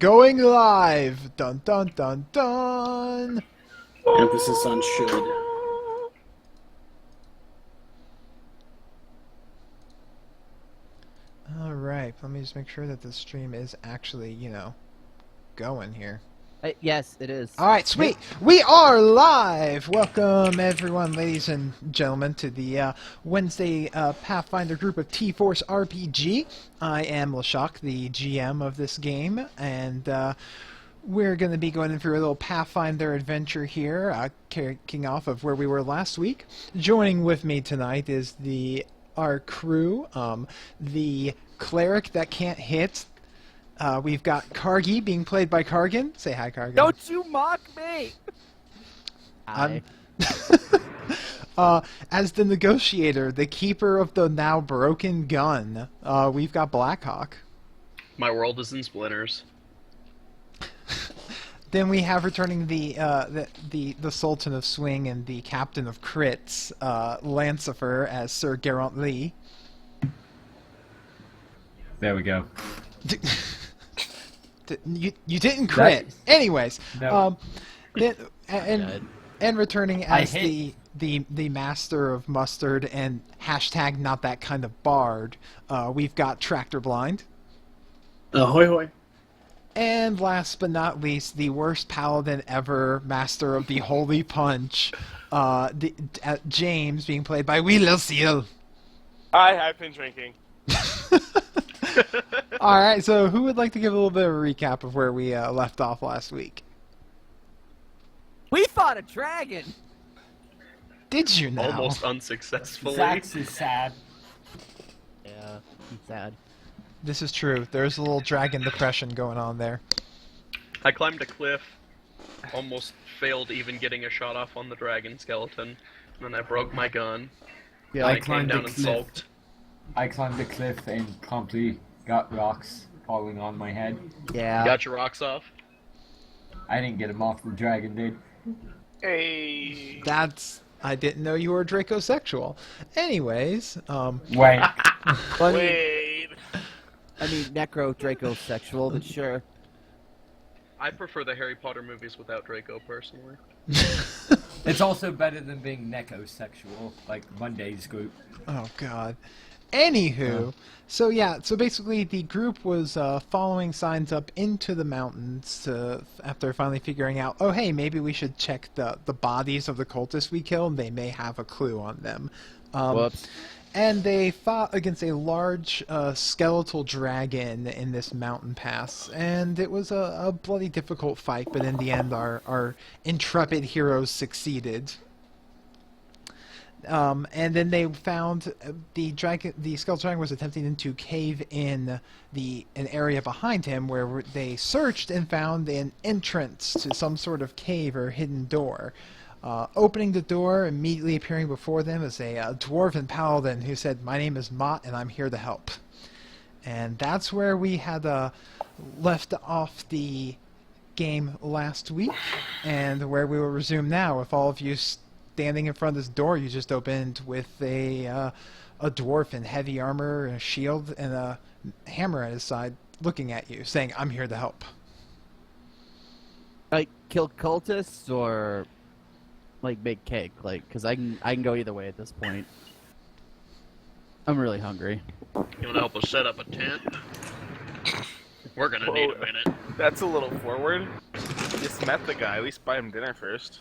Going live! Dun dun dun dun! Emphasis on should. Alright, let me just make sure that the stream is actually, going here. Yes, it is. Alright, sweet! We are live! Welcome, everyone, ladies and gentlemen, to the Wednesday Pathfinder group of TForce RPG. I am Leshok, the GM of this game, and we're going to be going through a little Pathfinder adventure here, kicking off of where we were last week. Joining with me tonight is our crew, the cleric that can't hit. We've got Kargi being played by Kargan. Say hi, Kargan. Don't you mock me! Hi. As the negotiator, the keeper of the now broken gun, we've got Blackhawk. My world is in splinters. Then we have returning the Sultan of Swing and the Captain of Crits, Lancifer as Sir Garant Lee. There we go. You didn't crit. Anyways, No. and returning as the master of mustard and hashtag not that kind of bard, we've got Tractor Blind. Ahoy hoy. And last but not least, the worst paladin ever, master of the Holy Punch, James, being played by Wheeler Seal. Hi, I've been drinking. Alright, so who would like to give a little bit of a recap of where we left off last week? We fought a dragon! Did you know? Almost unsuccessfully. Zax is sad. Yeah, I'm sad. This is true. There's a little dragon depression going on there. I climbed a cliff, almost failed even getting a shot off on the dragon skeleton, and then I broke my gun. Yeah, I I came climbed down the and cliff. sulked. I climbed the cliff and promptly got rocks falling on my head. Yeah. Got your rocks off? I didn't get them off, the dragon did. Hey. I didn't know you were dracosexual. Anyways, Wait. Wait. I mean, necro-dracosexual, but sure. I prefer the Harry Potter movies without Draco, personally. It's also better than being necosexual, like Monday's group. oh god. Anywho, so basically the group was following signs up into the mountains after finally figuring out, oh hey, maybe we should check the bodies of the cultists we killed. They may have a clue on them. Whoops. And they fought against a large skeletal dragon in this mountain pass, and it was a bloody difficult fight, but in the end our intrepid heroes succeeded. And then they found the skeletal dragon was attempting to cave in an area behind him, where they searched and found an entrance to some sort of cave or hidden door. Opening the door, immediately appearing before them is a dwarven paladin who said, "My name is Mott, and I'm here to help." And that's where we had left off the game last week, and where we will resume now with all of you standing in front of this door you just opened with a dwarf in heavy armor, and a shield, and a hammer at his side, looking at you, saying, "I'm here to help." Like, kill cultists, or like make cake? Like, because I can go either way at this point. I'm really hungry. You want to help us set up a tent? We're gonna need a minute. That's a little forward. Just met the guy. At least buy him dinner first.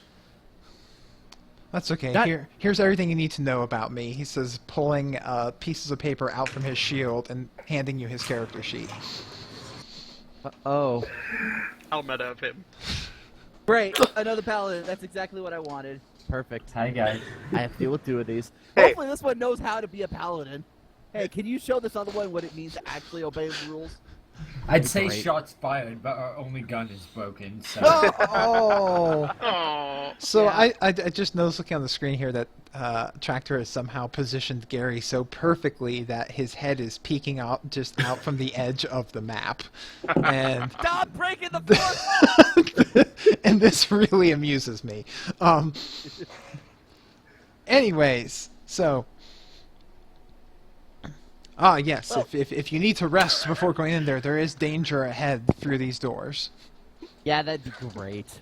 That's okay. Here's everything you need to know about me, he says, pulling pieces of paper out from his shield and handing you his character sheet. Oh. I'll meta of him. Great! Another paladin. That's exactly what I wanted. Perfect. Hi, guys. I have to deal with two of these. Hey. Hopefully this one knows how to be a paladin. Hey, can you show this other one what it means to actually obey the rules? I'd say Great. shots fired, but our only gun is broken, so... Oh! Oh, So Yeah. I just noticed looking on the screen here that Tractor has somehow positioned Gary so perfectly that his head is peeking out just out from the edge of the map. And Stop breaking the fourth wall! and this really amuses me. Anyways, so Ah, yes. Well- If you need to rest before going in there, there is danger ahead through these doors. Yeah, that'd be great.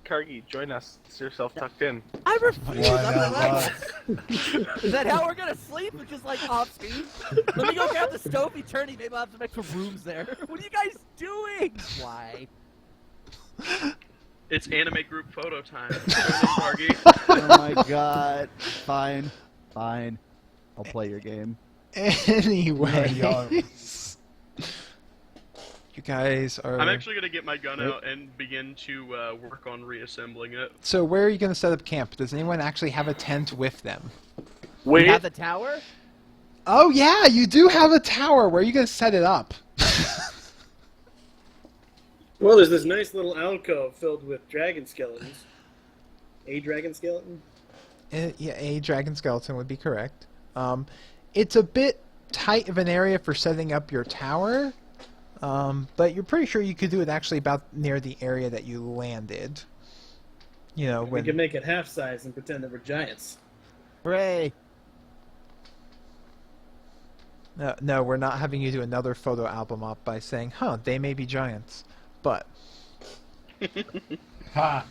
Kargi, join us. It's yourself tucked in. I refuse. One I'm of relaxed. Is that how we're gonna sleep? It's just like off screen. Let me go grab the stove eternity. Maybe I'll have to make some rooms there. What are you guys doing? Why? It's anime group photo time. Join us, Margie. Oh my god. Fine. Fine. I'll play your game. Anyways. You guys are... I'm actually gonna get my gun out and begin to work on reassembling it. So where are you going to set up camp? Does anyone actually have a tent with them? Wait, You have the tower? Oh yeah, you do have a tower. Where are you going to set it up? Well, there's this nice little alcove filled with dragon skeletons. A dragon skeleton? Yeah, a dragon skeleton would be correct. It's a bit tight of an area for setting up your tower, but you're pretty sure you could do it actually about near the area that you landed. You know, We when... can make it half size and pretend that we're giants. Hooray. No, we're not having you do another photo album up by saying, huh, they may be giants. But... Ha!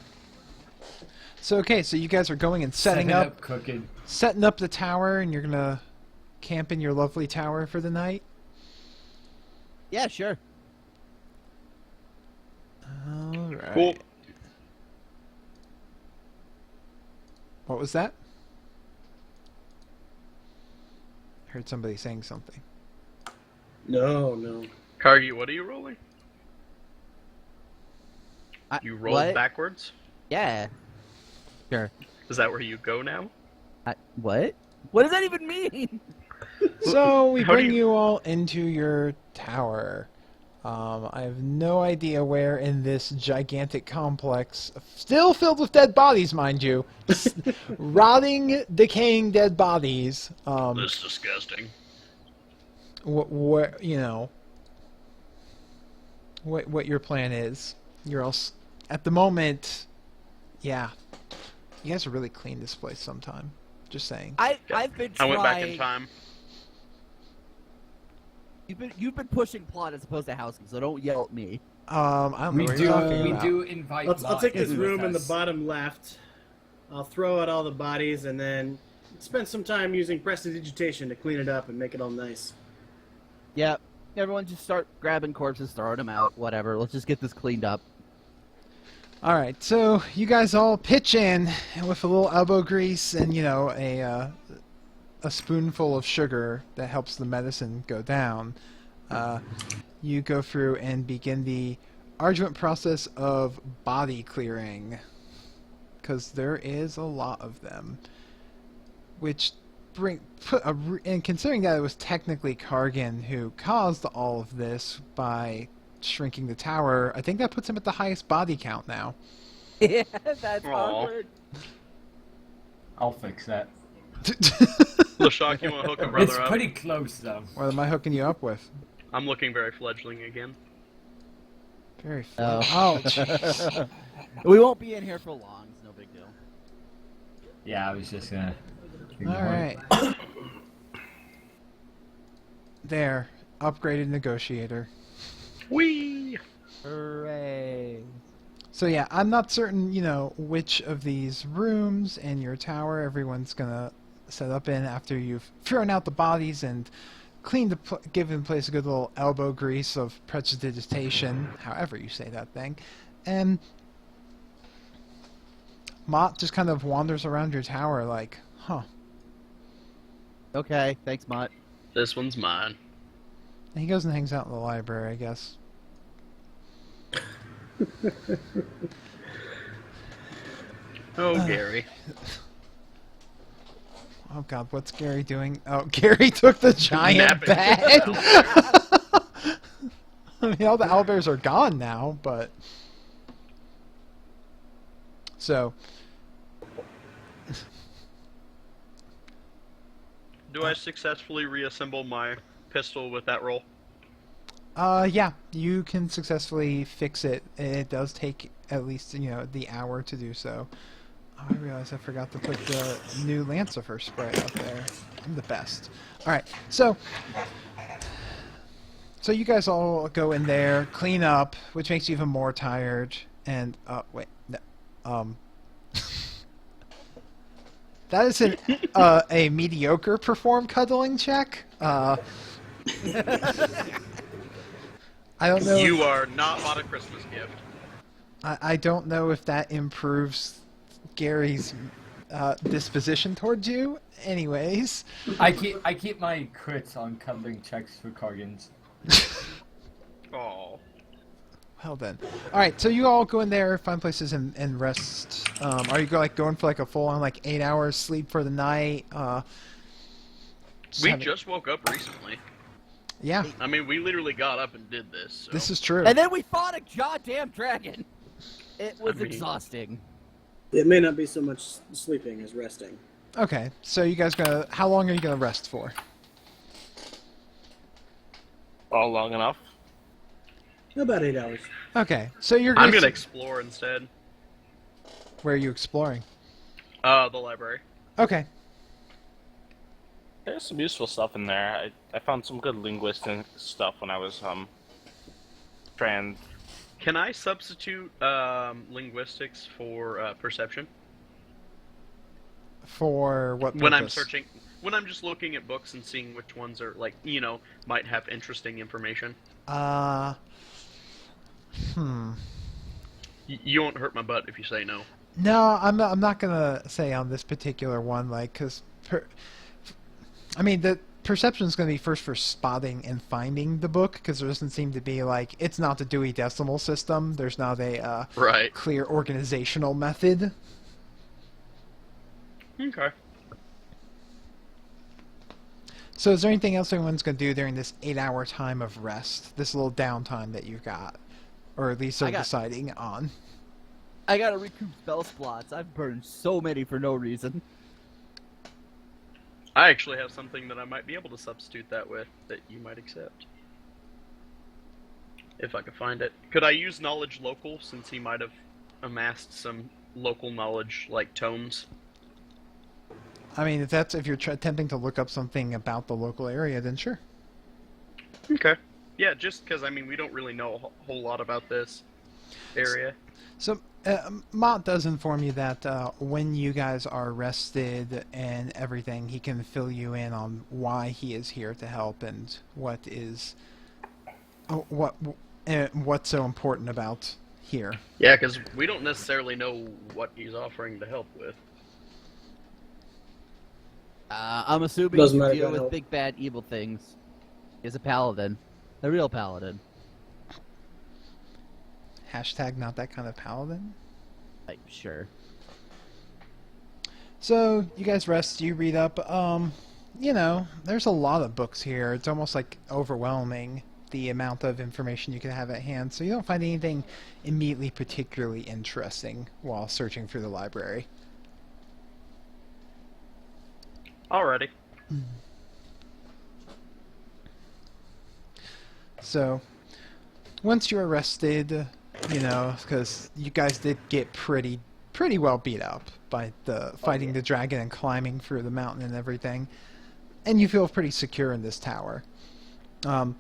So, okay, so you guys are going and setting Setting up cooking. setting up the tower, and you're going to camp in your lovely tower for the night? Yeah, sure. Alright. Cool. What was that? Heard somebody saying something. No. Kargi, what are you rolling? I, You rolled what? backwards? Yeah. Sure. Is that where you go now? What? What does that even mean? So we How do bring you- you all into your tower. I have no idea where in this gigantic complex, still filled with dead bodies, mind you, rotting, decaying dead bodies. That's disgusting. What you know, what your plan is? You're all at the moment. Yeah, you guys are really clean this place sometime. Just saying. I've been I trying. went back in time. You've been pushing plot as opposed to housing, so don't yell at me. I don't know We what do. you're talking We about. do invite. I'll take this Lot room in the with us. bottom left. I'll throw out all the bodies and then spend some time using prestidigitation to clean it up and make it all nice. Yep. Everyone just start grabbing corpses, throwing them out, whatever. Let's just get this cleaned up. All right, so you guys all pitch in with a little elbow grease and a spoonful of sugar that helps the medicine go down. You go through and begin the arduous process of body clearing, because there is a lot of them. Which and considering that it was technically Kargan who caused all of this by shrinking the tower, I think that puts him at the highest body count now. Yeah, that's Aw. awkward. I'll fix that. Leshok, you want to hook a brother It's up? pretty close though. What am I hooking you up with? I'm looking very fledgling again. Very Oh. Oh, jeez. We won't be in here for long. It's no big deal. Yeah, I was just gonna. All right. There, upgraded negotiator. Whee! Hooray. So yeah, I'm not certain, which of these rooms in your tower everyone's gonna set up in after you've thrown out the bodies and cleaned given the place a good little elbow grease of prestidigitation, however you say that thing. And Mott just kind of wanders around your tower like, huh. Okay, thanks, Mott. This one's mine. And he goes and hangs out in the library, I guess. Oh, Gary. Oh god, what's Gary doing? Oh, Gary took the giant Napping. bag! I mean, all the owlbears are gone now, but... So... Do I successfully reassemble my pistol with that roll? Yeah, you can successfully fix it. It does take at least, the hour to do so. Oh, I realized I forgot to put the new Lancifer spray out there. I'm the best. Alright, so you guys all go in there, clean up, which makes you even more tired, and, wait, no, that is a mediocre perform cuddling check. I don't know. You are not bought a Christmas gift. I don't know if that improves Gary's disposition towards you. Anyways. I keep my crits on cuddling checks for Cargans. Oh. Well then. Alright, so you all go in there, find places and rest. Are you going for like a full on like 8 hours sleep for the night? We just woke up recently. Yeah. I mean, we literally got up and did this. So. This is true. And then we fought a goddamn dragon. It was exhausting. It may not be so much sleeping as resting. Okay, so you guys how long are you gonna rest for? All long enough. About 8 hours. Okay, so you're I'm gonna explore instead. Where are you exploring? The library. Okay. There's some useful stuff in there. I found some good linguistic stuff when I was trying. Can I substitute linguistics for perception? For what purpose? When I'm searching, when I'm just looking at books and seeing which ones are like, might have interesting information. You won't hurt my butt if you say no. No, I'm not gonna say on this particular one, like, because I mean, the perception is going to be first for spotting and finding the book, because there doesn't seem to be, like, it's not the Dewey Decimal System. There's not a right. clear organizational method. Okay. So is there anything else anyone's going to do during this 8-hour time of rest? This little downtime that you've got? Or at least are deciding on? I gotta recoup spell slots. I've burned so many for no reason. I actually have something that I might be able to substitute that with that you might accept. If I could find it. Could I use knowledge local, since he might have amassed some local knowledge, like tomes? I mean, if you're attempting to look up something about the local area, then sure. Okay. Yeah, just because, I mean, we don't really know a whole lot about this area. So, Mott does inform you that when you guys are rested and everything, he can fill you in on why he is here to help and what's so important about here. Yeah, because we don't necessarily know what he's offering to help with. I'm assuming Doesn't to matter, deal gotta with help. big bad evil things is a paladin. A real paladin. Hashtag not that kind of paladin. Like, sure. So, you guys rest, you read up. There's a lot of books here. It's almost like overwhelming, the amount of information you can have at hand. So you don't find anything immediately particularly interesting while searching through the library. Alrighty. So, once you're rested, because you guys did get pretty well beat up by fighting the dragon and climbing through the mountain and everything, and you feel pretty secure in this tower. You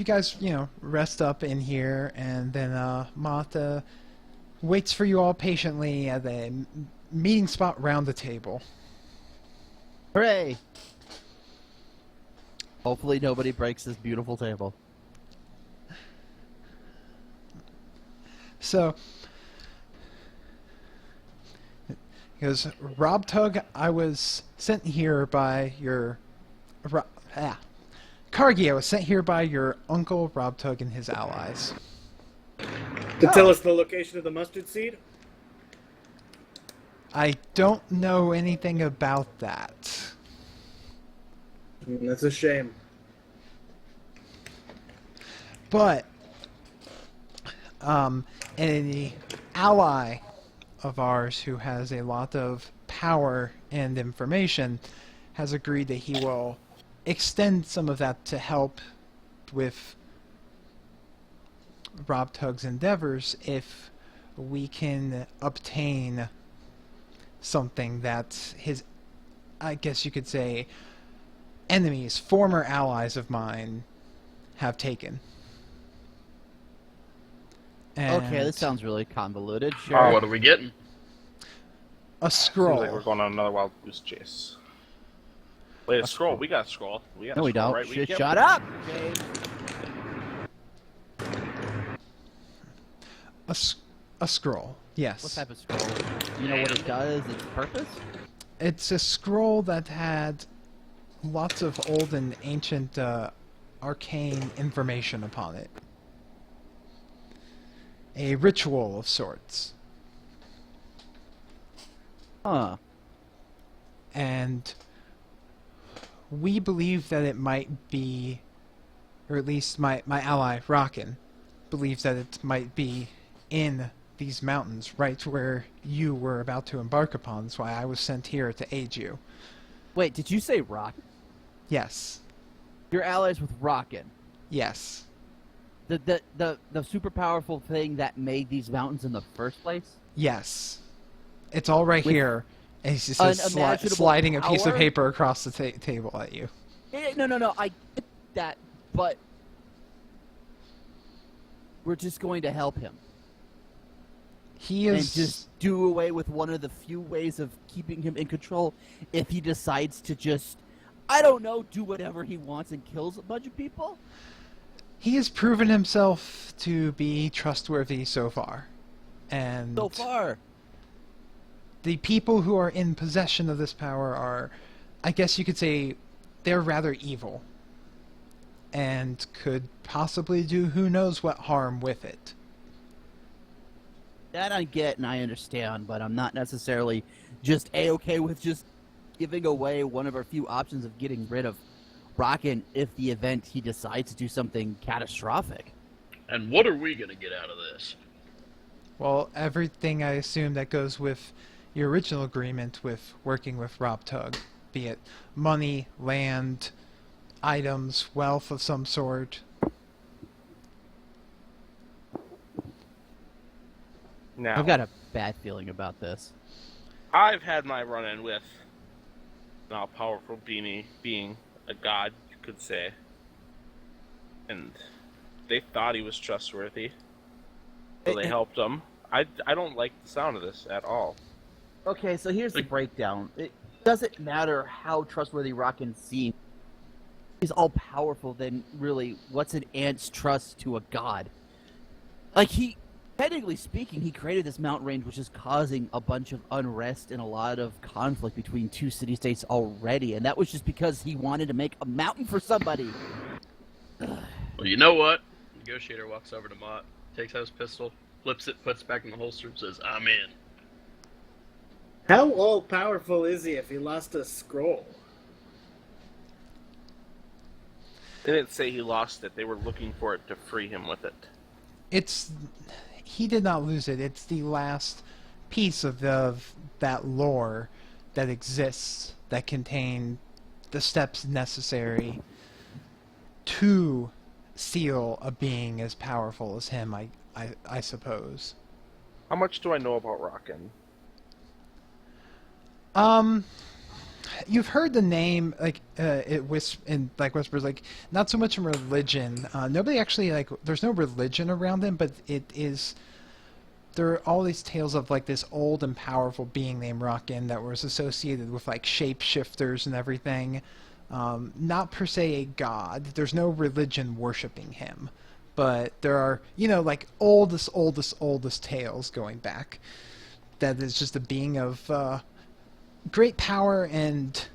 guys, rest up in here, and then Mata waits for you all patiently at a meeting spot round the table. Hooray! Hopefully nobody breaks this beautiful table. So, he goes, Rob Tug, I was sent here by your... Kargi, I was sent here by your uncle, Rob Tug, and his allies. To tell us the location of the mustard seed? I don't know anything about that. That's a shame. But, an ally of ours who has a lot of power and information has agreed that he will extend some of that to help with Rob Tug's endeavors if we can obtain something that his, I guess you could say, enemies, former allies of mine, have taken. Okay, And this sounds really convoluted. Sure. What are we getting? a Seems scroll. like we're going on another wild goose chase. Wait, a scroll. We got a scroll. We got No, a we scroll, don't. right? Shut Yep. shut up, James. A scroll, yes. What type of scroll? You know what it does? Its purpose? It's a scroll that had lots of old and ancient arcane information upon it. A ritual of sorts. Huh. And we believe that it might be, or at least my ally, Rockin, believes that it might be in these mountains, right where you were about to embark upon. That's why I was sent here to aid you. Wait, did you say Rock? Yes. You're allies with Rockin'. Yes. The super powerful thing that made these mountains in the first place? Yes. It's all right With here. And he's just unimaginable sliding a piece of power? paper across the table at you. No, I get that, but we're just going to help him. He And is just do away with one of the few ways of keeping him in control if he decides to just, I don't know, do whatever he wants and kills a bunch of people? he has proven himself to be trustworthy so far. And So far. the people who are in possession of this power are, I guess you could say, they're rather evil. And could possibly do who knows what harm with it. That I get and I understand, but I'm not necessarily just A-okay with just giving away one of our few options of getting rid of Rockin' if the event he decides to do something catastrophic. And what are we gonna get out of this? Well, everything I assume that goes with your original agreement with working with Rob Tug, be it money, land, items, wealth of some sort. Now, I've got a bad feeling about this. I've had my run-in with now a powerful being a god, you could say, and they thought he was trustworthy, so they helped him. I don't like the sound of this at all. Okay, so here's the breakdown. It doesn't matter how trustworthy Rockin' seems. He's all powerful, then really, what's an ant's trust to a god? Like, technically speaking, he created this mountain range which is causing a bunch of unrest and a lot of conflict between two city-states already, and that was just because he wanted to make a mountain for somebody. Well, you know what? Negotiator walks over to Mott, takes out his pistol, flips it, puts it back in the holster, and says, "I'm in." How all-powerful is he if he lost a scroll? They didn't say he lost it. They were looking for it to free him with it. He did not lose it. It's the last piece of that lore that exists that contain the steps necessary to seal a being as powerful as him, I suppose. How much do I know about Rockin'? You've heard the name, like, whispers, like, not so much in religion. Nobody actually, like, there's no religion around him, but there are all these tales of, like, this old and powerful being named Rockin' that was associated with, like, shapeshifters and everything. Not per se a god. There's no religion worshipping him. But there are, like, oldest tales going back. That is just a being of, great power and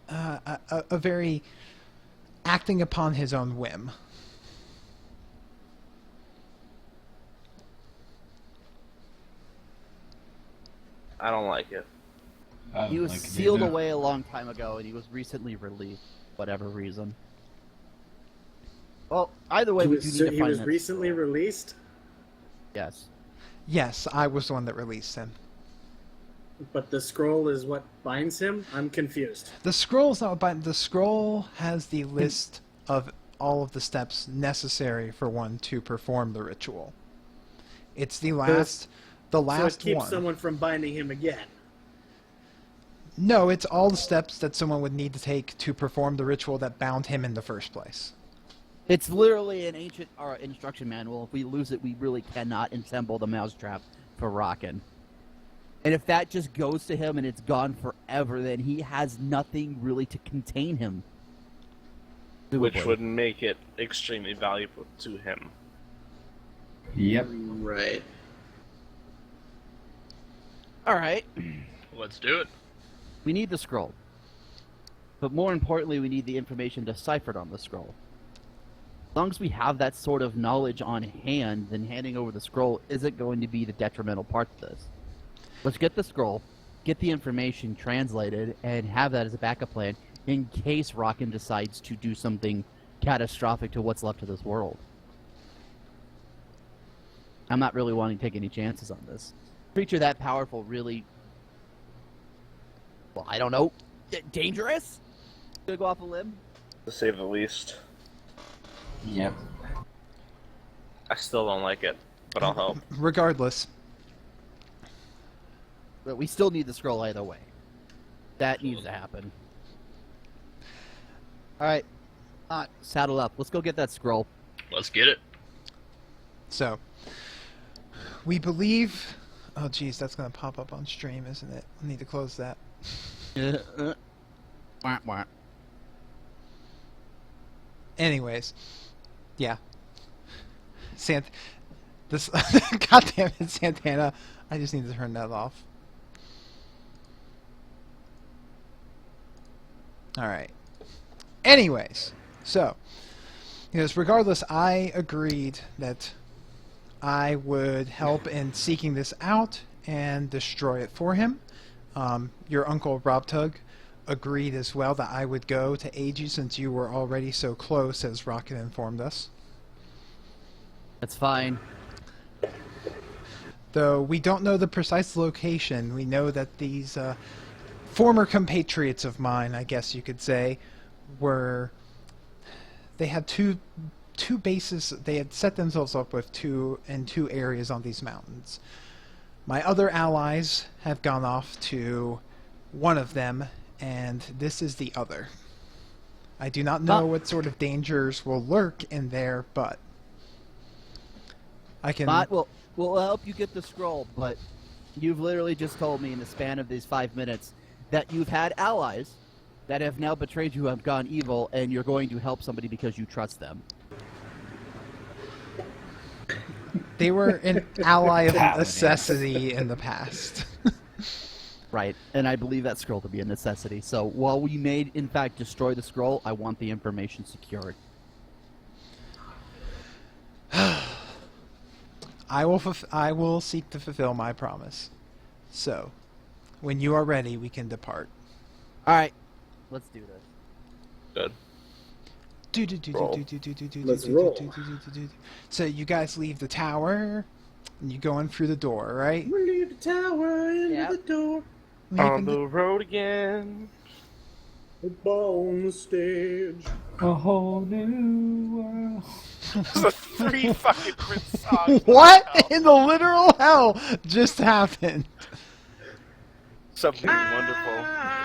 a very acting upon his own whim. I don't like it. He was sealed away a long time ago, and he was recently released, whatever reason. Well, either way, we do need to find He was that recently scroll. released, Yes. Yes, I was the one that released him. but the scroll is what binds him? I'm confused. The scroll's not about. The scroll has the list of all of the steps necessary for one to perform the ritual. It's the last So it keeps one. someone from binding him again. No, it's all the steps that someone would need to take to perform the ritual that bound him in the first place. It's literally an ancient instruction manual. If we lose it, we really cannot assemble the mousetrap for Rockin'. And if that just goes to him and it's gone forever, then he has nothing really to contain him. Which would make it extremely valuable to him. Yep. Right. All right. Let's do it. We need the scroll. But more importantly, we need the information deciphered on the scroll. As long as we have that sort of knowledge on hand, then handing over the scroll isn't going to be the detrimental part of this. Let's get the scroll, get the information translated, and have that as a backup plan in case Rockin' decides to do something catastrophic to what's left of this world. I'm not really wanting to take any chances on this. Creature that powerful really... Well, I don't know. Dangerous? Gonna go off a limb? To say the least. Yep. I still don't like it, but I'll help. Regardless, But we still need the scroll either way. That needs to happen. Alright. Saddle up. Let's go get that scroll. Let's get it. so we believe... Oh, geez, that's going to pop up on stream, isn't it? I need to close that. Wah, wah. Anyways, yeah. This goddamn it, Santana. I just need to turn that off. All right. Anyways, so regardless, I agreed that I would help in seeking this out and destroy it for him. Your uncle Rob Tug agreed as well that I would go to aid you since you were already so close, as Rocket informed us. That's fine. Though we don't know the precise location, we know that these former compatriots of mine, I guess you could say, they had two bases. They had set themselves up with two areas on these mountains. My other allies have gone off to one of them, and this is the other. I do not know what sort of dangers will lurk in there, but I can... We'll help you get the scroll, but you've literally just told me in the span of these 5 minutes that you've had allies that have now betrayed you, have gone evil, and you're going to help somebody because you trust them. They were an ally of necessity in the past. Right, and I believe that scroll to be a necessity. So while we may, in fact, destroy the scroll, I want the information secured. I will seek to fulfill my promise. So, when you are ready, we can depart. All right, let's do this. Good. Let's roll. So you guys leave the tower, and you go in through the door, right? We leave the tower into Yep. the door. On the road again. The ball on the stage. A whole new world. This is a 3 fucking Prince songs. What in the literal hell just happened? Something wonderful.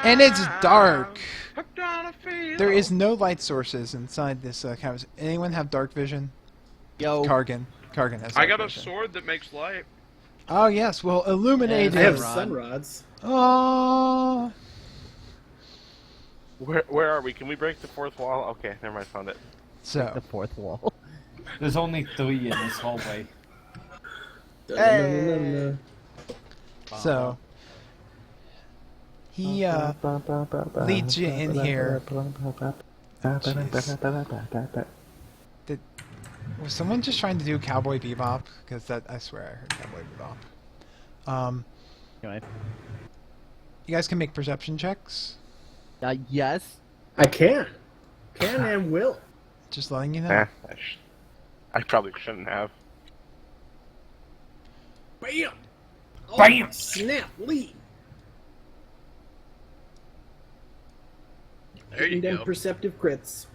And it's dark. Hooked on a feeling. There is no light sources inside this house. Anyone have dark vision? Yo, Kargan has I dark got a vision. sword that makes light. Oh yes, well illuminated. I have Rod. sun rods. Oh, Where are we? Can we break the fourth wall? Okay, never mind, found it. the so fourth wall. There's only 3 in this hallway. Hey. so he leads you in here. Was someone just trying to do Cowboy Bebop? Because that, I swear I heard Cowboy Bebop. Anyway, You guys can make perception checks. yes. I can and will. Just letting you know. I probably shouldn't have. Bam! Oh, Bam! Snap! Lead. There you Them go. perceptive crits.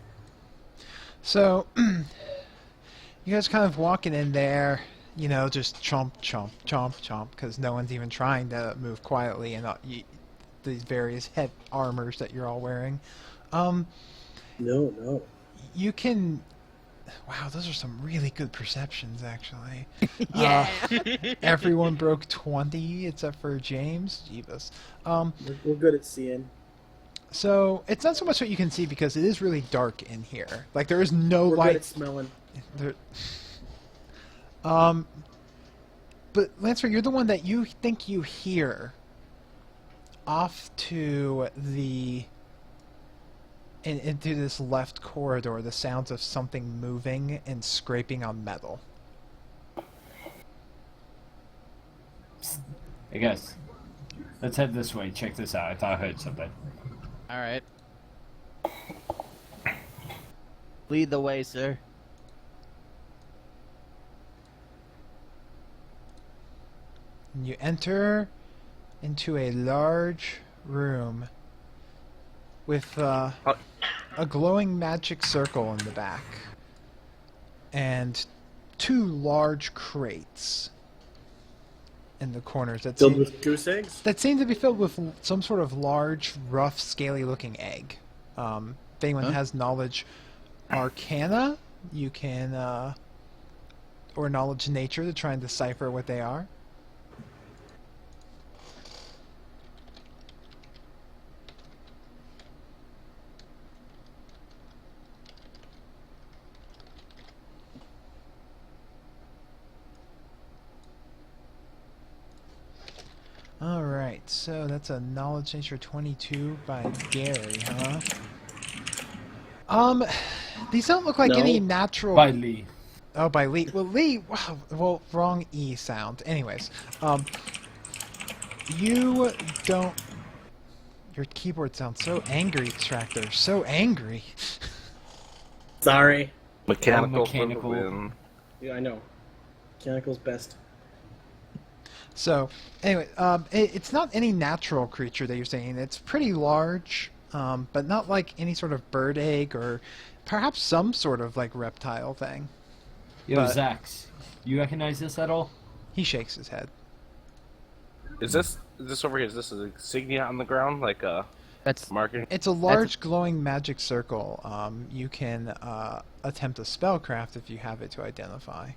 So, you guys kind of walking in there, you know, just chomp, chomp, chomp, chomp, because no one's even trying to move quietly in these various head armors that you're all wearing. No. You can... Wow, those are some really good perceptions, actually. Yeah. Everyone broke 20 except for James. Jeebus. We're good at seeing. So, it's not so much what you can see because it is really dark in here. Like, there is no We're light. good at smelling. There... But, Lancer, you're the one that you think you hear off to the... into this left corridor, the sounds of something moving and scraping on metal. I guess. Let's head this way. Check this out. I thought I heard something. All right. Lead the way, sir. And you enter into a large room with a glowing magic circle in the back and 2 large crates in the corners that Filled seem, with goose eggs? that seem to be filled with some sort of large, rough, scaly-looking egg. If anyone has knowledge arcana, you can, or knowledge nature to try and decipher what they are. Alright, so that's a knowledge nature 22 by Gary, huh? These don't look like No. any natural... By Lee. Oh, by Lee. Well, Lee... Wow, well, wrong E sound. Anyways, you don't... Your keyboard sounds so angry, Tractor. So angry. Sorry. Mechanical. for the Mechanical. win. Yeah, I know. Mechanical's best. So, anyway, it's not any natural creature that you're saying. It's pretty large, but not like any sort of bird egg or perhaps some sort of, like, reptile thing. Yo, But- Zax, you recognize this at all? He shakes his head. Is this over here? Is this an insignia on the ground, like a That's marker? It's a large glowing magic circle. You can attempt a spellcraft if you have it to identify.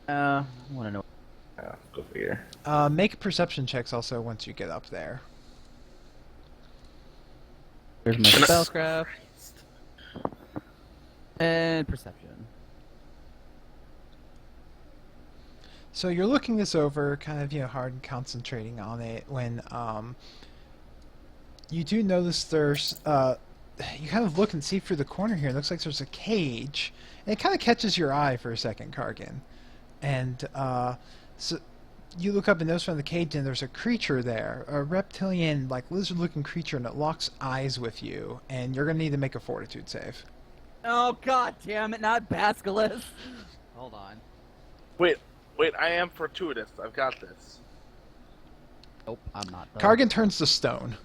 I want to know. Yeah, go figure. Make perception checks also once you get up there. There's my spellcraft and perception. So you're looking this over, kind of, hard and concentrating on it when you do notice there's you kind of look and see through the corner here. It looks like there's a cage, and it kind of catches your eye for a second, Kargan. And so you look up and notice from the cage, and there's a creature there, a reptilian, like lizard-looking creature, and it locks eyes with you. And you're gonna need to make a fortitude save. Oh god damn it! Not Basilisk. Hold on. Wait, I am fortuitous. I've got this. Nope, I'm not. Though. Kargan turns to stone.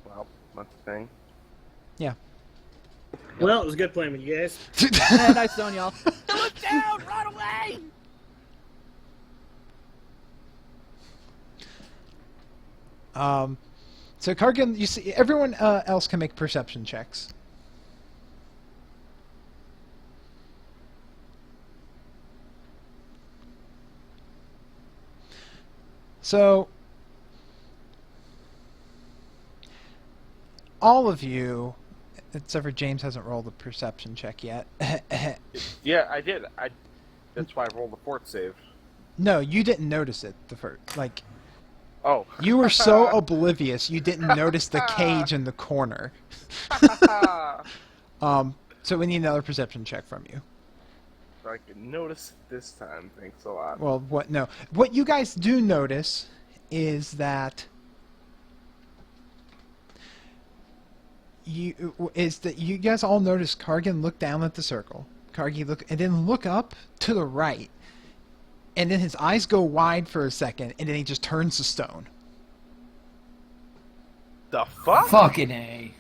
Well, that's the thing. Yeah. Well, it was good playing with you guys. Hey, nice stone, y'all. Look down! Run away! So Kargan, you see, everyone else can make perception checks. So, all of you, except for James hasn't rolled a perception check yet. Yeah, I did. That's why I rolled the fort save. No, you didn't notice it the first. Like, Oh. you were so oblivious, you didn't notice the cage in the corner. So we need another perception check from you. So I can notice it this time. Thanks a lot. Well, what you guys do notice is that you guys all notice Kargan look down at the circle. Kargi look and then look up to the right. And then his eyes go wide for a second, and then he just turns to stone. The fuck? Fucking A.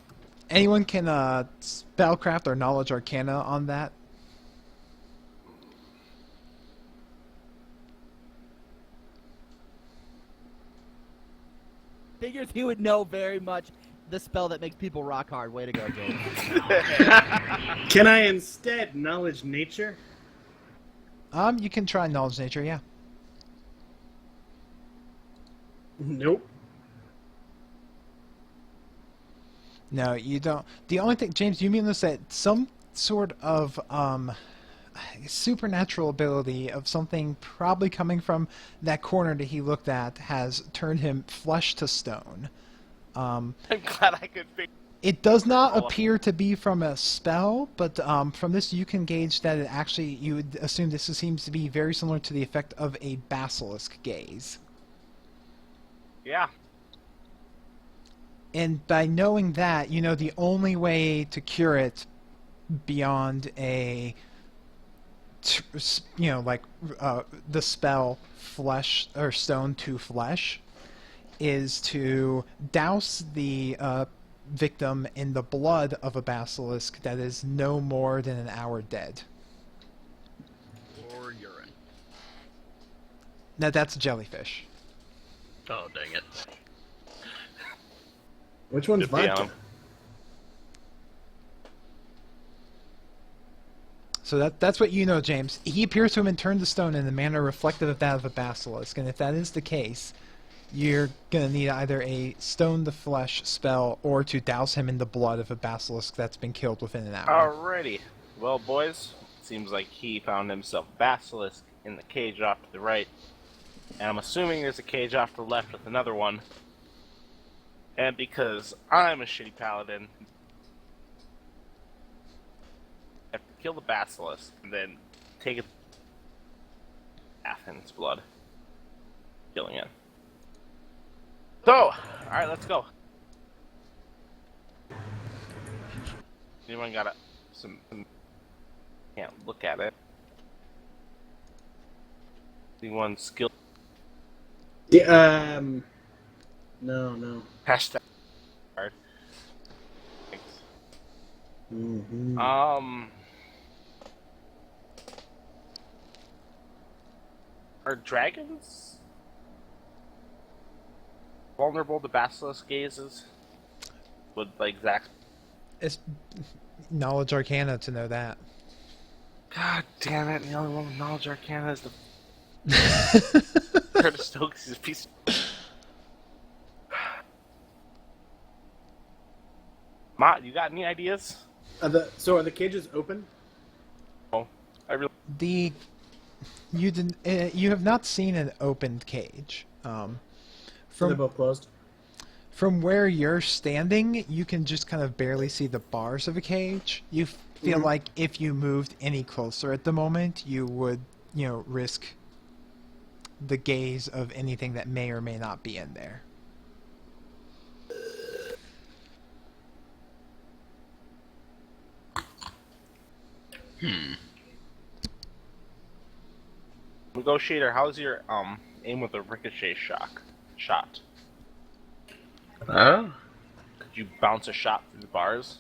Anyone can spellcraft or knowledge arcana on that? figured he would know very much the spell that makes people rock hard. Way to go, James. Can I instead knowledge nature? You can try knowledge nature, yeah. Nope. No, you don't. The only thing, James, you mean this that some sort of supernatural ability of something probably coming from that corner that he looked at has turned him flesh to stone. I'm glad I could figure. It does not appear to be from a spell, but from this you can gauge that it actually, you would assume this seems to be very similar to the effect of a basilisk gaze. Yeah. And by knowing that, you know the only way to cure it beyond a, you know, like the spell flesh or stone to flesh is to douse the victim in the blood of a basilisk that is no more than an hour dead. Or urine. Now that's a jellyfish. Oh, dang it. Which one's Good for you, vodka? Alan. So that's what you know, James. He appears to have been turned to stone in a manner reflective of that of a basilisk, and if that is the case, you're going to need either a stone to flesh spell or to douse him in the blood of a basilisk that's been killed within an hour. Alrighty. Well, boys, seems like he found himself basilisk in the cage off to the right. And I'm assuming there's a cage off to the left with another one. And because I'm a shitty paladin, I have to kill the basilisk and then take it in its blood. Killing it. So, alright, let's go. Anyone got some can't look at it. Anyone skill Yeah, no. hashtag card. Thanks. Mm-hmm. Are dragons vulnerable to basilisk gazes? Would like Zach? It's knowledge arcana to know that. God damn it! The only one with knowledge arcana is the Curtis Stokes is a piece. Mott, you got any ideas? So are the cages open? Oh, I really. You have not seen an opened cage. They're both closed. From where you're standing, you can just kind of barely see the bars of a cage. You feel like if you moved any closer at the moment, you would, risk the gaze of anything that may or may not be in there. Negotiator, how's your aim with a ricochet shot? Oh? Could you bounce a shot through the bars?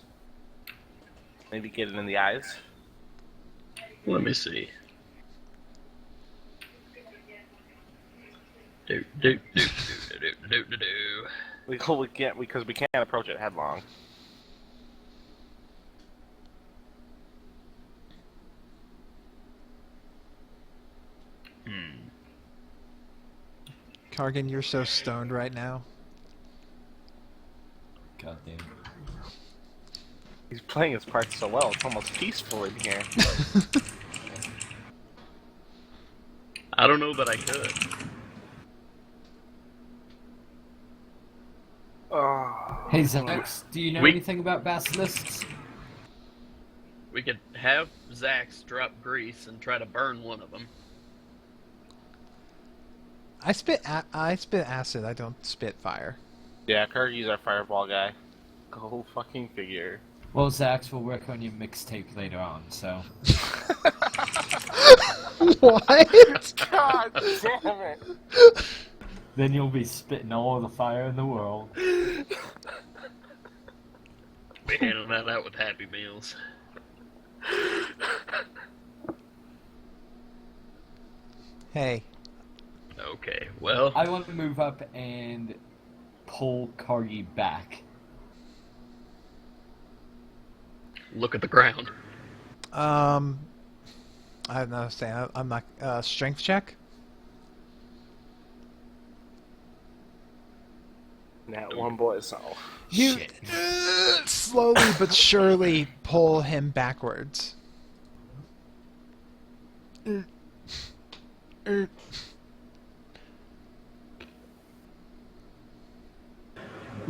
Maybe get it in the eyes? Let me see. Do. We can't because we can't approach it headlong. Kargan, you're so stoned right now. God damn. He's playing his part so well, it's almost peaceful in here. I don't know that I could. Oh. Hey, Zax, do you know anything about basilisks? We could have Zax drop grease and try to burn one of them. I spit acid. I don't spit fire. Yeah, Kirky's our fireball guy. Go fucking figure. Well, Zax, we'll work on your mixtape later on, so... What? God damn it! Then you'll be spitting all the fire in the world. We handle that out with Happy Meals. Hey. Okay, well... I want to move up and pull Kargi back? Look at the ground. I don't understand. I'm not strength check. That one boy, so. You Shit. slowly but surely pull him backwards.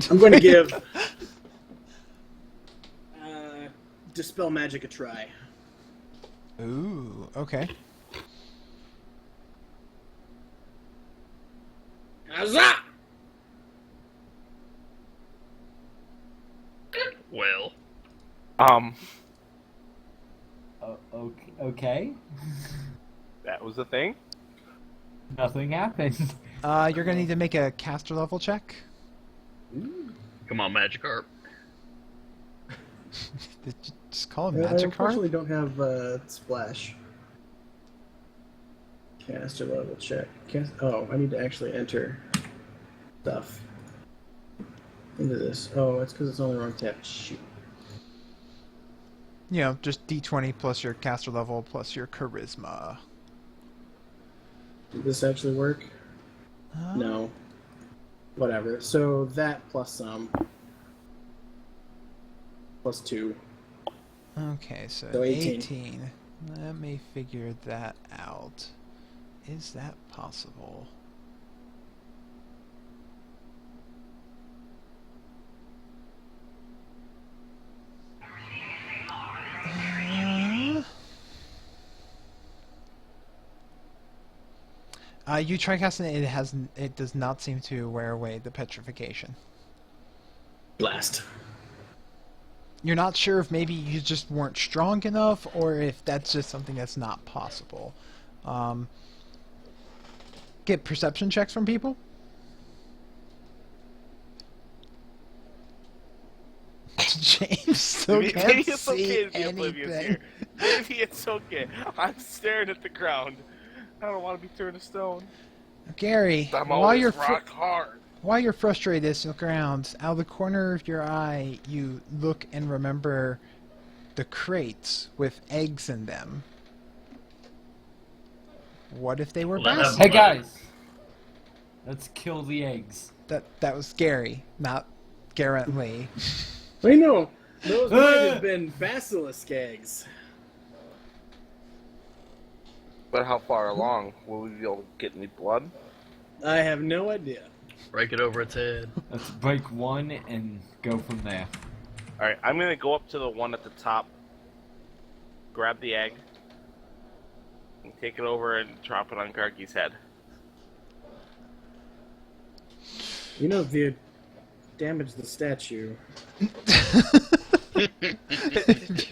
I'm going to give Dispel Magic a try. Ooh, okay. Huzzah! Well, Okay. that was the thing. Nothing happened. You're gonna need to make a caster level check. come on, Magikarp. Did you just call him I Magikarp? unfortunately don't have Splash. Caster level check. I need to actually enter stuff into this. Oh, it's because it's only wrong tab. Shoot. You know, just D20 plus your caster level plus your charisma. Did this actually work? No. Whatever. So that plus some. Plus 2. Okay, so So 18. 18. Let me figure that out. Is that possible? You try casting it. It does not seem to wear away the petrification. Blast. You're not sure if maybe you just weren't strong enough, or if that's just something that's not possible. Get perception checks from people. James still Maybe can't it's see okay to be oblivious anything. here. Maybe it's okay. I'm staring at the ground. I don't want to be turned to stone. Gary, I'm while always you're rock hard. while you're frustrated, look around. Out of the corner of your eye, you look and remember the crates with eggs in them. What if they were Let 'em- basilisks? Hey guys, let's kill the eggs. That was Gary, not Garrett Lee. Wait, no. Those might have been basilisk eggs. But how far along? Will we be able to get any blood? I have no idea. Break it over its head. Let's break one and go from there. Alright, I'm gonna go up to the one at the top, grab the egg, and take it over and drop it on Gargi's head. You know, if you damage the statue, You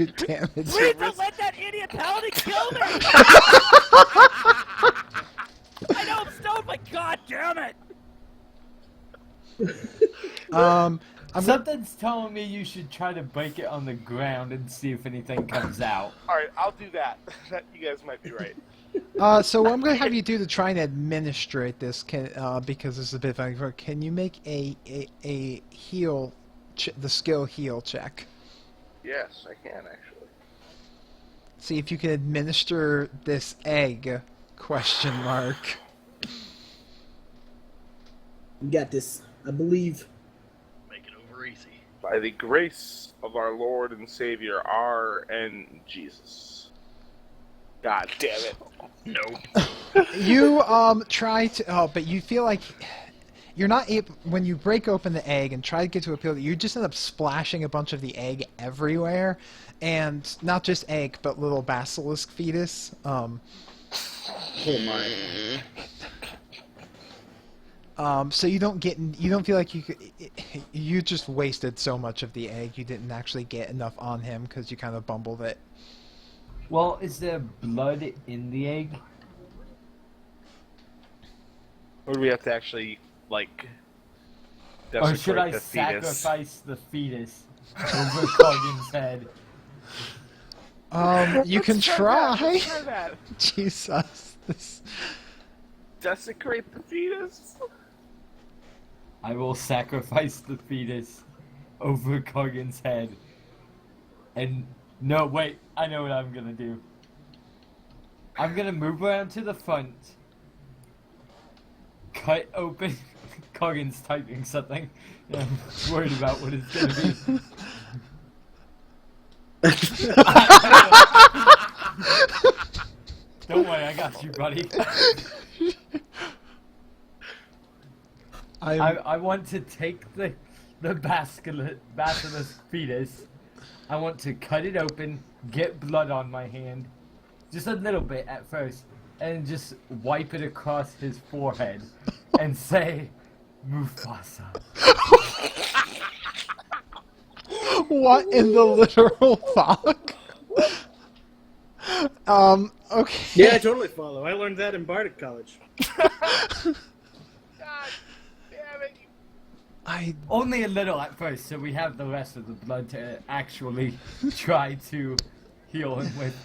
damage. Please don't let that idiot paladin kill me! I know I'm stoned, but god damn it! I'm Something's telling me you should try to break it on the ground and see if anything comes out. Alright, I'll do that. You guys might be right. so what I'm going to have you do to try and administrate this, because this is a bit funny. Can you make a heal, the skill heal check? Yes, I can actually. See if you can administer this egg? Question mark. you got this. I believe. Make it over easy. By the grace of our Lord and Savior, R.N. Jesus. God damn it. Nope. You try to, but you feel like you're not able, when you break open the egg and try to get to a pill, you just end up splashing a bunch of the egg everywhere, and not just egg, but little basilisk fetus. Oh my. So you don't feel like you could, you just wasted so much of the egg, you didn't actually get enough on him because you kind of bumbled it. Well, is there blood in the egg? Or do we have to actually, like, Or should I desecrate the fetus? sacrifice the fetus over Kargan's head? You can Let's try. Try that. Jesus. Desecrate the fetus? I will sacrifice the fetus over Kargan's head. And no, wait, I know what I'm gonna do. I'm gonna move around to the front, cut open. Kargan's typing something. I'm worried about what it's gonna be. Don't worry, I got you, buddy. I want to take the basilisk fetus. I want to cut it open, get blood on my hand, just a little bit at first, and just wipe it across his forehead and say, Mufasa. What in the literal fuck? Okay. Yeah, I totally follow. I learned that in Bardic College. God damn it. Only a little at first, so we have the rest of the blood to actually try to heal him with.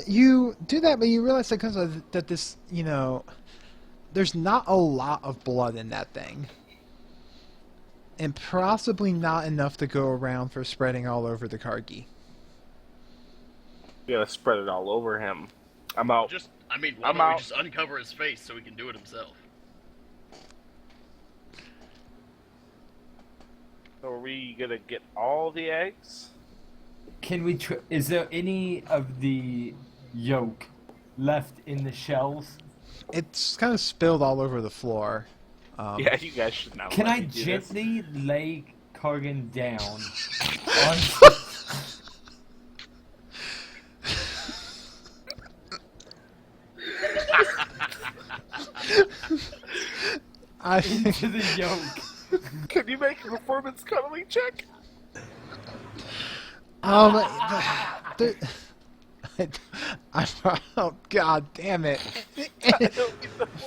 You do that, but you realize that this, there's not a lot of blood in that thing. And possibly not enough to go around for spreading all over the Kargi. You gotta spread it all over him. I'm out. Why I'm don't out. we just uncover his face so he can do it himself? So are we gonna get all the eggs? Can we is there any of the yolk left in the shells? It's kind of spilled all over the floor. Yeah, you guys should not. Can let I me do this. gently lay Kargan down into the yolk? Can you make a performance cuddling check? Oh, god damn it.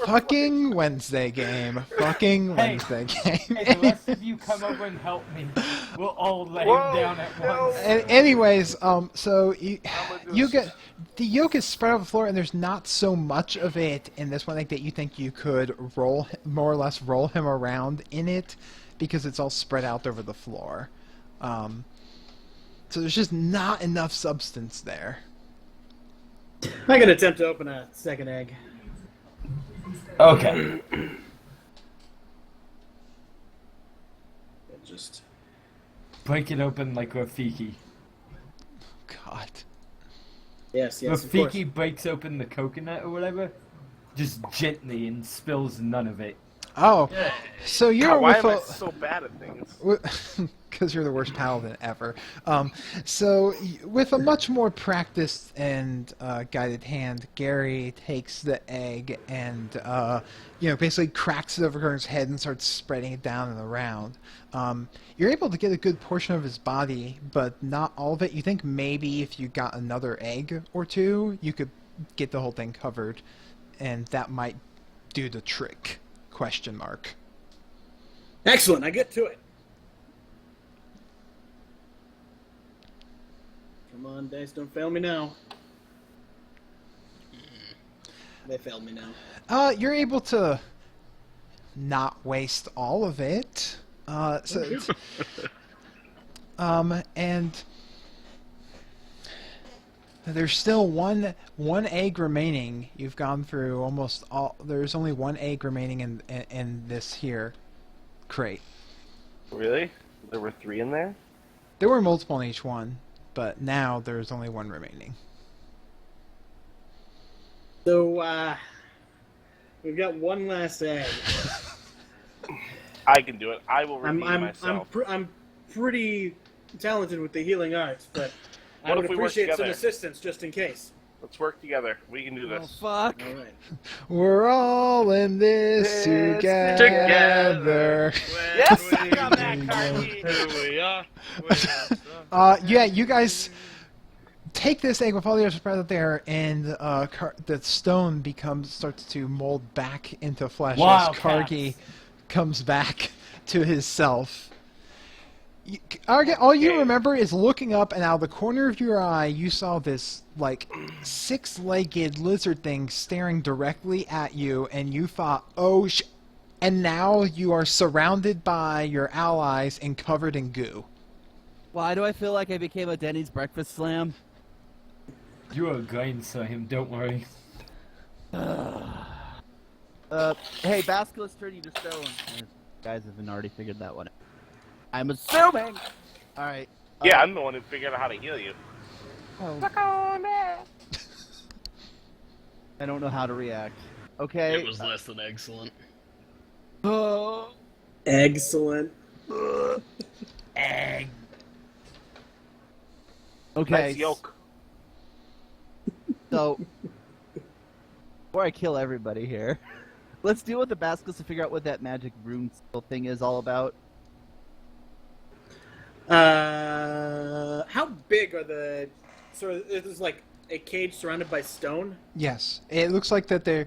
Fucking Wednesday game. Wednesday game. Hey, the rest of you come over and help me. We'll all lay him down at once. Anyways, so you get the yolk is spread over the floor, and there's not so much of it in this one that you think you could more or less roll him around in it, because it's all spread out over the floor. So there's just not enough substance there. I can attempt to open a second egg. Okay. Just Break it open like Rafiki. God. yes, of course. Rafiki breaks open the coconut or whatever, just gently, and spills none of it. Oh, so you're God, why with am I so bad at things? because you're the worst paladin ever. So with a much more practiced and guided hand, Gary takes the egg and basically cracks it over Gurn's head and starts spreading it down and around. You're able to get a good portion of his body, but not all of it. You think maybe if you got another egg or two, you could get the whole thing covered, and that might do the trick. ? Excellent. I get to it. Come on, dice, don't fail me now. They failed me now. You're able to not waste all of it. And there's still one egg remaining. You've gone through almost all. There's only one egg remaining in this here crate. Really? There were 3 in there? There were multiple in each one, but now there's only one remaining. So, we've got one last egg. I can do it. I will redeem myself. I'm pretty talented with the healing arts, but I What would if we work appreciate some together? assistance just in case. Let's work together. We can do Oh, this. fuck. All right. We're all in this together. Yes, When I we got that, know Cardi. who we are. Yeah, you guys take this egg with all the other spread out there, and the stone starts to mold back into flesh as Kargi comes back to his self. All you remember is looking up, and out of the corner of your eye, you saw this like 6-legged lizard thing staring directly at you, and you thought, "Oh and now you are surrounded by your allies and covered in goo. Why do I feel like I became a Denny's breakfast slam? You are going to him, don't worry. Hey, Basilisk's turning to stone. You guys haven't already figured that one out. I'm assuming! Alright. Yeah, I'm the one who figured out how to heal you. I don't know how to react. Okay. It was less than excellent. Oh. Excellent. Egg. Okay. Nice yolk. So, before I kill everybody here, let's deal with the Basilisk to figure out what that magic rune skill thing is all about. How big are the... So it's like a cage surrounded by stone? Yes, it looks like that they're.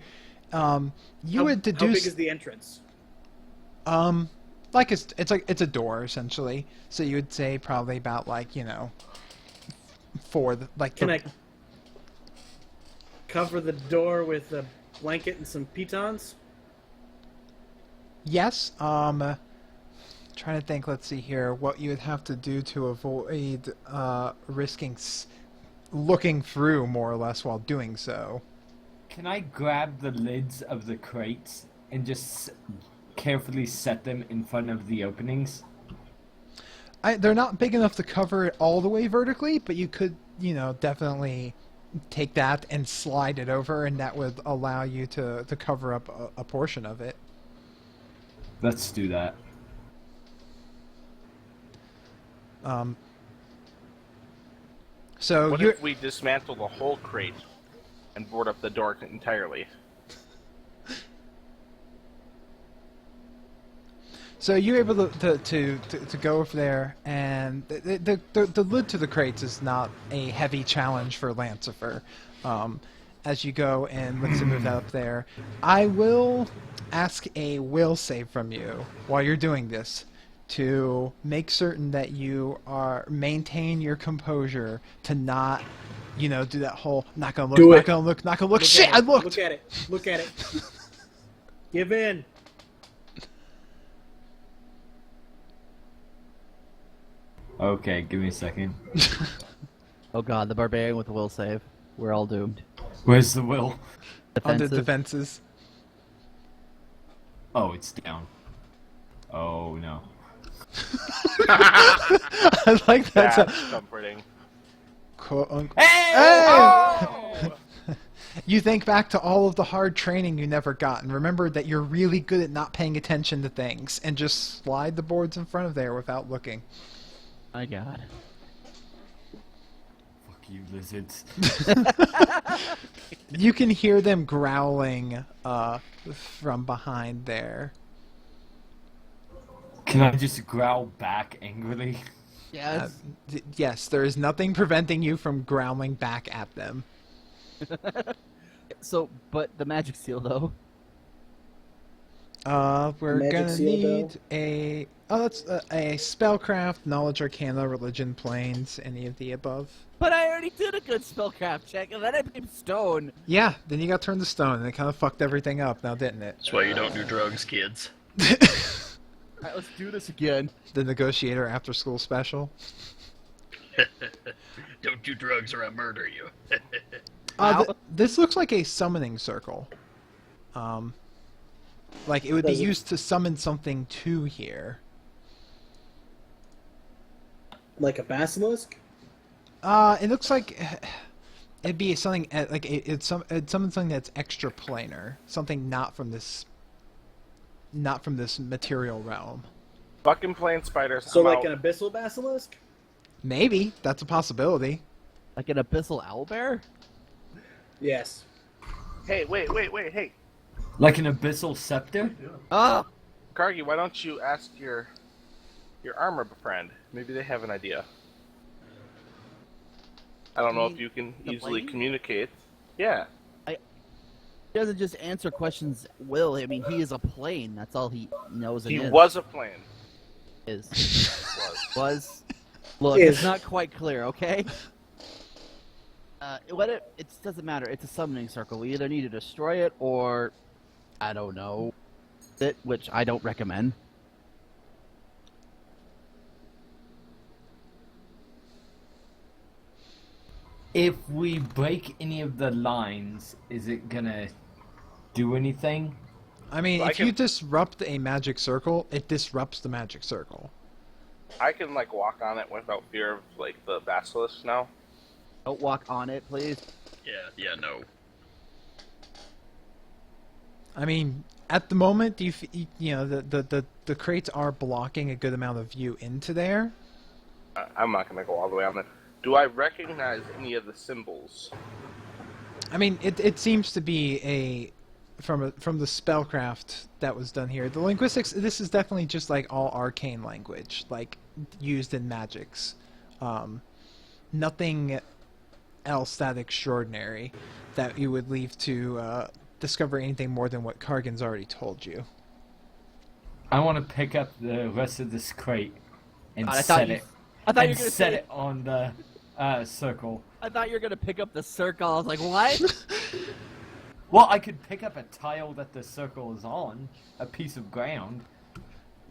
You would How deduce. big is the entrance? Like it's a door essentially. So you would say probably about like Can I cover the door with a blanket and some pitons? Yes. Trying to think. Let's see here. What you would have to do to avoid risking looking through more or less while doing so. Can I grab the lids of the crates and just carefully set them in front of the openings? They're not big enough to cover it all the way vertically, but you could, definitely take that and slide it over, and that would allow you to cover up a portion of it. Let's do that. So What you're if we dismantle the whole crate and board up the door entirely? So you're able to go over there, and the lid to the crates is not a heavy challenge for Lancifer. As you go and let's move that up there, I will ask a will save from you while you're doing this to make certain that you maintain your composure to not, do that whole not gonna look, Do not it. gonna look, not gonna look. Shit, I looked. Look at it. Look at it. Give in. Okay, give me a second. Oh god, the barbarian with the will save. We're all doomed. Where's the will? Under Defensive. defenses. Oh, it's down. Oh no. I like that. That's comforting. Quote unquote. Hey! Hey! Oh! You think back to all of the hard training you never got, and remember that you're really good at not paying attention to things, and just slide the boards in front of there without looking. My god. Fuck you, lizards. You can hear them growling from behind there. Can I just growl back angrily? Yes. Yes, there is nothing preventing you from growling back at them. So, but the magic seal though. We're Magic gonna seal, need a spellcraft, knowledge, arcana, religion, planes, any of the above. But I already did a good spellcraft check, and then I became stone. Yeah, then you got turned to stone, and it kind of fucked everything up, now didn't it? That's why you don't do drugs, kids. Alright, let's do this again. The negotiator after school special. Don't do drugs or I'll murder you. This looks like a summoning circle. Like it would be Does it? used to summon something to here. Like a basilisk? It looks like it'd be something like it'd summon something that's extra planar, something not from this material realm. Fucking plane spiders. So I'm like out. an abyssal basilisk? Maybe that's a possibility. Like an abyssal owlbear? Yes. Hey, wait, hey. Like an abyssal scepter? Ah! Kargi, why don't you ask your armor friend? Maybe they have an idea. I don't know if you can The easily plane? communicate. Yeah. He doesn't just answer questions, Will. I mean, he is a plane. That's all he knows and He is. was a plane. Is. Was. Was. Look, Is. it's not quite clear, okay? It doesn't matter. It's a summoning circle. We either need to destroy it or... I don't know. it, which I don't recommend. If we break any of the lines, is it gonna do anything? I mean, I if you can- disrupt a magic circle, it disrupts the magic circle. I can like walk on it without fear of like the basilisk now. Don't walk on it, please. Yeah, no. I mean, at the moment, you know the crates are blocking a good amount of view into there. I'm not gonna go all the way on it. Do I recognize any of the symbols? I mean, it seems to be from the spellcraft that was done here. The linguistics, this is definitely just like all arcane language, like used in magics. Nothing else that extraordinary that you would leave to discover anything more than what Kargan's already told you. I want to pick up the rest of this crate and God, I set thought you were gonna set say. it on the circle. I thought you were gonna pick up the circle. I was like, what? Well, I could pick up a tile that the circle is on, a piece of ground.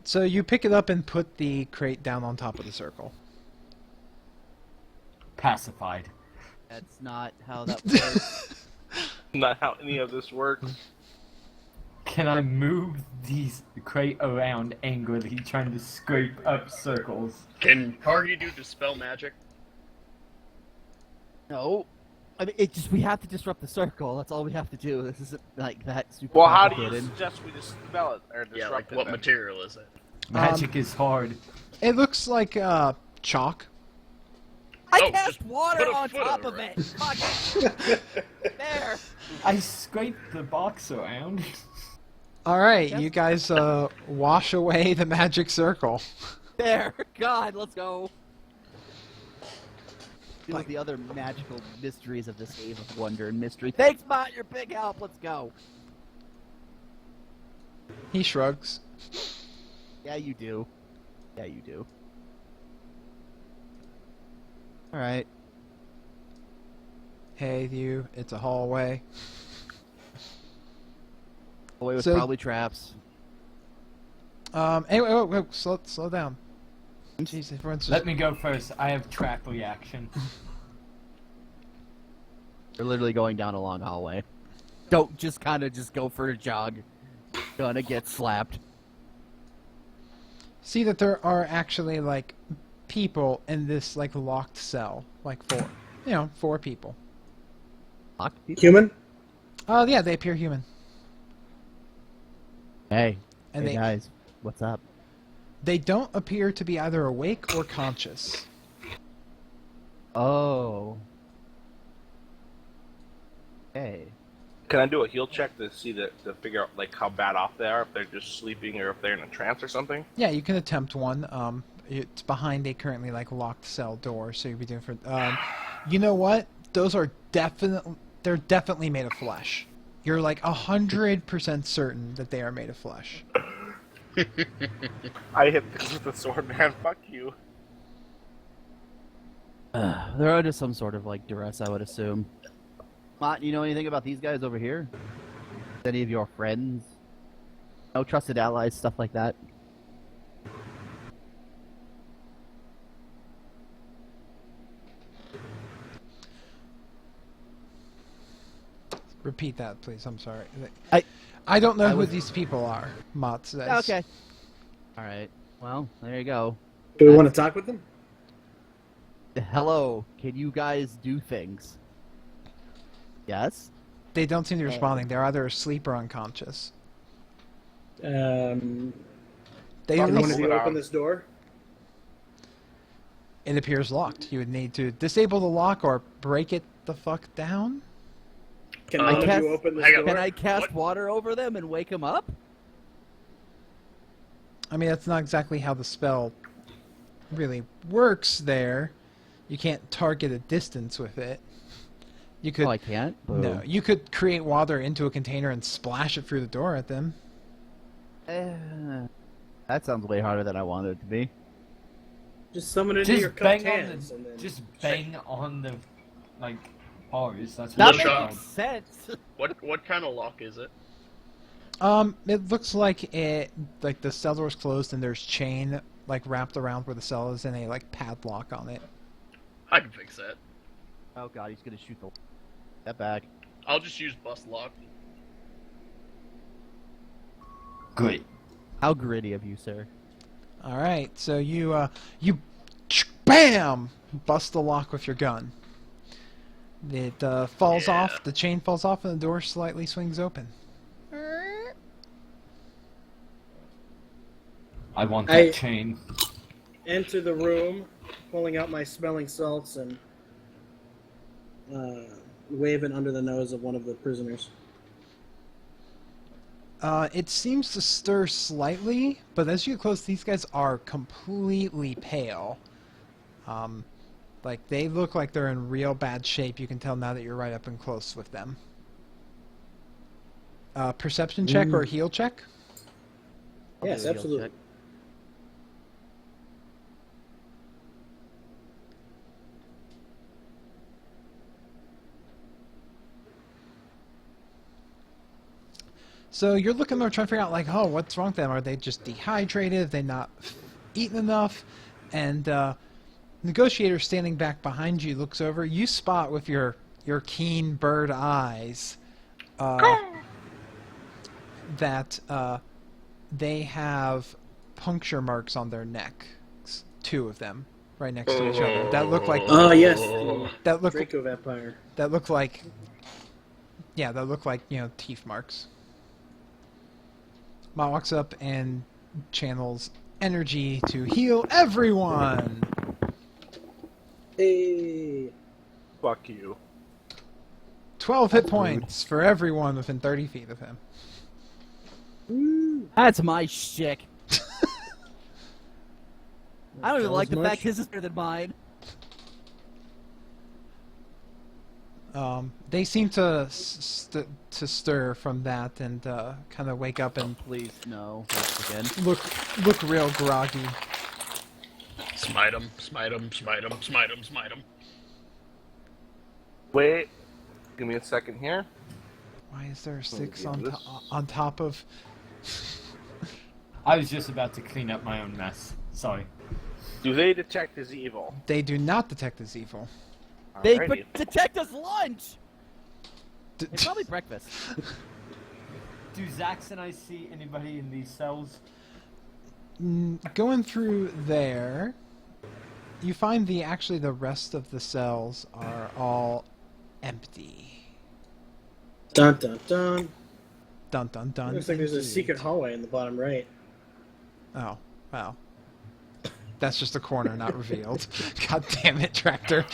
So you pick it up and put the crate down on top of the circle. Pacified. That's not how that works. Not how any of this works. Can I move these crate around angrily, trying to scrape up circles? Can Kargi do dispel magic? No. I mean, we have to disrupt the circle. That's all we have to do. This isn't like that super Well, how do you complicated. suggest we dispel it or disrupt Yeah, like it? what then? material is it? Magic is hard. It looks like chalk. I Oh, cast just water put a on foot top over of it. it. Fuck it. There. I scraped the box around. All right, you guys wash away the magic circle. There. God, let's go. Do Like- the other magical mysteries of this Cave of Wonder and Mystery. Thanks, Mott. Your big help. Let's go. He shrugs. Yeah, you do. Yeah, you do. All right. Hey, you. It's a hallway. Away with So- probably traps. Hey, wait, slow down. Jeez, everyone's just... Let me go first. I have trap reaction. They're literally going down a long hallway. Don't just go for a jog. Gonna get slapped. see that there are actually like people in this like locked cell, like four people. Locked people? Human? Oh yeah, they appear human, Hey. and Hey guys, what's up? they don't appear to be either awake or conscious. Oh. Hey. Can I do a heal check to see to figure out like how bad off they are, if they're just sleeping or if they're in a trance or something? Yeah, you can attempt one. It's behind a currently like locked cell door, so you'll be doing for. You know what? Those are they're definitely made of flesh. You're like 100% certain that they are made of flesh. I hit this with a sword, man. Fuck you. They're under some sort of like duress, I would assume. Mott, you know anything about these guys over here? Any of your friends? No trusted allies, stuff like that? Repeat that, please. I'm sorry. I- I don't know I who was- these people are. Mott says. Okay. Alright. Well, there you go. Do we want to talk with them? Hello, can you guys do things? Yes? They don't seem to be responding. They're either asleep or unconscious. They They Fuck at them. least, want to open this door? it appears locked. You would need to disable the lock or break it the fuck down. Can I one of cast- you open this hang on. door? Can I cast What? water over them and wake them up? I mean, that's not exactly how the spell really works there. You can't target a distance with it. You could Oh, I can't? no. You could create water into a container and splash it through the door at them. That sounds way harder than I wanted it to be. Just summon it into your Just cupped bang on hands. And the, then... just bang on the, like, bars. That's That what Leshok. makes sense. What kind of lock is it? It looks like the cell door's closed and there's chain like wrapped around where the cell is and a like padlock on it. I can fix that. Oh god, he's gonna shoot that back. I'll just use bust lock. Good. How gritty of you, sir. All right, so you bam, bust the lock with your gun. It falls Yeah. off. The chain falls off, and the door slightly swings open. I want I- that chain. Enter the room, pulling out my smelling salts and wave it under the nose of one of the prisoners. It seems to stir slightly, but as you get close, these guys are completely pale. Like they look like they're in real bad shape. You can tell now that you're right up and close with them. Perception check or heal check? I'll Yes, do a heal absolutely. check. So you're looking there trying to figure out, like, oh, what's wrong with them? Are they just dehydrated? Have they not eaten enough? And Negotiator standing back behind you looks over. You spot with your keen bird eyes that they have puncture marks on their neck. 2 of them, right next to each other. That look like Yes, that look Draco Vampire. that look like teeth marks. Ma walks up and channels energy to heal everyone. Hey. Fuck you. 12 hit points for everyone within 30 feet of him. That's my shtick. I don't even That like was the much? fact his is better than mine. They seem to stir from that and kind of wake up and Please, no. Once again. look real groggy. Smite him, smite him, smite him, smite him, smite him. Wait. Give me a second here. Why is there a 6 do on this. on top of? I was just about to clean up my own mess. Sorry. Do they detect as evil? They do not detect as evil. They Alrighty. detect us lunch! D- It's probably breakfast. Do Zax and I see anybody in these cells? Going through there, you find the rest of the cells are all empty. Dun dun dun. Dun dun dun. Looks like there's a indeed. secret hallway in the bottom right. Oh, wow. That's just a corner not revealed. God damn it, Tractor.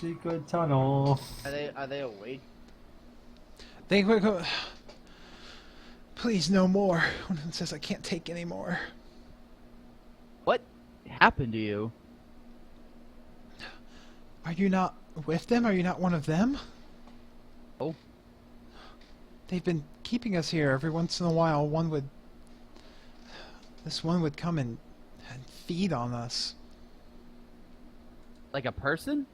Secret tunnel. Are they awake? They go. Please, no more. One of them says I can't take any more. What happened to you? Are you not with them? Are you not one of them? Oh. They've been keeping us here. Every once in a while, this one would come and feed on us. Like a person?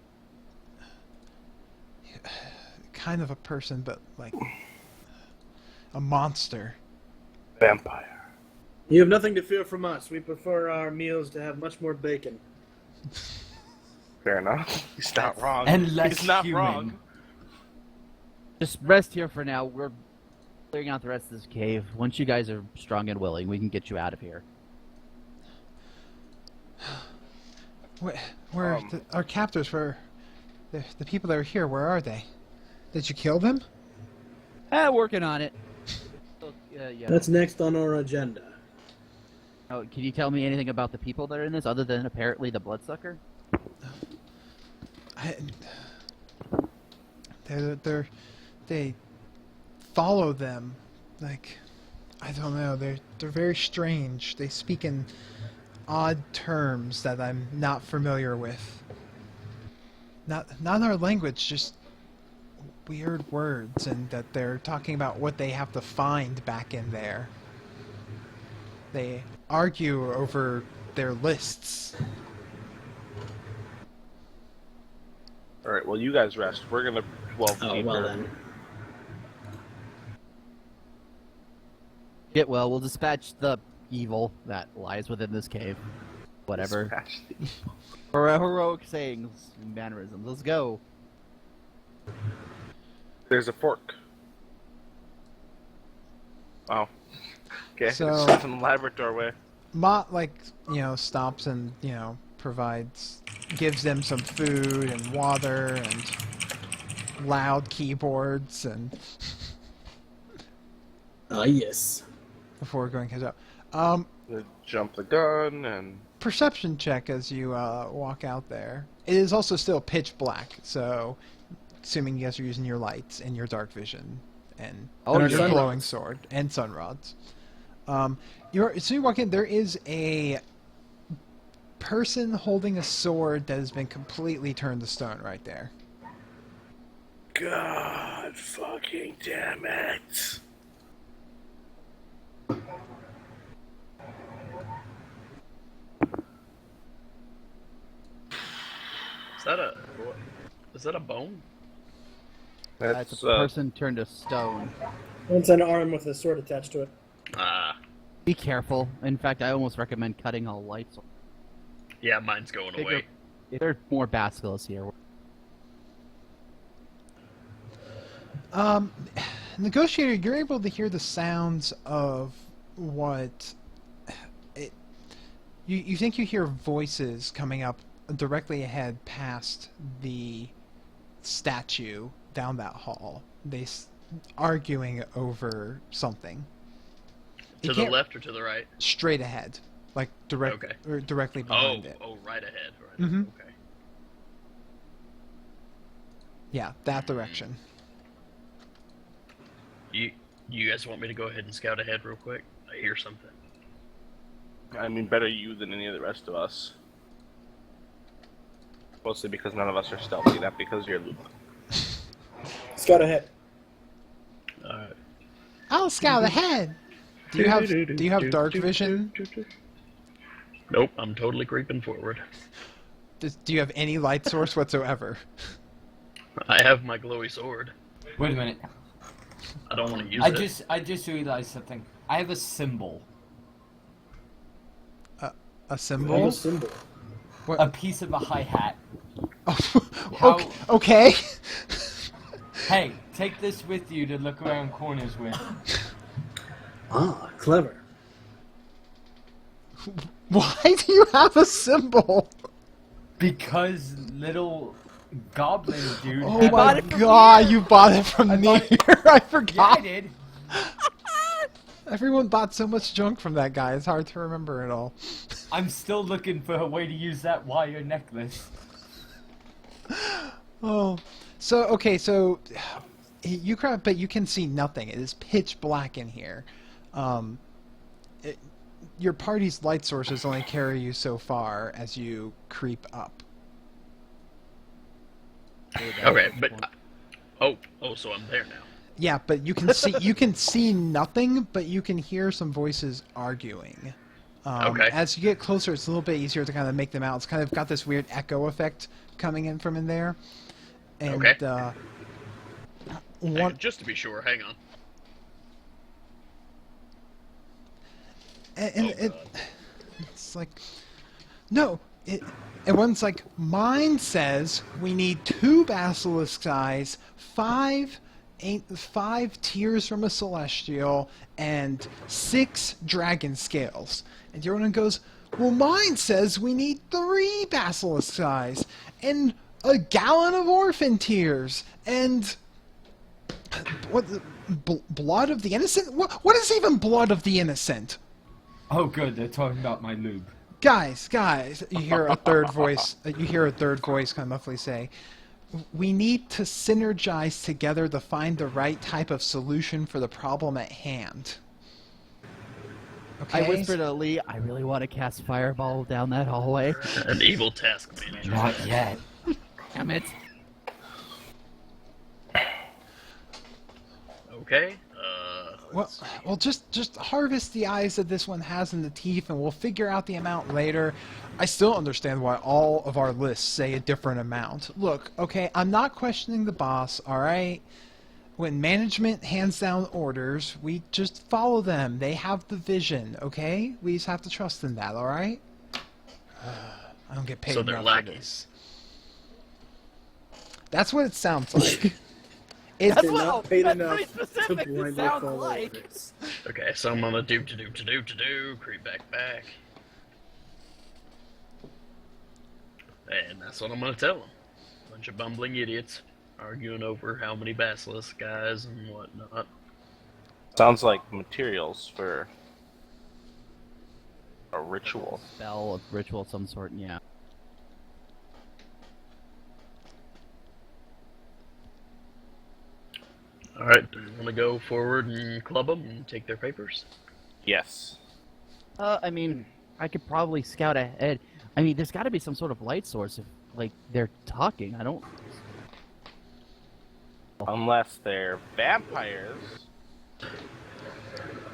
Kind of a person, but like a monster. Vampire. You have nothing to fear from us. We prefer our meals to have much more bacon. Fair enough. He's not wrong. And less He's not human. wrong. Just rest here for now. We're clearing out the rest of this cave. Once you guys are strong and willing, we can get you out of here. Where our captors were, the people that are here? Where are they? Did you kill them? Working on it. Yeah. That's next on our agenda. Oh, can you tell me anything about the people that are in this, other than apparently the bloodsucker? They follow them, like, I don't know. They're very strange. They speak in odd terms that I'm not familiar with. Not our language, just weird words, and that they're talking about what they have to find back in there. They argue over their lists. Alright, well, you guys rest. We're gonna delve Oh, deeper. well then. Get well. We'll dispatch the evil that lies within this cave. Whatever. Dispatch the- For heroic sayings and mannerisms. Let's go. There's a fork. Wow. Okay. So- It's an elaborate doorway. Mott, stops and, gives them some food and water and loud keyboards and Yes. before going heads out. They jump the gun and Perception check as you walk out there. It is also still pitch black, so assuming you guys are using your lights and your dark vision and Oh, your yeah. glowing sword and sun rods. So you walk in, there is a person holding a sword that has been completely turned to stone right there. God fucking damn it. Is that a bone? That's a person turned to stone. It's an arm with a sword attached to it. Ah, Be careful. In fact, I almost recommend cutting all lights. yeah, mine's going away. There are more basilisks here. Negotiator, you're able to hear the sounds of what... You think you hear voices coming up directly ahead past the statue down that hall. Arguing over something. You To the can't- left or to the right? Straight ahead. Like Okay. or directly behind it. Oh, right ahead. Right. Mhm. Okay. Yeah, that direction. You guys want me to go ahead and scout ahead real quick? I hear something. I mean, better you than any of the rest of us. Mostly because none of us are stealthy, not because you're Luke. Scout ahead. Alright. I'll scout ahead. Do you have dark vision? Nope, I'm totally creeping forward. Do you have any light source whatsoever? I have my glowy sword. Wait a minute. I don't want to use it. I just realized something. I have a symbol. A Roll symbol? a symbol. A piece of a hi-hat. Oh, okay. Hey, take this with you to look around corners with. Ah, clever. Why do you have a symbol? Because little goblin dude. Oh had my a- god, you bought it from I me. bought I Yeah, forgot. I did. Everyone bought so much junk from that guy. It's hard to remember it all. I'm still looking for a way to use that wire necklace. Oh, so you grab, but you can see nothing. It is pitch black in here. Your party's light sources only carry you so far as you creep up. Okay, but so I'm there now. Yeah, but you can see nothing, but you can hear some voices arguing. Okay. As you get closer, it's a little bit easier to kind of make them out. It's kind of got this weird echo effect coming in from in there. And, Okay. one, Just to be sure, hang on. and it's like, no, and one's like, mine says we need 2 basilisk eyes, 5 tiers from a celestial, and 6 dragon scales. And the other one goes, well, mine says we need 3 basilisk eyes, and a gallon of orphan tears, and what? Blood of the innocent? What is even blood of the innocent? Oh, good. They're talking about my lube. Guys, you hear a third voice. You hear a third voice kind of muffly say, "We need to synergize together to find the right type of solution for the problem at hand." Okay. I whispered to Lee, I really want to cast Fireball down that hallway. An evil task manager. Not yet. Damn it. Okay. Well, just harvest the eyes that this one has in the teeth, and we'll figure out the amount later. I still understand why all of our lists say a different amount. Look, okay, I'm not questioning the boss, all right? when management hands down orders, we just follow them. They have the vision, okay? We just have to trust in that, all right? I don't get paid So they're enough lacking. for this. That's what it sounds like. It's They're Well, not paid that's enough pretty specific, to it blindly sounds follow like. orders. Okay, so I'm gonna do, creep back. And that's what I'm gonna tell them. Bunch of bumbling idiots arguing over how many basilisk guys and whatnot. Sounds like materials for a ritual. Spell, a ritual of some sort, yeah. Alright, do you want to go forward and club them and take their papers? Yes. I mean, I could probably scout ahead. I mean, there's got to be some sort of light source if, like, they're talking. I don't... Unless they're vampires.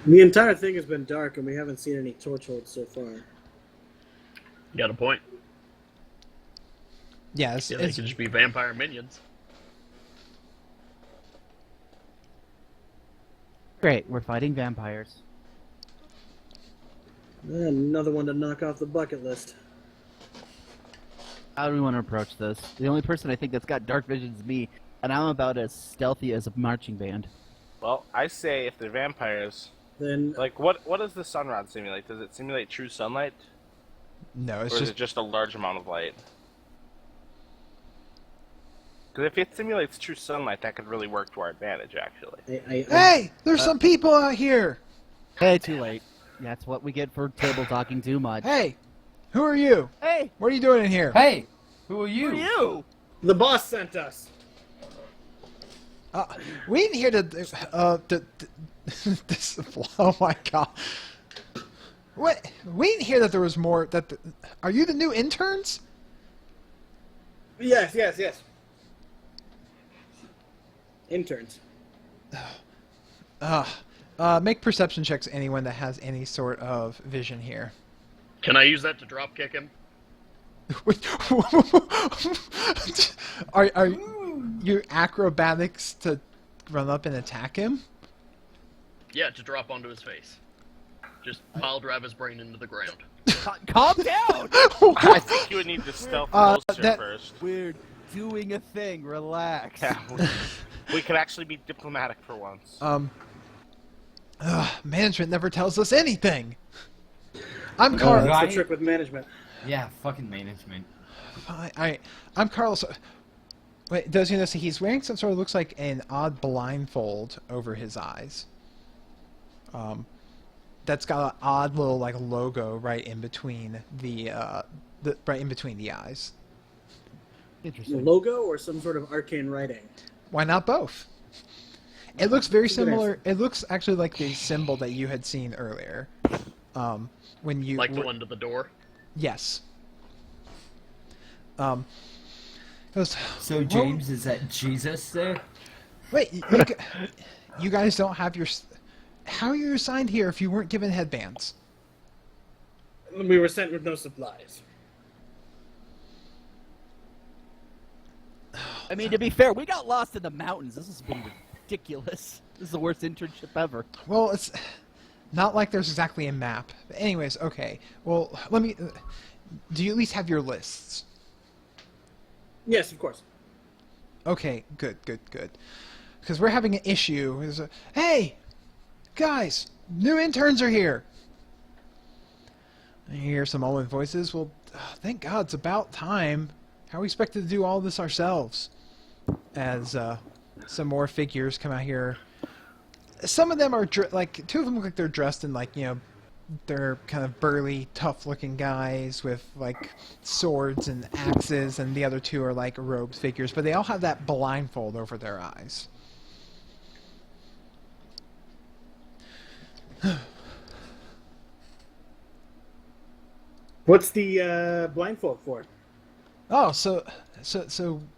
The entire thing has been dark, and we haven't seen any torch holds so far. You got a point. yeah, Yeah, they could just be vampire minions. Great, we're fighting vampires. Another one to knock off the bucket list. How do we want to approach this? The only person I think that's got dark vision is me, and I'm about as stealthy as a marching band. Well, I say if they're vampires, Then like what does the sun rod simulate? Does it simulate true sunlight, no, or it's is just it just a large amount of light? Because if it simulates true sunlight, that could really work to our advantage, actually. hey, there's some people out here. Hey, too late. That's what we get for table talking too much. Hey, who are you? Hey, What are you doing in here? Hey, who are you? who are you? the boss sent us. We didn't hear this. Oh my god! What? We didn't hear that there was more. Are you the new interns? Yes. Interns. Make perception checks. Anyone that has any sort of vision here. Can I use that to drop kick him? Are you acrobatics to run up and attack him? Yeah, to drop onto his face. Just pile drive his brain into the ground. Calm down! I think you would need to stealth closer first. We're doing a thing. Relax. Yeah, we could actually be diplomatic for once. Management never tells us anything. I'm Carl. That's Right. the trick with management. Yeah, fucking management. I'm Carlos. Wait, does you notice he's wearing some sort of looks like an odd blindfold over his eyes? That's got an odd little like logo right in between the eyes. A Interesting. logo or some sort of arcane writing. Why not both? It looks very Good answer. similar. It looks actually like the symbol that you had seen earlier. When you Like the one to the door? Yes. It was, So, James, is that Jesus there? wait, you guys don't have your. How are you assigned here if you weren't given headbands? We were sent with no supplies. I mean, to be fair, we got lost in the mountains. This has been ridiculous. This is the worst internship ever. Well, it's not like there's exactly a map. But anyways, okay. Well, let me. Do you at least have your lists? Yes, of course. Okay, good. Because we're having an issue. Hey, guys, new interns are here. And you hear some Owen voices. Well, thank God, it's about time. How are we expected to do all this ourselves? As some more figures come out here. Some of them are like two of them look like they're dressed in like they're kind of burly, tough-looking guys with like swords and axes, and the other two are like robed figures. But they all have that blindfold over their eyes. What's the blindfold for? Oh, so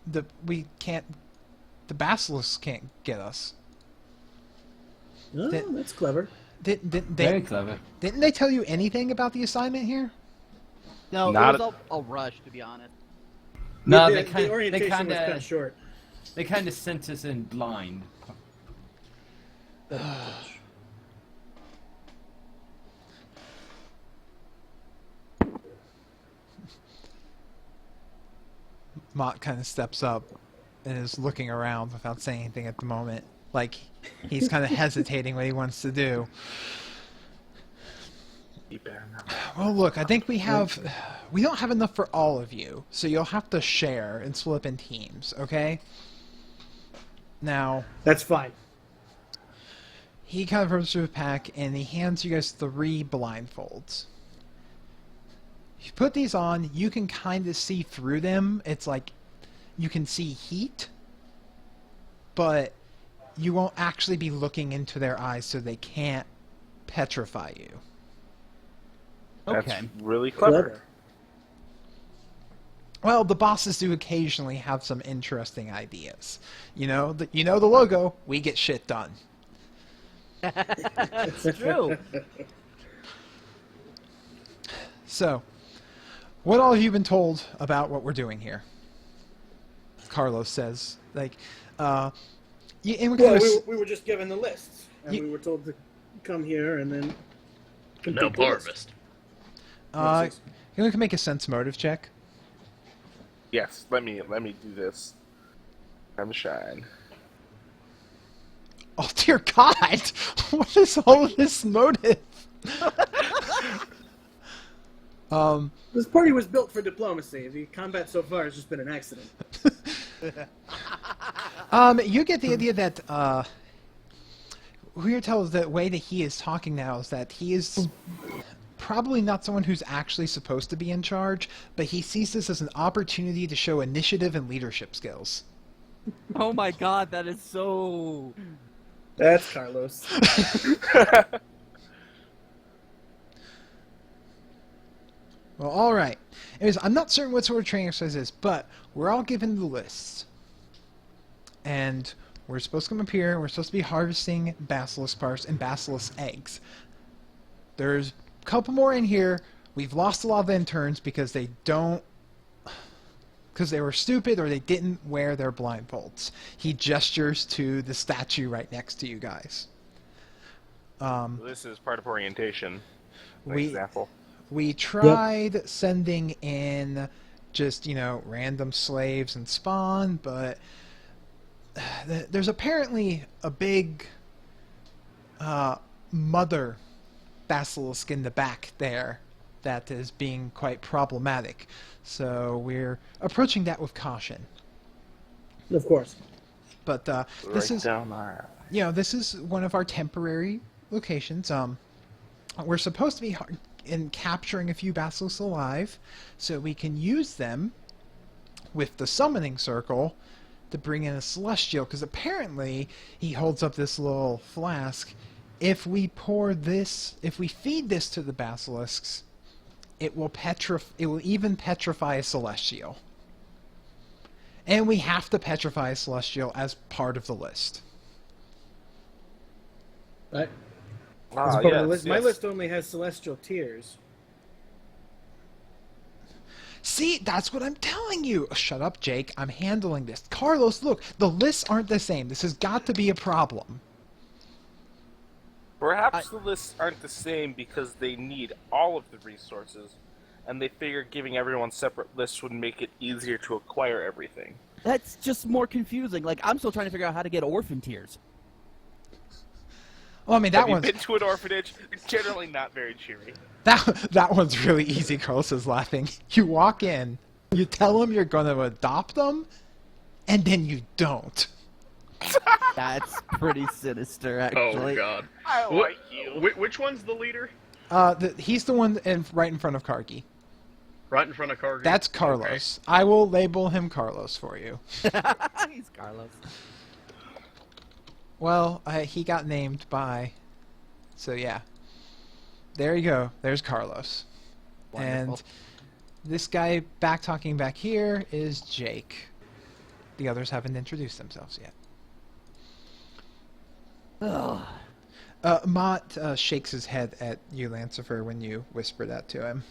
the basilisks can't get us. Oh, that's clever. Very clever. Didn't they tell you anything about the assignment here? No, Not it was a rush, to be honest. No, the they orientation was kind cut of short. they kind of sent us in blind. Touch. Mott kind of steps up and is looking around without saying anything at the moment. Like, he's kind of hesitating what he wants to do. Well, look, I think we don't have enough for all of you, so you'll have to share and split up in teams, okay? Now, That's fine. he kind of runs through a pack, and he hands you guys 3 blindfolds. If you put these on, you can kind of see through them. It's like you can see heat, but you won't actually be looking into their eyes, so they can't petrify you. That's Okay. really clever. Well, the bosses do occasionally have some interesting ideas. You know the logo. We get shit done. It's true. So, what all have you been told about what we're doing here? Carlos says, like, and we Well, kind of we were just given the lists, and we were told to come here and then No complete the list. harvest. you can make a sense motive check. Yes, let me do this. I'm shine. Oh dear God! What is all this motive? This party was built for diplomacy. The combat so far has just been an accident. You get the idea that we are told the way that he is talking now is that he is probably not someone who's actually supposed to be in charge, but he sees this as an opportunity to show initiative and leadership skills. Oh my god, that is so... That's Carlos. Well, all right. Anyways, I'm not certain what sort of training exercise this is, but we're all given the lists. And we're supposed to come up here, and we're supposed to be harvesting basilisk parts and basilisk eggs. There's a couple more in here. We've lost a lot of interns because they were stupid or they didn't wear their blindfolds. He gestures to the statue right next to you guys. This is part of orientation. For We- example. We tried sending in just, random slaves and spawn, but there's apparently a big mother basilisk in the back there that is being quite problematic. So we're approaching that with caution. Of course. But this Right is, down there. this is one of our temporary locations. We're supposed to be in capturing a few basilisks alive, so we can use them with the summoning circle to bring in a celestial. Because apparently, he holds up this little flask. If we feed this to the basilisks, it will even petrify a celestial. And we have to petrify a celestial as part of the list. Right? Ah, Part of the yes, list. My yes. list only has celestial tears. See, that's what I'm telling you. Shut up, Jake. I'm handling this. Carlos, look, the lists aren't the same. This has got to be a problem. Perhaps the lists aren't the same because they need all of the resources, and they figure giving everyone separate lists would make it easier to acquire everything. That's just more confusing. Like, I'm still trying to figure out how to get orphan tears. Well, I mean, that Have you one's been to an orphanage? It's generally not very cheery. that one's really easy. Carlos is laughing. You walk in, you tell them you're going to adopt them, and then you don't. That's pretty sinister, Oh actually. god. I What- like you. Which one's the leader? He's the one right in front of Kargi. Right in front of Cargill. That's Carlos. I will label him Carlos for you. He's Carlos. Well, he got named by... So, yeah. There you go. There's Carlos. Wonderful. And this guy talking back here is Jake. The others haven't introduced themselves yet. Ugh. Mott shakes his head at you, Lancifer, when you whisper that to him.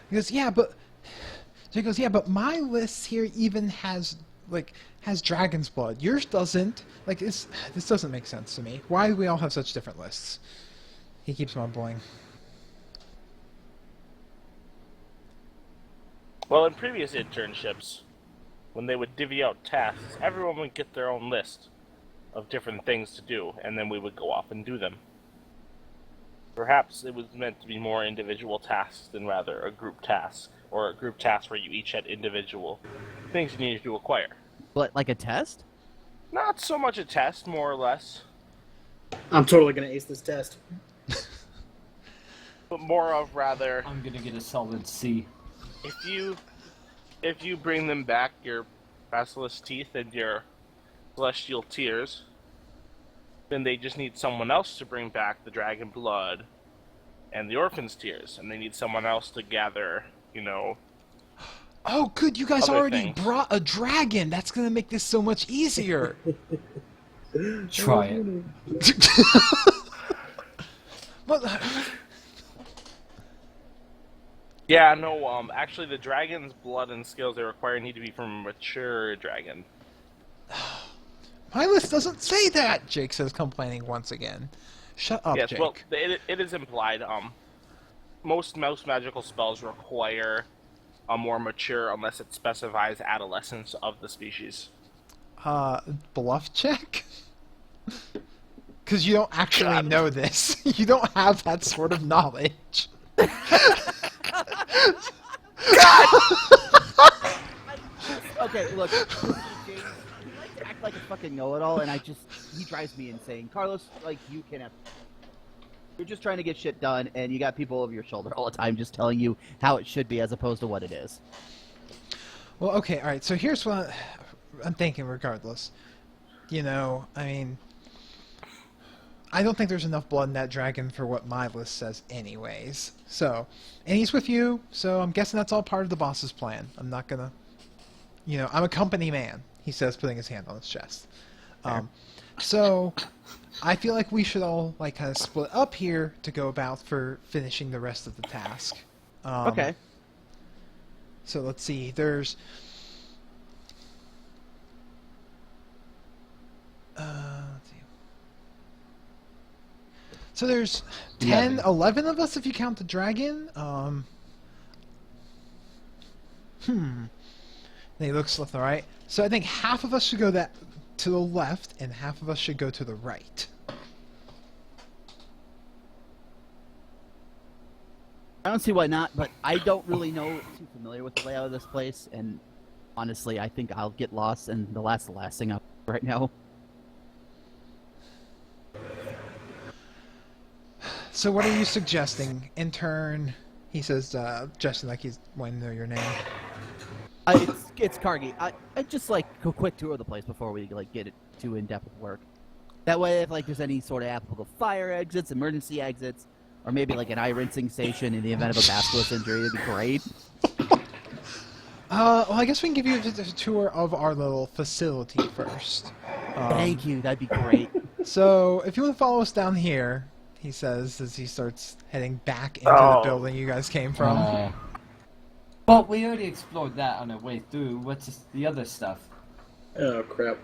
He goes, yeah, but my list here even has like has dragon's blood. Yours doesn't. Like this doesn't make sense to me. Why do we all have such different lists? He keeps mumbling. Well, in previous internships, when they would divvy out tasks, everyone would get their own list of different things to do, and then we would go off and do them. Perhaps it was meant to be more individual tasks than rather a group task, or a group task where you each had individual things you needed to acquire. But like a test? Not so much a test, more or less, I'm totally gonna ace this test. but more of rather, I'm gonna get a solid C. if you bring them back your basilisk teeth and your celestial tears, then they just need someone else to bring back the dragon blood and the orphan's tears, and they need someone else to gather, Oh, good! You guys Other already things. brought a dragon. That's gonna make this so much easier. Try it. But, Yeah, no, actually the dragon's blood and skills they require need to be from a mature dragon. my list doesn't say that. Jake says, complaining once again. Shut up, Yes, Jake. well, it is implied, most magical spells require a more mature, unless it specifies adolescence of the species. Bluff check? Because you don't actually know this. You don't have that sort of knowledge. Okay, look. James, you like to act like a fucking know-it-all, and he drives me insane. Carlos, like, you can have... You're just trying to get shit done, and you got people over your shoulder all the time just telling you how it should be as opposed to what it is. Well, okay, alright, so here's what I'm thinking regardless. I don't think there's enough blood in that dragon for what my list says anyways. So, and he's with you, so I'm guessing that's all part of the boss's plan. I'm not gonna... I'm a company man, he says, putting his hand on his chest. So, I feel like we should all, kind of split up here to go about for finishing the rest of the task. Okay. So, let's see, there's... let's see. So there's 10, 11 of us if you count the dragon. And he looks left and right. So I think half of us should go to the left, and half of us should go to the right. I don't see why not, but I don't really know too familiar with the layout of this place, and honestly, I think I'll get lost, and the last thing up right now. So what are you suggesting? Intern, he says, suggesting like he's wanting to know your name. It's Kargi. I just go quick tour of the place before we get it too in depth with work. That way, if there's any sort of applicable fire exits, emergency exits, or maybe an eye rinsing station in the event of a basilisk injury, that'd be great. Well, I guess we can give you a tour of our little facility first. Thank you. That'd be great. So if you want to follow us down here, he says as he starts heading back into the building you guys came from. But we already explored that on our way through. What's the other stuff? Oh crap.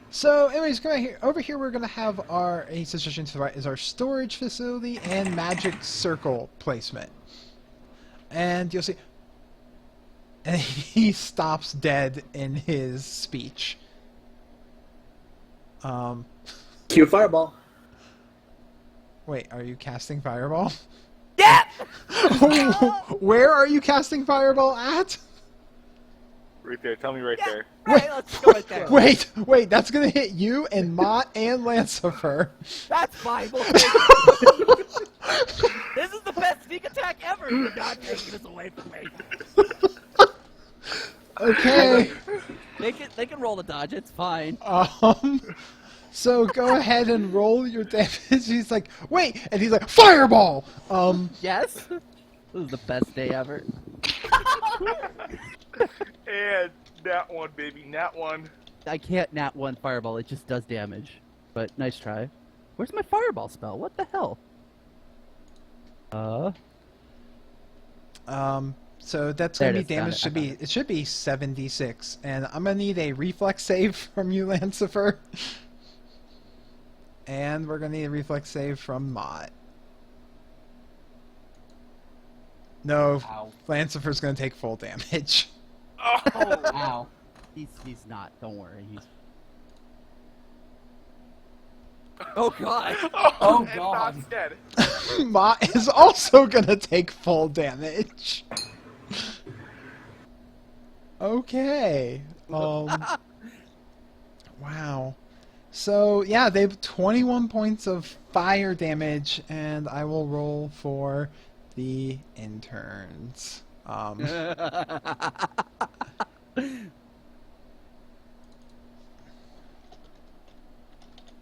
So, anyways, over here we're gonna have our. He says just to the right is our storage facility and magic circle placement. And you'll see. And he stops dead in his speech. Cue fireball. Wait, are you casting fireball? Yeah! Where are you casting fireball at? Right there, tell me right there. Alright, let's go right there. Wait, that's gonna hit you and Mott and Lancifer. That's fine. We'll take it. This is the best sneak attack ever. You're not taking this away from me. Okay. They can roll the dodge. It's fine. So go ahead and roll your damage. He's like, wait, and he's like, fireball. Yes. This is the best day ever. And nat one, baby, nat one. I can't nat one fireball. It just does damage. But nice try. Where's my fireball spell? What the hell? So that's There gonna it be is, found damage. it, I found It should be 76, and I'm gonna need a reflex save from you, Lancifer. And we're gonna need a reflex save from Mott. No, Ow. Lancifer's gonna take full damage. Oh, Ow. He's not. Don't worry. He's. Oh God! Oh, and God. Not's dead. Mott is also gonna take full damage. Okay. Wow. So yeah, they have 21 points of fire damage, and I will roll for the interns.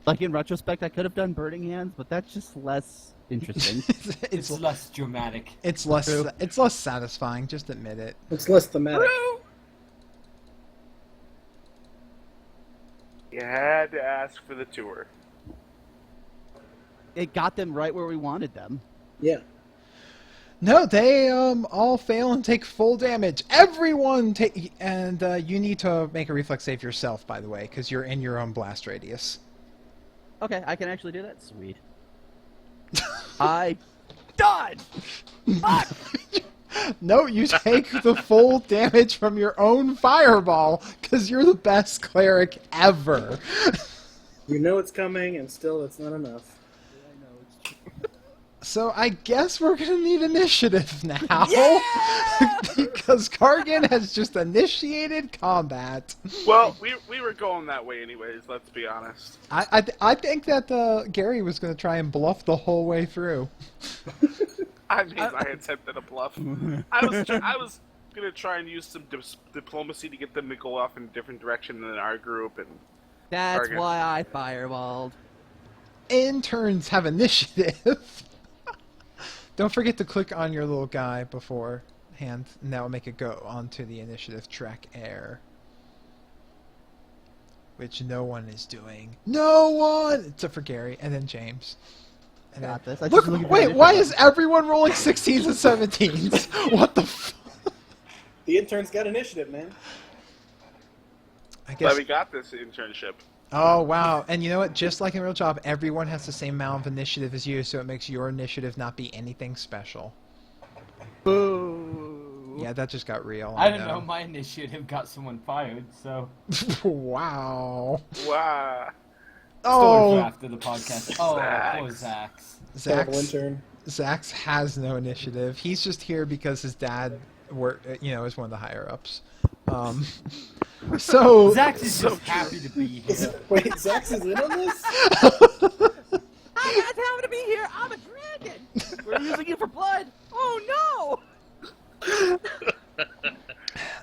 Like in retrospect, I could have done burning hands, but that's just less interesting. It's less dramatic. It's less satisfying. Just admit it. It's less thematic. You had to ask for the tour. It got them right where we wanted them. Yeah. No, they all fail and take full damage. Everyone take, and you need to make a reflex save yourself, by the way, because you're in your own blast radius. Okay, I can actually do that. Sweet. I done. Fuck. No, you take the full damage from your own fireball, because you're the best cleric ever. You know it's coming, and still it's not enough. So I guess we're gonna need initiative now. Yeah! Because Kargan has just initiated combat. Well, we were going that way anyways, let's be honest. I think that Gary was gonna try and bluff the whole way through. I mean, I had attempted a bluff. I was going to try and use some diplomacy to get them to go off in a different direction than our group. And That's Kargan. why I fireballed. Interns have initiative. Don't forget to click on your little guy beforehand, and that will make it go onto the initiative track air. Which no one is doing. No one! Except for Gary, and then James. And Got then, this. I just look, looked at wait, the why initiative. is everyone rolling 16s and 17s? What the f... The intern's got initiative, man. I but guess... we got this internship. Oh, wow. And you know what? Just like in Real Job, everyone has the same amount of initiative as you, so it makes your initiative not be anything special. Boo. Yeah, that just got real. I don't know. My initiative got someone fired, so. Wow. Wow. Story for Oh, after the podcast. Oh, poor Zax. Terrible Zax, intern. Zax has no initiative. He's just here because his dad is one of the higher ups. So Zax is just happy to be here. Wait, Zax is in on this? Hi guys, happy to be here. I'm a dragon. We're using you for blood. Oh no.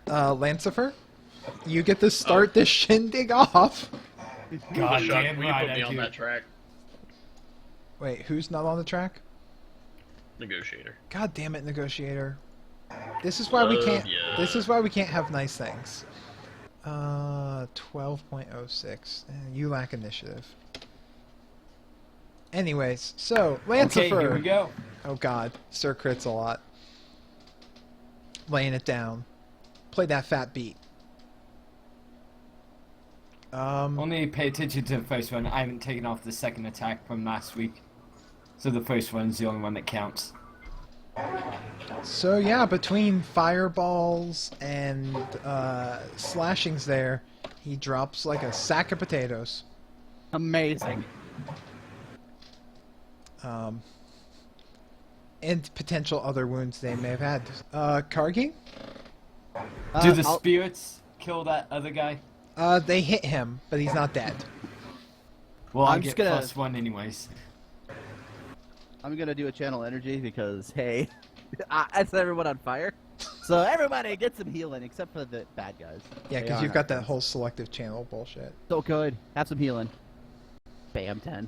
Lancifer, you get to start this shindig off. God Leshok, damn will you right put me I on do. that track? Wait, who's not on the track? Negotiator. God damn it, negotiator. This is why we can't. ya. This is why we can't have nice things. 12.06. You lack initiative. Anyways, so Lancifer. Okay, here we go. Oh god, Sir crits a lot. Laying it down. Play that fat beat. Only pay attention to the first one. I haven't taken off the second attack from last week. So the first one's the only one that counts. So yeah, between fireballs and slashings there, he drops like a sack of potatoes. Amazing. And potential other wounds they may have had. Kargi? Do the I'll- spirits kill that other guy? They hit him, but he's not dead. Well, I I'm get just gonna- +1 anyways. I'm gonna do a channel energy because hey, I set everyone on fire. So everybody get some healing except for the bad guys. Yeah, They because are you've got not that friends. whole selective channel bullshit. So good. Have some healing. Bam, 10.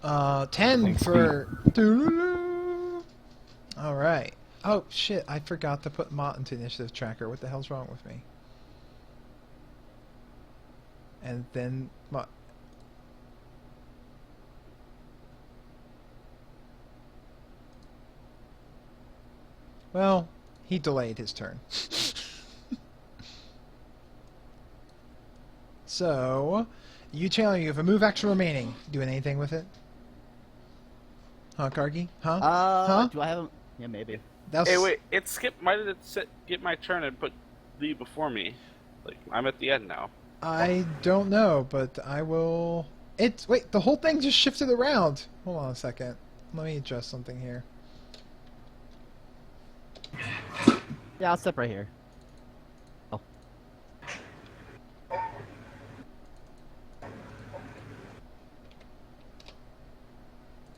10 Thanks, for... Alright. Oh, shit, I forgot to put Mott into initiative tracker. What the hell's wrong with me? And then... Mott. Well, he delayed his turn. So, you channel, you have a move action remaining. Doing anything with it? Huh, Kargi? Huh? Huh? Do I have a... Yeah, maybe. That's... Hey, wait, it skipped. Why did it get my turn and put Lee before me? Like, I'm at the end now. I don't know, but I will... Wait, the whole thing just shifted around. Hold on a second. Let me adjust something here. Yeah, I'll step right here. Oh.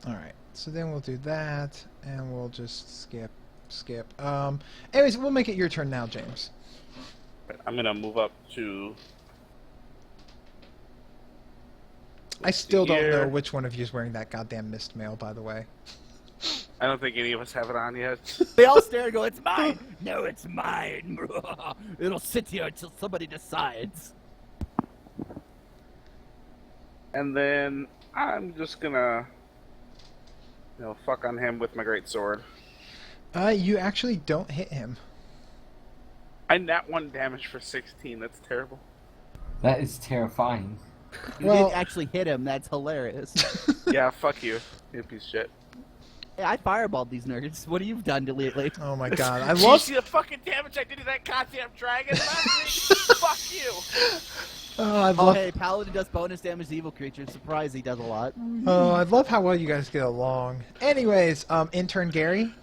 Alright, so then we'll do that, and we'll just skip. Anyways, we'll make it your turn now, James. I'm gonna move up to. I still don't know here. which one of you is wearing that goddamn mist mail, by the way. I don't think any of us have it on yet. They all stare and go, "It's mine." No, it's mine. It'll sit here until somebody decides. And then I'm just gonna, fuck on him with my great sword. You actually don't hit him. I nat 1 damage for 16. That's terrible. That is terrifying. You Well- didn't actually hit him. That's hilarious. Yeah, fuck you, you piece of shit. Hey, I fireballed these nerds. What have you done lately? Oh my god, I Did you love... see the fucking damage I did to that goddamn dragon last week? Fuck you. I Oh, love... hey, Paladin does bonus damage to evil creatures. Surprise, he does a lot. Oh, I love how well you guys get along. Anyways, intern Gary?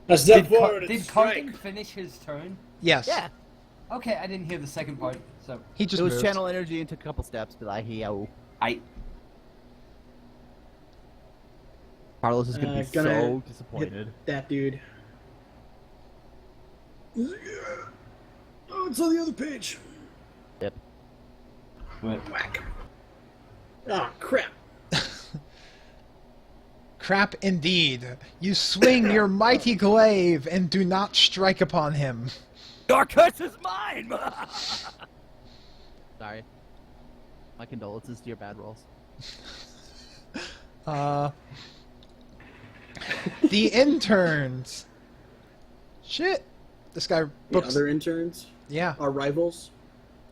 A step forward. Did and strike. Karkin finish his turn? Yes. Yeah, Okay, I didn't hear the second part, so He just it was moved. channel energy and took a couple steps, but Carlos is gonna be Gonna so hit disappointed. that dude. Oh, it's on the other page. Yep. Whack. Oh, crap. Crap indeed. You swing your mighty glaive and do not strike upon him. Your curse is mine! Sorry. My condolences to your bad rolls. The interns. Shit. This guy The books... other interns, Yeah. our rivals.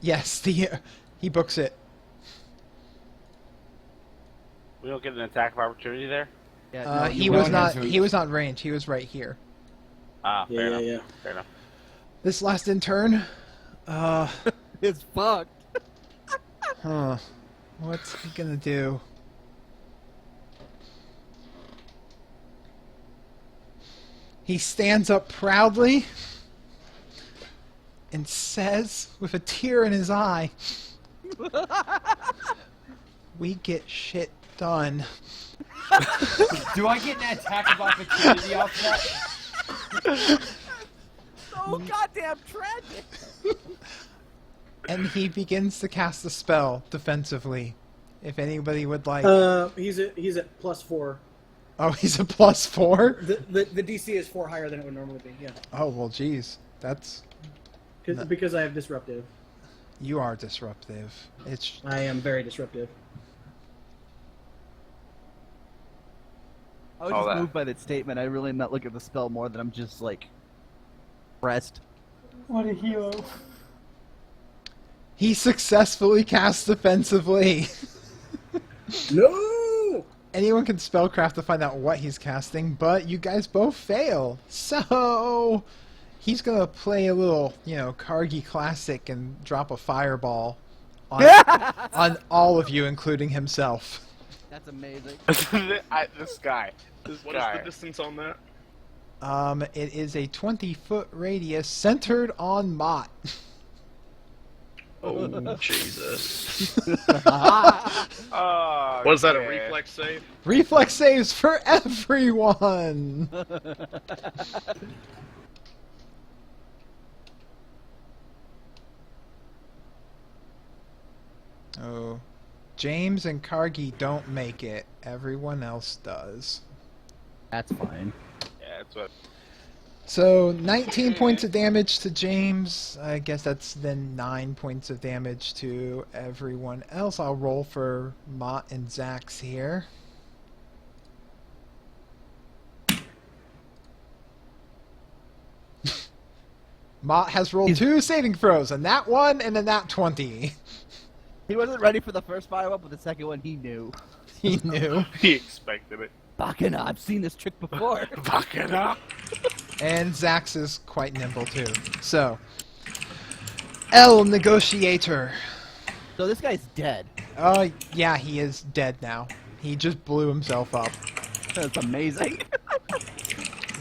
Yes, he books it. We don't get an attack of opportunity there? Yeah, no, He you was won't. not. He was not in range. He was right here. Ah, Yeah, fair yeah, enough. yeah. Fair enough. This last intern. It's fucked. Huh. What's he gonna do? He stands up proudly and says, with a tear in his eye, "We get shit done." do I get an attack of opportunity off that? So goddamn tragic. And he begins to cast a spell defensively. If anybody would like. He's at +4. Oh, he's a +4? The DC is 4 higher than it would normally be. Yeah, Oh, well, geez. That's... No. because I have disruptive. You are disruptive. It's... I am very disruptive. I was All just that. moved by that statement. I really not look at the spell more than I'm just like impressed. What a hero. He successfully casts defensively. No! Anyone can spellcraft to find out what he's casting, but you guys both fail. So he's gonna play a little, Kargi classic and drop a fireball on all of you, including himself. That's amazing. This guy. What is the distance on that? It is a 20-foot radius centered on Mott. Oh, Jesus. Oh, Was that a man. reflex save? Reflex saves for everyone. Oh, James and Kargi don't make it. Everyone else does. That's fine. Yeah, that's what. So 19 points of damage to James. I guess that's then 9 points of damage to everyone else. I'll roll for Mott and Zax here. Mott has rolled 2 saving throws, a nat 1 and a nat 20. He wasn't ready for the first fire-up, but the second one he knew. He knew. He expected it. Fucking I've seen this trick before. Fuck it up. And Zax is quite nimble too. So, El Negotiator. So this guy's dead. Yeah, he is dead now. He just blew himself up. That's amazing.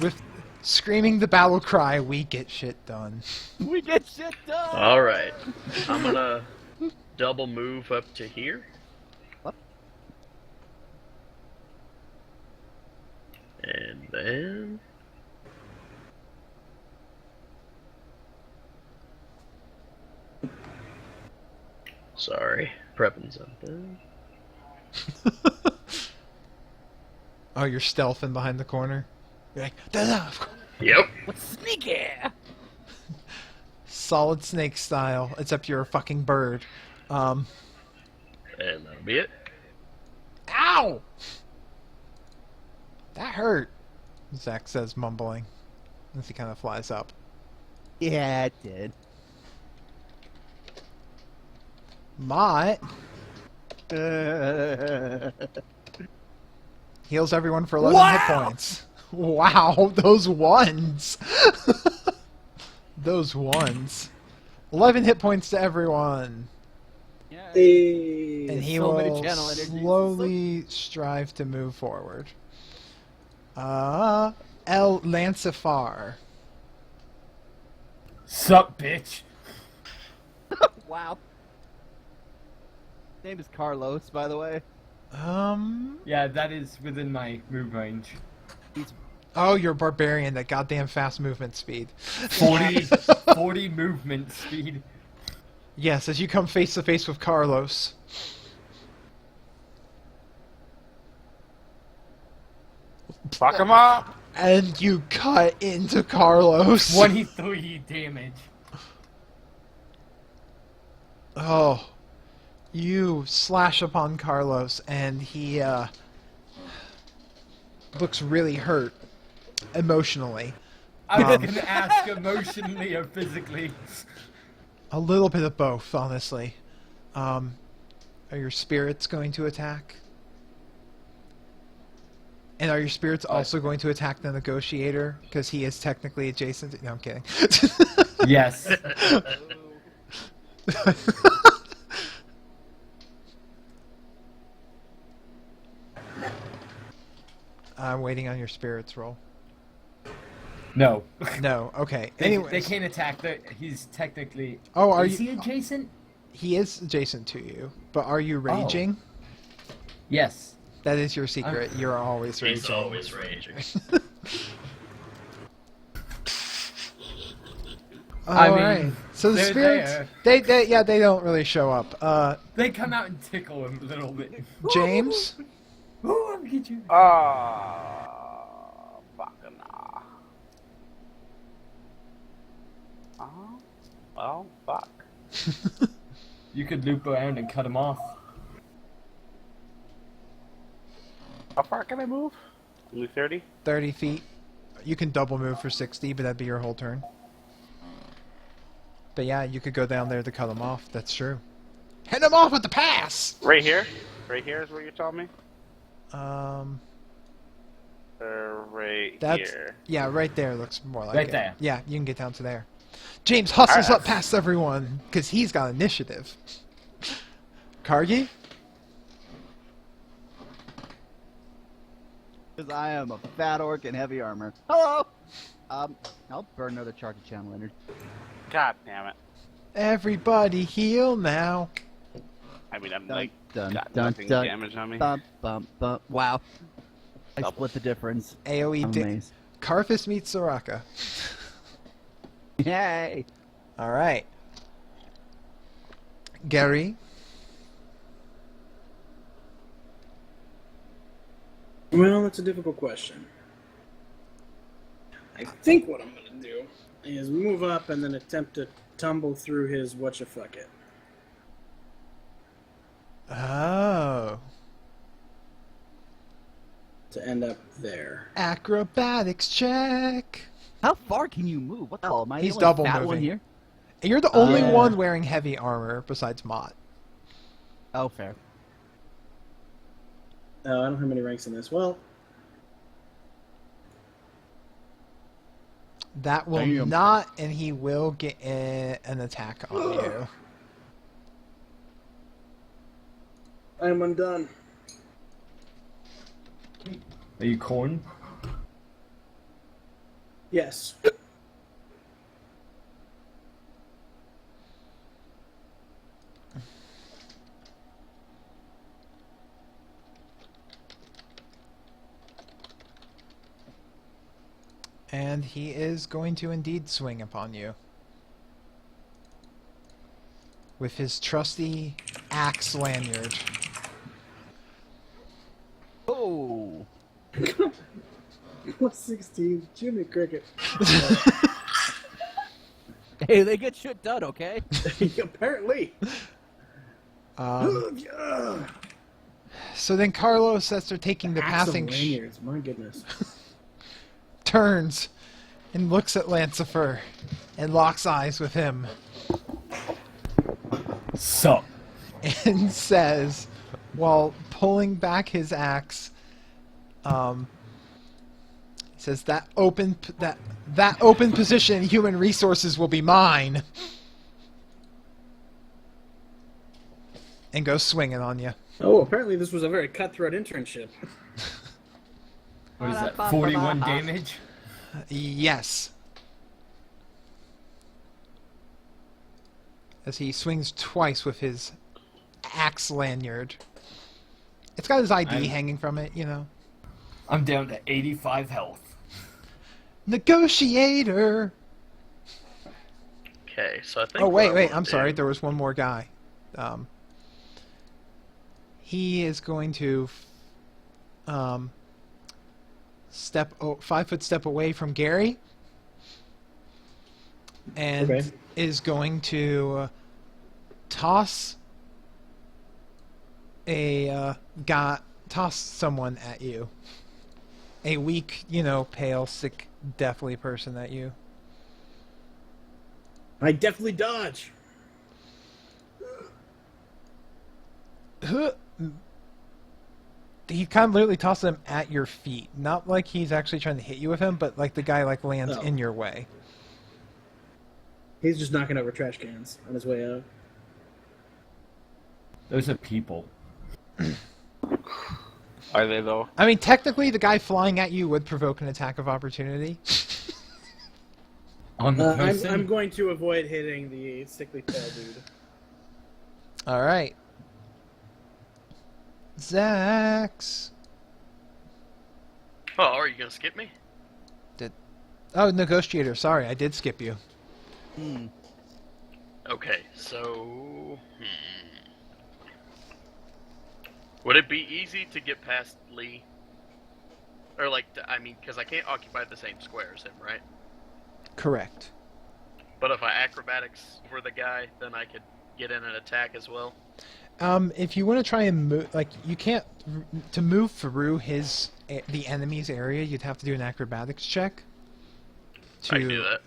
With screaming the battle cry, we get shit done. We get shit done. All right. I'm gonna double move up to here. What? And then... Sorry, prepping something. Oh, you're stealthing behind the corner? You're like, da-da! Yep. What's sneaky? Solid Snake style, except you're a fucking bird. And that'll be it. Ow! That hurt, Zach says, mumbling, as he kind of flies up. Yeah, it did. Mott heals everyone for 11 hit points. Wow, those ones! Those ones. 11 hit points to everyone. Yeah. Hey. And he So many will channel energies. slowly strive to move forward. El Lancifar. Sup, bitch? Wow. Name is Carlos, by the way. Yeah, that is within my move range. Oh, you're a barbarian, that goddamn fast movement speed. 40 movement speed. Yes, as you come face to face with Carlos. Fuck him up. And you cut into Carlos. 23 damage. Oh. You slash upon Carlos, and he looks really hurt emotionally. I was gonna ask emotionally or physically. A little bit of both, honestly. Are your spirits going to attack? And are your spirits also going to attack the negotiator? Because he is technically adjacent to... No, I'm kidding. Yes. I'm waiting on your spirits roll. No. No, okay. They Anyways, can't attack the. He's technically. Oh, are is you- he adjacent? he is adjacent to you, but are you raging? Yes. That is your secret. You're always raging. He's always raging. I mean, Alright. So the they're spirits, there. they don't really show up. They come out and tickle him a little bit. James, Oh, I'm get you. Fucking nah. Well, fuck. You could loop around and cut him off. How far can I move? Only 30? 30 feet. You can double move for 60, but that'd be your whole turn. But yeah, you could go down there to cut him off. That's true. Hit him off with the pass! Right here? Right here is where you're telling me? Right That's here. yeah, right there looks more like Right it. there. Yeah, you can get down to there. James hustles Alright. up past everyone because he's got initiative. Kargi, Because I am a fat orc in heavy armor. Hello! I'll burn another charge of channel energy. God damn it. everybody heal now. I mean, I'm Dun, like, dun, got dun, nothing dun. damage on me. Bump, bump, bump. Wow. I Double. split the difference. AoE I'm amazed. Karthus meets Soraka. Yay! All right. Gary, Well, that's a difficult question. I think what I'm gonna do is move up and then attempt to tumble through his whatchafucket. oh, To end up there. acrobatics check. How far can you move? What the hell? Am I He's the only double fat one moving. here? You're the only Yeah. one wearing heavy armor besides Mott. Oh, fair. Oh, I don't have many ranks in this. Well, That will Damn. not, and he will get an attack on you. I'm undone. Are you corn? Yes. And he is going to indeed swing upon you. With his trusty axe lanyard. Oh. Plus 16, Jimmy Cricket. Hey, they get shit done, okay? Apparently. So then Carlos, after taking the Axe of passing lanyards, my goodness. turns and looks at Lancifer and locks eyes with him Sup? and says, while pulling back his axe, he says, that open position in human resources will be mine. And goes swinging on you. Oh, apparently this was a very cutthroat internship. What is that? 41 damage? Yes. As he swings twice with his axe lanyard. It's got his ID hanging from it, you know. I'm down to 85 health. Negotiator! Okay, so I think. Oh, what I wait, wanna I'm do- sorry. There was one more guy. He is going to 5-foot step away from Gary. And Okay. is going to toss someone at you. A weak, pale, sick, deathly person at you. I definitely dodge. He kind of literally tosses him at your feet. Not like he's actually trying to hit you with him, but like the guy lands Oh. in your way. He's just knocking over trash cans on his way out. Those are people. Are they though? I mean, technically, the guy flying at you would provoke an attack of opportunity. On the person? I'm going to avoid hitting the sickly pale dude. All right. Zax. Oh, are you gonna skip me? Oh, negotiator. Sorry, I did skip you. Okay, so. Would it be easy to get past Lee? Or, because I can't occupy the same square as him, right? Correct. But if I acrobatics over the guy, then I could get in an attack as well. If you want to try and move, you can't to move through the enemy's area. You'd have to do an acrobatics check. I can do that.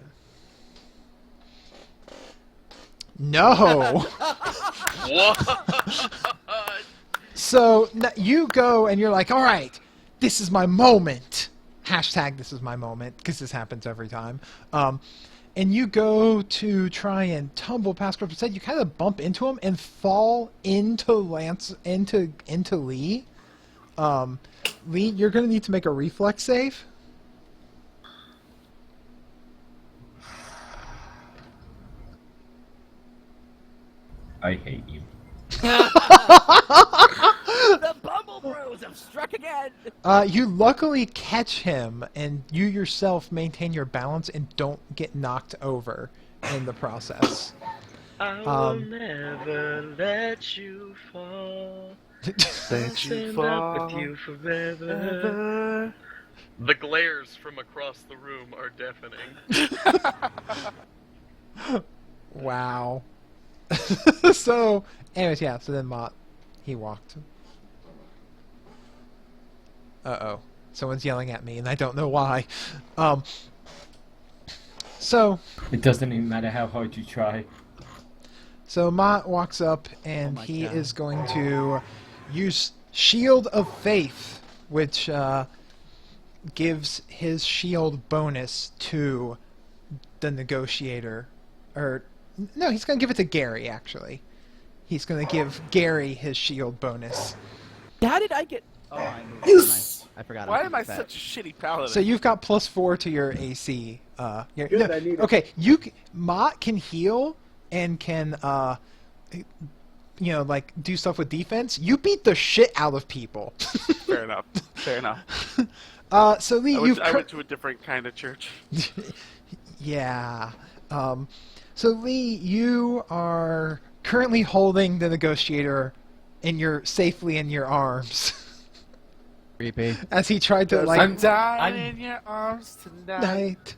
No. What? So you go and you're like, all right, this is my moment. Hashtag this is my moment, because this happens every time. And you go to try and tumble past Corpus Head. You kind of bump into him and fall into Lee. Lee, you're going to need to make a reflex save. I hate you. The Bumble Bros have struck again! You luckily catch him, and you yourself maintain your balance and don't get knocked over in the process. I will never let you fall. Let you Stand up with you forever. The glares from across the room are deafening. Wow. So, anyways, yeah, so then Mott, he walked. Uh-oh. Someone's yelling at me, and I don't know why. So It doesn't even matter how hard you try. Mott walks up and Oh my he God. is going to use Shield of Faith, which gives his shield bonus to the negotiator. Or, no, he's going to give it to Gary, actually. He's going to give Gary his shield bonus. How did I get? Oh, I moved. Yes! I forgot. Why I'm am I fat. such a shitty paladin? So you've got +4 to your AC. Good, I need it. Okay, Mott can heal and can, like, do stuff with defense. You beat the shit out of people. Fair enough. Fair enough. So Lee, I went to a different kind of church. Yeah. So Lee, you are currently holding the negotiator safely in your arms. Creepy. As he tried to, like... I'm dying in your arms tonight. Night.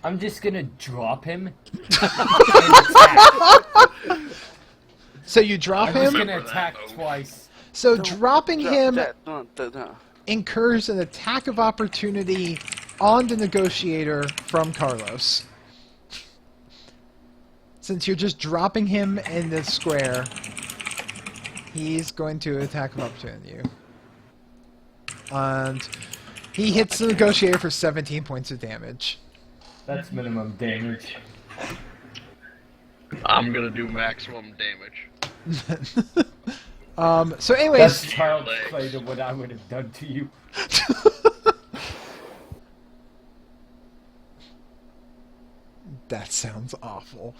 I'm just gonna drop him. And attack. So you drop I'm just him? gonna attack twice. So dropping him Dun. incurs an attack of opportunity on the negotiator from Carlos. Since you're just dropping him in the square, he's going to attack of opportunity you. And he hits the negotiator for 17 points of damage. That's minimum damage. I'm gonna do maximum damage. So anyways, That's child's play to what I would have done to you. that sounds awful.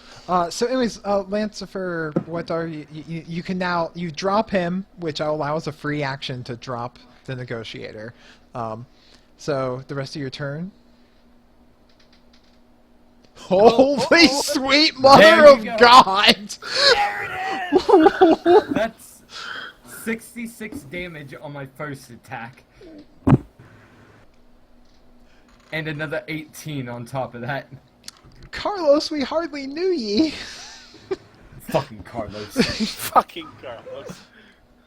So anyways, Lancifer, what are you? You can now drop him, which allows a free action to drop the negotiator. So the rest of your turn. Holy sweet mother There of you go. God! That's 66 damage on my first attack. And another 18 on top of that. Carlos, we hardly knew ye. Fucking Carlos. Fucking Carlos.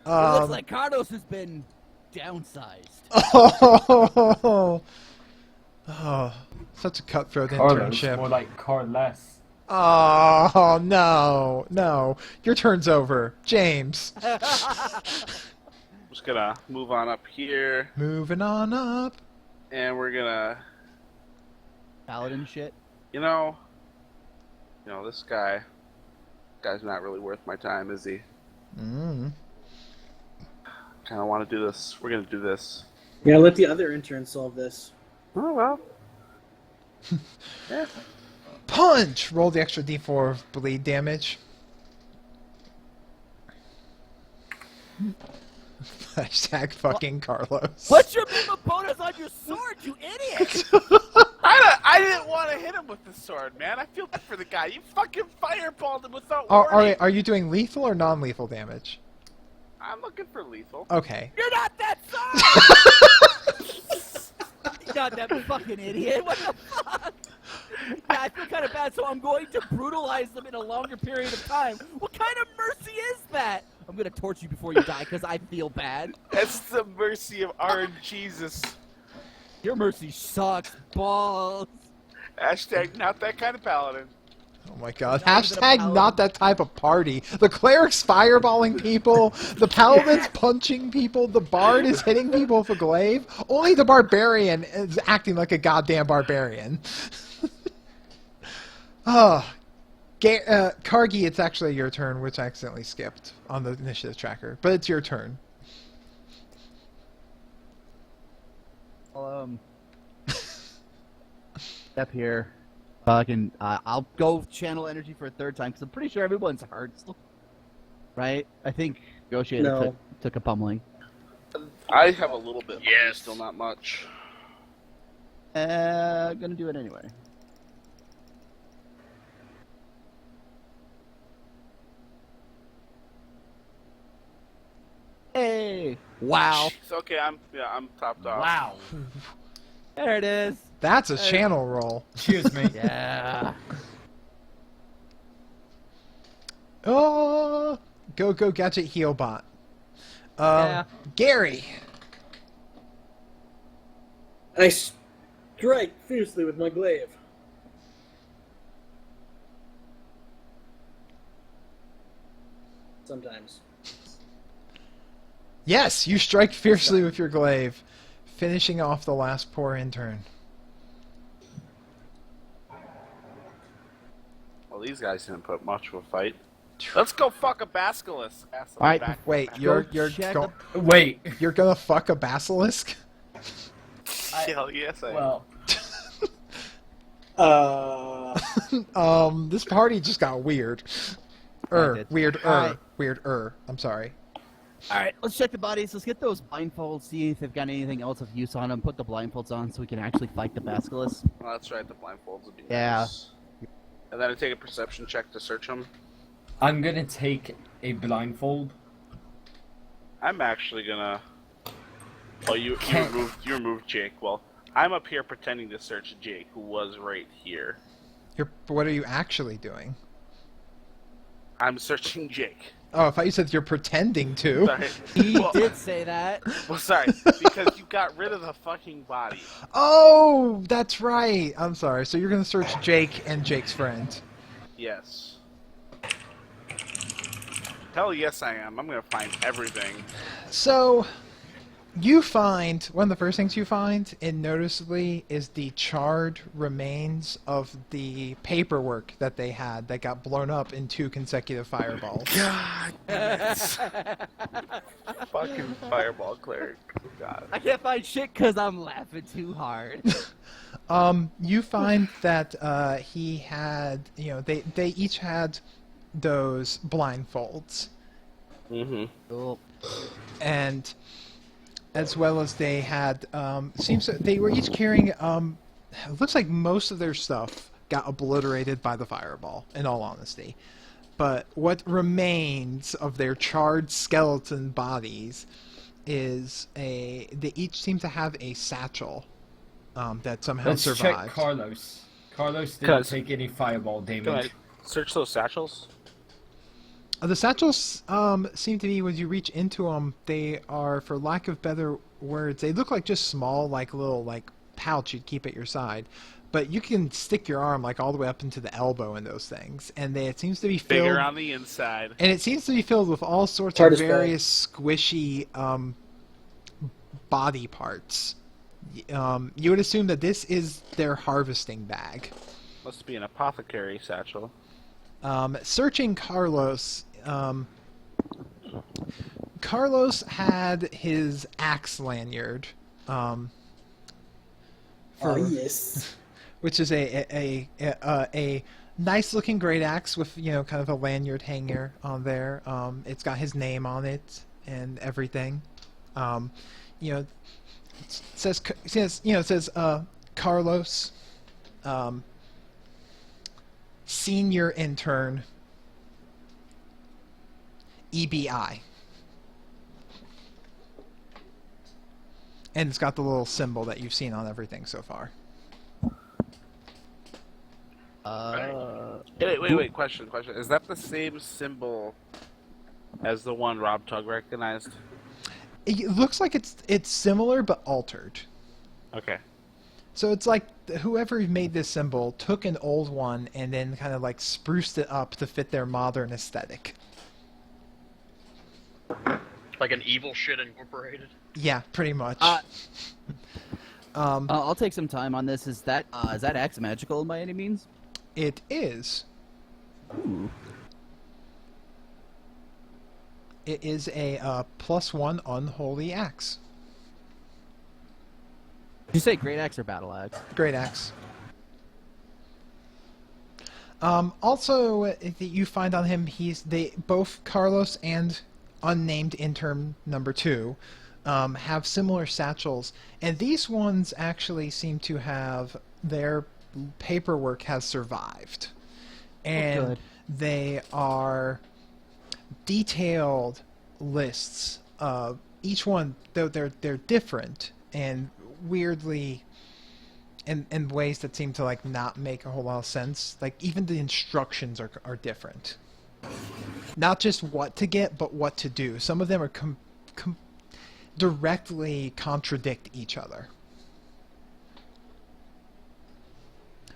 It looks like Carlos has been downsized. Oh, such a cutthroat Carlos, internship. more like Carless. Oh, no. Your turn's over. James. Just gonna move on up here, Moving on up. and we're gonna, Paladin shit. this guy's not really worth my time, is he? Mm. Kind of want to do this. We're gonna do this. Yeah, let the other intern solve this. Oh well. Yeah. Punch! Roll the extra d4 of bleed damage. Hashtag fucking Carlos. Put your meme bonus on your sword, you idiot! I didn't want to hit him with the sword, man. I feel bad for the guy. You fucking fireballed him without warning. Are you doing lethal or non-lethal damage? I'm looking for lethal. Okay. You're not that sorry! You're not that fucking idiot. What the fuck? Yeah, I feel kind of bad, so I'm going to brutalize them in a longer period of time. What kind of mercy is that? I'm going to torture you before you die because I feel bad. That's the mercy of our Jesus. Your mercy sucks balls. Hashtag not that kind of paladin. Oh my god. Not even a Hashtag paladin. not that type of party. The cleric's fireballing people, the paladin's punching people, the bard is hitting people with a glaive. Only the barbarian is acting like a goddamn barbarian. Kargi, it's actually your turn, which I accidentally skipped on the initiative tracker. But it's your turn. Step here. I'll go channel energy for a third time because I'm pretty sure everyone's hurt still. Right? I think Negotiator No. took a pummeling. I have a little bit. Yes. Still not much. Gonna do it anyway. Hey! Wow. It's okay. I'm topped off. Wow. There it is. That's a channel roll. Cheers, mate. Yeah. Oh, go gadget heal bot. Yeah. Gary. I strike fiercely with my glaive. Sometimes. Yes, you strike fiercely with your glaive, finishing off the last poor intern. Well, these guys didn't put much of a fight. Let's go fuck a basilisk. All right, Wait, you're check go- Wait. you're gonna fuck a basilisk? Hell yes, I am. Well, This party just got weird. did. Alright. Weird. I'm sorry. All right, let's check the bodies. Let's get those blindfolds, see if they've got anything else of use on them. Put the blindfolds on so we can actually fight the basilisk. Well, that's right. The blindfolds would be Yeah. nice. And then I take a perception check to search them. I'm gonna take a blindfold. I'm actually gonna. Oh, you Can't- removed Jake. Well, I'm up here pretending to search Jake, who was right here. What are you actually doing? I'm searching Jake. Oh, I thought you said you're pretending to. Sorry. He Well, did say that. well, sorry, because you got rid of the fucking body. Oh, that's right. I'm sorry. So you're gonna search Jake and Jake's friend. Yes. Hell yes, I am. I'm gonna find everything. So, you find one of the first things you find, and noticeably, is the charred remains of the paperwork that they had that got blown up in 2 consecutive fireballs. God damn it. Fucking fireball cleric. God. I can't find shit because I'm laughing too hard. You find that he had, they each had those blindfolds, Mm-hmm. Cool. and as well as they had, they were each carrying, it looks like most of their stuff got obliterated by the fireball, in all honesty. But what remains of their charred skeleton bodies is they each seem to have a satchel that somehow Let's check survived. Carlos. Carlos didn't Cuz- take any fireball Can I damage. search those satchels? The satchels seem to be, when you reach into them, they are, for lack of better words, they look like just small, like little pouch you'd keep at your side. But you can stick your arm all the way up into the elbow in those things, and it seems to be filled. Bigger on the inside. And it seems to be filled with all sorts Hard of to spell. various squishy body parts. You would assume that this is their harvesting bag. Must be an apothecary satchel. Searching Carlos, Carlos had his axe lanyard, Oh yes. which is a nice looking great axe with kind of a lanyard hanger on there. It's got his name on it and everything. It says Carlos, senior intern, EBI. And it's got the little symbol that you've seen on everything so far. Wait. Question. Is that the same symbol as the one Rob Tug recognized? It looks like it's similar but altered. Okay. So it's like whoever made this symbol took an old one and then kind of spruced it up to fit their modern aesthetic. Like an evil shit incorporated. Yeah, pretty much. I'll take some time on this. Is that axe magical by any means? It is. Ooh. It is a +1 unholy axe. Did you say great axe or battle axe? Great axe. Also, you find on him, both Carlos and unnamed intern number 2 have similar satchels, and these ones actually seem to have their paperwork has survived, and good. they are detailed lists of each one, though they're different and weirdly in ways that seem to not make a whole lot of sense. Even the instructions are different. Not just what to get, but what to do. Some of them are directly contradict each other.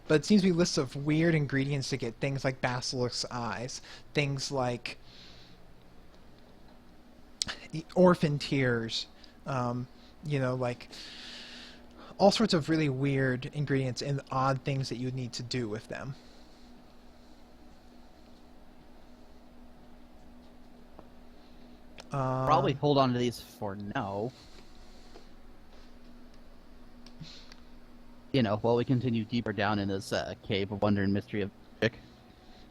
But it seems to be lists of weird ingredients to get things like basilisk's eyes, things like orphan tears, like all sorts of really weird ingredients and odd things that you'd need to do with them. Probably hold on to these for now. While we continue deeper down in this cave of wonder and mystery of magic.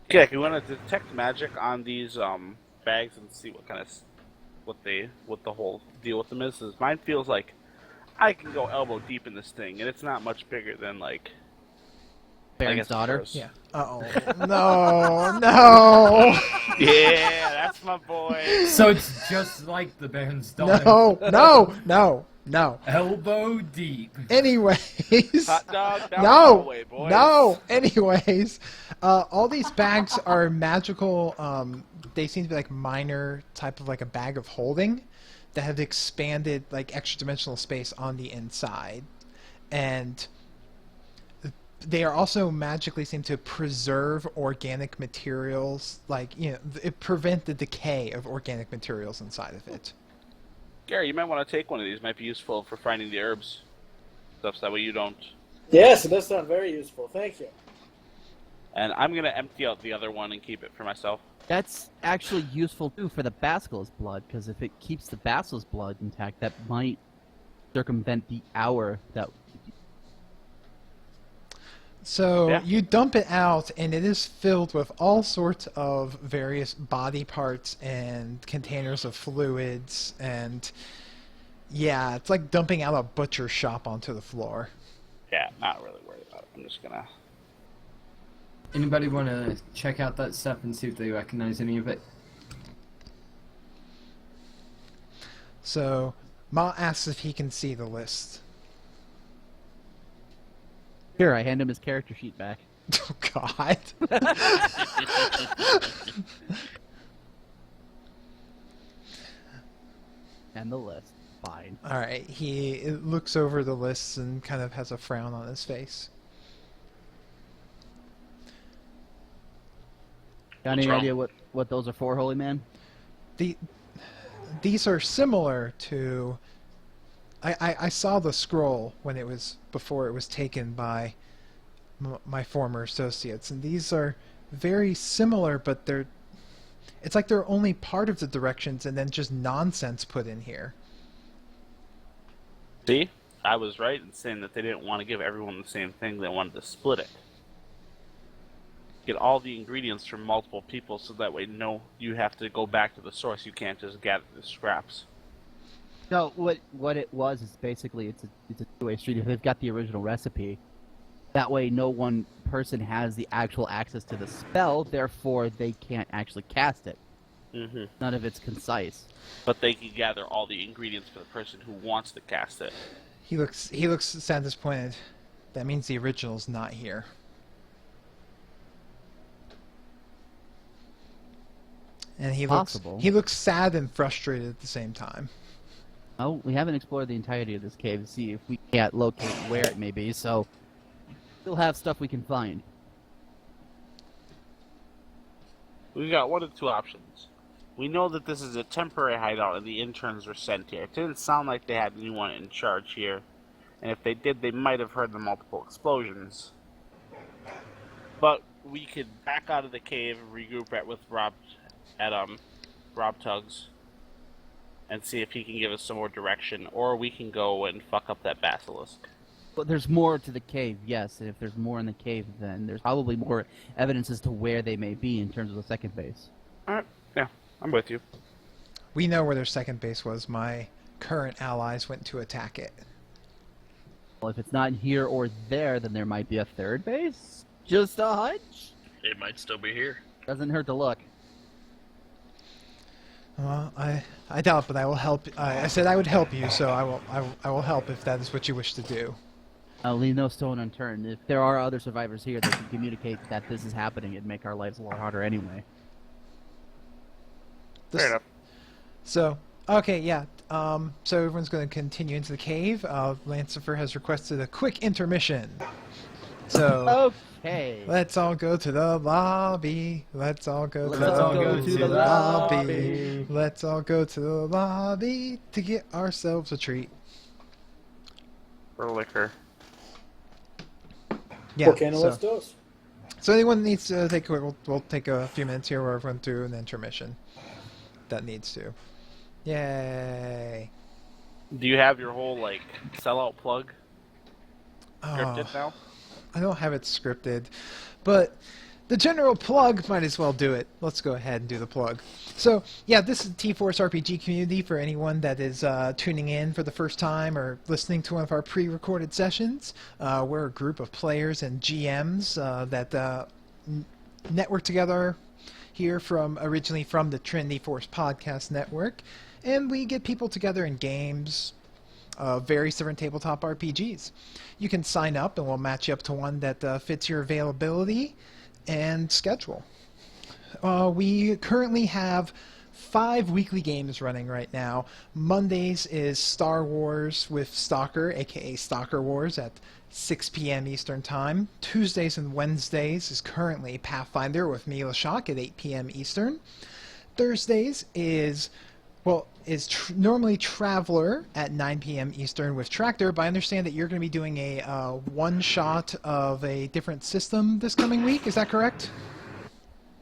Okay, if you want to detect magic on these bags and see what the whole deal with them is mine feels like I can go elbow deep in this thing, and it's not much bigger than like Baron's daughter. Gross. Yeah. Uh-oh. No. Yeah, that's my boy. So it's just like the Baron's daughter. No. Elbow deep. Anyways. Hot dog down the No. hallway, boys. No. Anyways, all these bags are magical. They seem to be like minor type of like a bag of holding that have expanded like extra dimensional space on the inside, and they are also magically seem to preserve organic materials, it prevent the decay of organic materials inside of it. Gary, you might want to take one of these. Might be useful for finding the herbs. Stuff, so that way you don't. Yes, it does sound very useful. Thank you. And I'm going to empty out the other one and keep it for myself. That's actually useful too for the basilisk blood, because if it keeps the basilisk blood intact, that might circumvent the hour that. So Yeah. you dump it out, and it is filled with all sorts of various body parts and containers of fluids, and yeah, it's like dumping out a butcher shop onto the floor. Yeah, not really worried about it. I'm just going to... Anybody want to check out that stuff and see if they recognize any of it? So Ma asks if he can see the list. Here, I hand him his character sheet back. Oh, God. And the list. Fine. All right, he looks over the lists and kind of has a frown on his face. Got any What's wrong? idea what those are for, Holy Man? These are similar to... I saw the scroll before it was taken by my former associates, and these are very similar, but it's like they're only part of the directions and then just nonsense put in here. See? I was right in saying that they didn't want to give everyone the same thing. They wanted to split it. Get all the ingredients from multiple people, so that way you have to go back to the source. You can't just gather the scraps. No, what it was is basically it's a two-way street. If they've got the original recipe, that way no one person has the actual access to the spell, therefore they can't actually cast it. Mm-hmm. None of it's concise. But they can gather all the ingredients for the person who wants to cast it. He looks sad, disappointed. That means the original's not here. And he looks sad and frustrated at the same time. Oh, we haven't explored the entirety of this cave to see if we can't locate where it may be, so we'll have stuff we can find. We've got one of two options. We know that this is a temporary hideout and the interns were sent here. It didn't sound like they had anyone in charge here. And if they did, they might have heard the multiple explosions. But we could back out of the cave and regroup with Rob at Rob Tugs and see if he can give us some more direction, or we can go and fuck up that basilisk. But there's more to the cave, yes, and if there's more in the cave, then there's probably more evidence as to where they may be in terms of the second base. Alright, yeah, I'm with you. We know where their second base was. My current allies went to attack it. Well, if it's not here or there, then there might be a third base? Just a hunch? It might still be here. Doesn't hurt to look. Well, I doubt, but I will help. I said I would help you, so I will help if that is what you wish to do. I'll leave no stone unturned. If there are other survivors here that can communicate that this is happening, it'd make our lives a lot harder anyway. Fair enough. So, okay, yeah. So everyone's going to continue into the cave. Lancifer has requested a quick intermission. So Okay. let's all go to the lobby. Let's all go to Let's all go to the lobby. Let's all go to the lobby to get ourselves a treat. For liquor. Yeah. Volcano, let's do it. So anyone needs to take we'll take a few minutes here where everyone do an intermission. That needs to. Yay. Do you have your whole like sellout plug scripted Oh, now? I don't have it scripted, but the general plug might as well do it. Let's go ahead and do the plug. So, yeah, this is the TForce RPG community for anyone that is tuning in for the first time or listening to one of our pre-recorded sessions. We're a group of players and GMs that network together here originally from the Trinity Force Podcast Network, and we get people together in games, various different tabletop RPGs. You can sign up and we'll match you up to one that fits your availability and schedule. We currently have 5 weekly games running right now. Mondays is Star Wars with Stalker, aka Stalker Wars, at 6 p.m. Eastern Time. Tuesdays and Wednesdays is currently Pathfinder with me, Leshok, at 8 p.m. Eastern. Thursdays is normally Traveler at 9 p.m. Eastern with Tractor, but I understand that you're going to be doing a one-shot of a different system this coming week. Is that correct?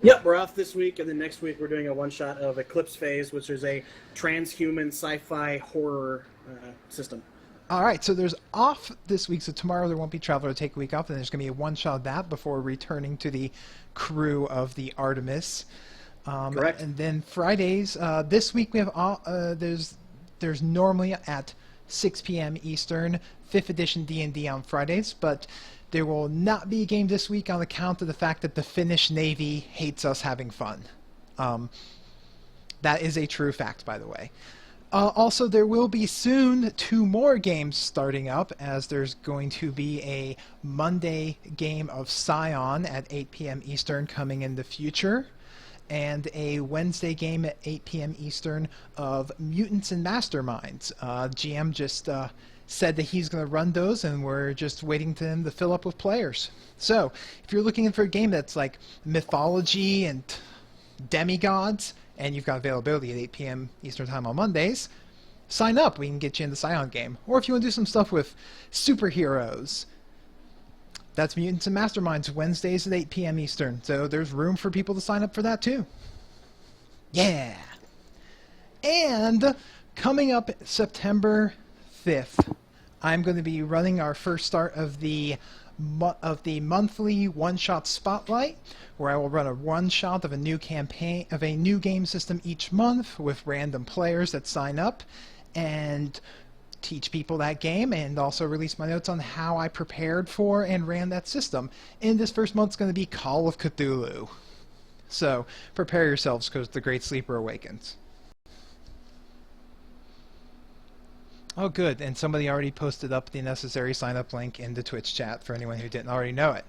Yep, we're off this week, and then next week we're doing a one-shot of Eclipse Phase, which is a transhuman sci-fi horror system. All right, so there's off this week, so tomorrow there won't be Traveler to take a week off, and there's going to be a one-shot of that before returning to the crew of the Artemis. Correct. And then Fridays, this week we have there's normally at 6 p.m. Eastern 5th edition D&D on Fridays, but there will not be a game this week on account of the fact that the Finnish Navy hates us having fun. That is a true fact, by the way. Also, there will be soon 2 more games starting up, as there's going to be a Monday game of Scion at 8 p.m. Eastern coming in the future, and a Wednesday game at 8 p.m. Eastern of Mutants and Masterminds. GM just said that he's going to run those, and we're just waiting for him to fill up with players. So, if you're looking for a game that's like mythology and demigods, and you've got availability at 8 p.m. Eastern Time on Mondays, sign up. We can get you in the Scion game. Or if you want to do some stuff with superheroes, that's Mutants and Masterminds, Wednesdays at 8 p.m. Eastern. So there's room for people to sign up for that too. Yeah. And coming up September 5th, I'm going to be running our first start of the monthly one-shot spotlight, where I will run a one-shot of a new campaign, of a new game system each month with random players that sign up, and teach people that game, and also release my notes on how I prepared for and ran that system. And this first month's going to be Call of Cthulhu. So prepare yourselves, because the Great Sleeper awakens. Oh, good. And somebody already posted up the necessary sign-up link in the Twitch chat for anyone who didn't already know it.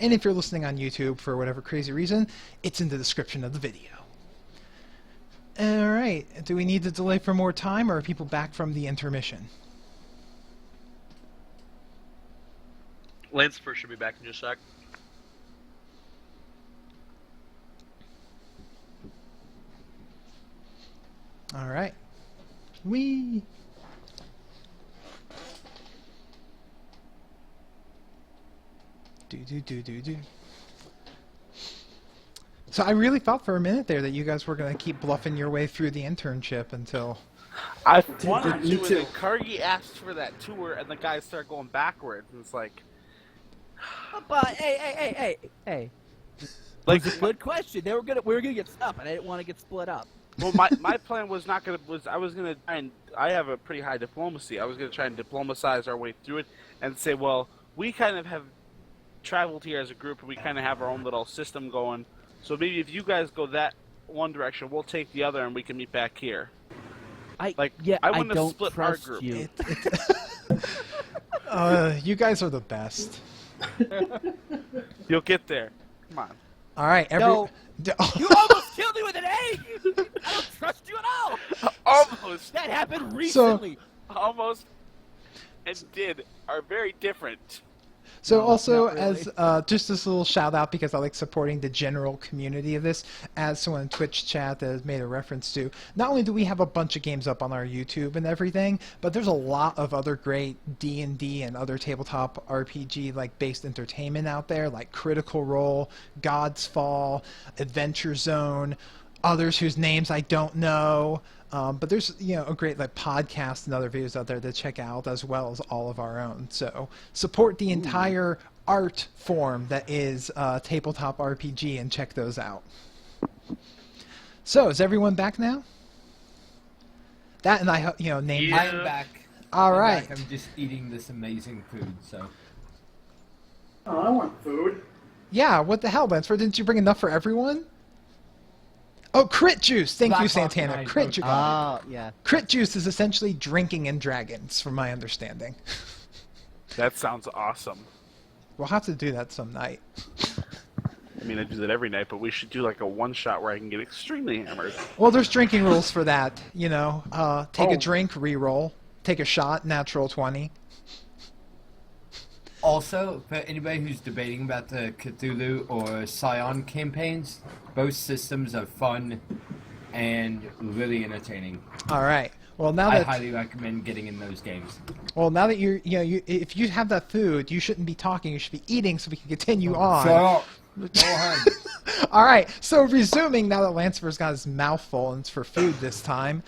And if you're listening on YouTube for whatever crazy reason, it's in the description of the video. Alright, do we need to delay for more time, or are people back from the intermission? Lance first should be back in just a sec. Alright. Whee! Do. So I really thought for a minute there that you guys were going to keep bluffing your way through the internship until... I wanted me to, and too. then Kargi asked for that tour, and the guys started going backwards, and it's like... But hey. Like, It's a good question. We were gonna get stuff, and I didn't want to get split up. well, my plan was I was gonna try and I have a pretty high diplomacy. I was gonna try and diplomatize our way through it and say, well, we kind of have traveled here as a group, and we kind of have our own little system going. So maybe if you guys go that one direction, we'll take the other, and we can meet back here. I wouldn't have don't split our trust group. you. You guys are the best. You'll get there. Come on. Alright, No. You almost killed me with an egg! I don't trust you at all! Almost. That happened recently. Almost and did are very different. So No, also, not really. as just this little shout out, because I like supporting the general community of this, as someone in Twitch chat has made a reference to, not only do we have a bunch of games up on our YouTube and everything, but there's a lot of other great D&D and other tabletop RPG like based entertainment out there, like Critical Role, God's Fall, Adventure Zone, others whose names I don't know. But there's a great like podcast and other videos out there to check out, as well as all of our own. So support the entire art form that is tabletop RPG and check those out. So is everyone back now? That and I name. Yeah. I'm back. All I'm right. back. I'm just eating this amazing food, so. Oh, I want food. Yeah. What the hell, Lansford? Didn't you bring enough for everyone? Oh, crit juice! Thank you, Black Box Santana. Nine. Crit juice. Yeah. Crit juice is essentially drinking in dragons, from my understanding. That sounds awesome. We'll have to do that some night. I mean, I do that every night, but we should do like a one-shot where I can get extremely hammered. Well, there's drinking rules for that. Take a Oh. drink, re-roll. Take a shot, natural 20. Also, for anybody who's debating about the Cthulhu or Scion campaigns, both systems are fun and really entertaining. All right. Well, now I that highly recommend getting in those games. if you have that food, you shouldn't be talking. You should be eating, so we can continue on. Shut up. Go ahead. All right. So resuming, now that Lansford's got his mouth full and it's for food this time,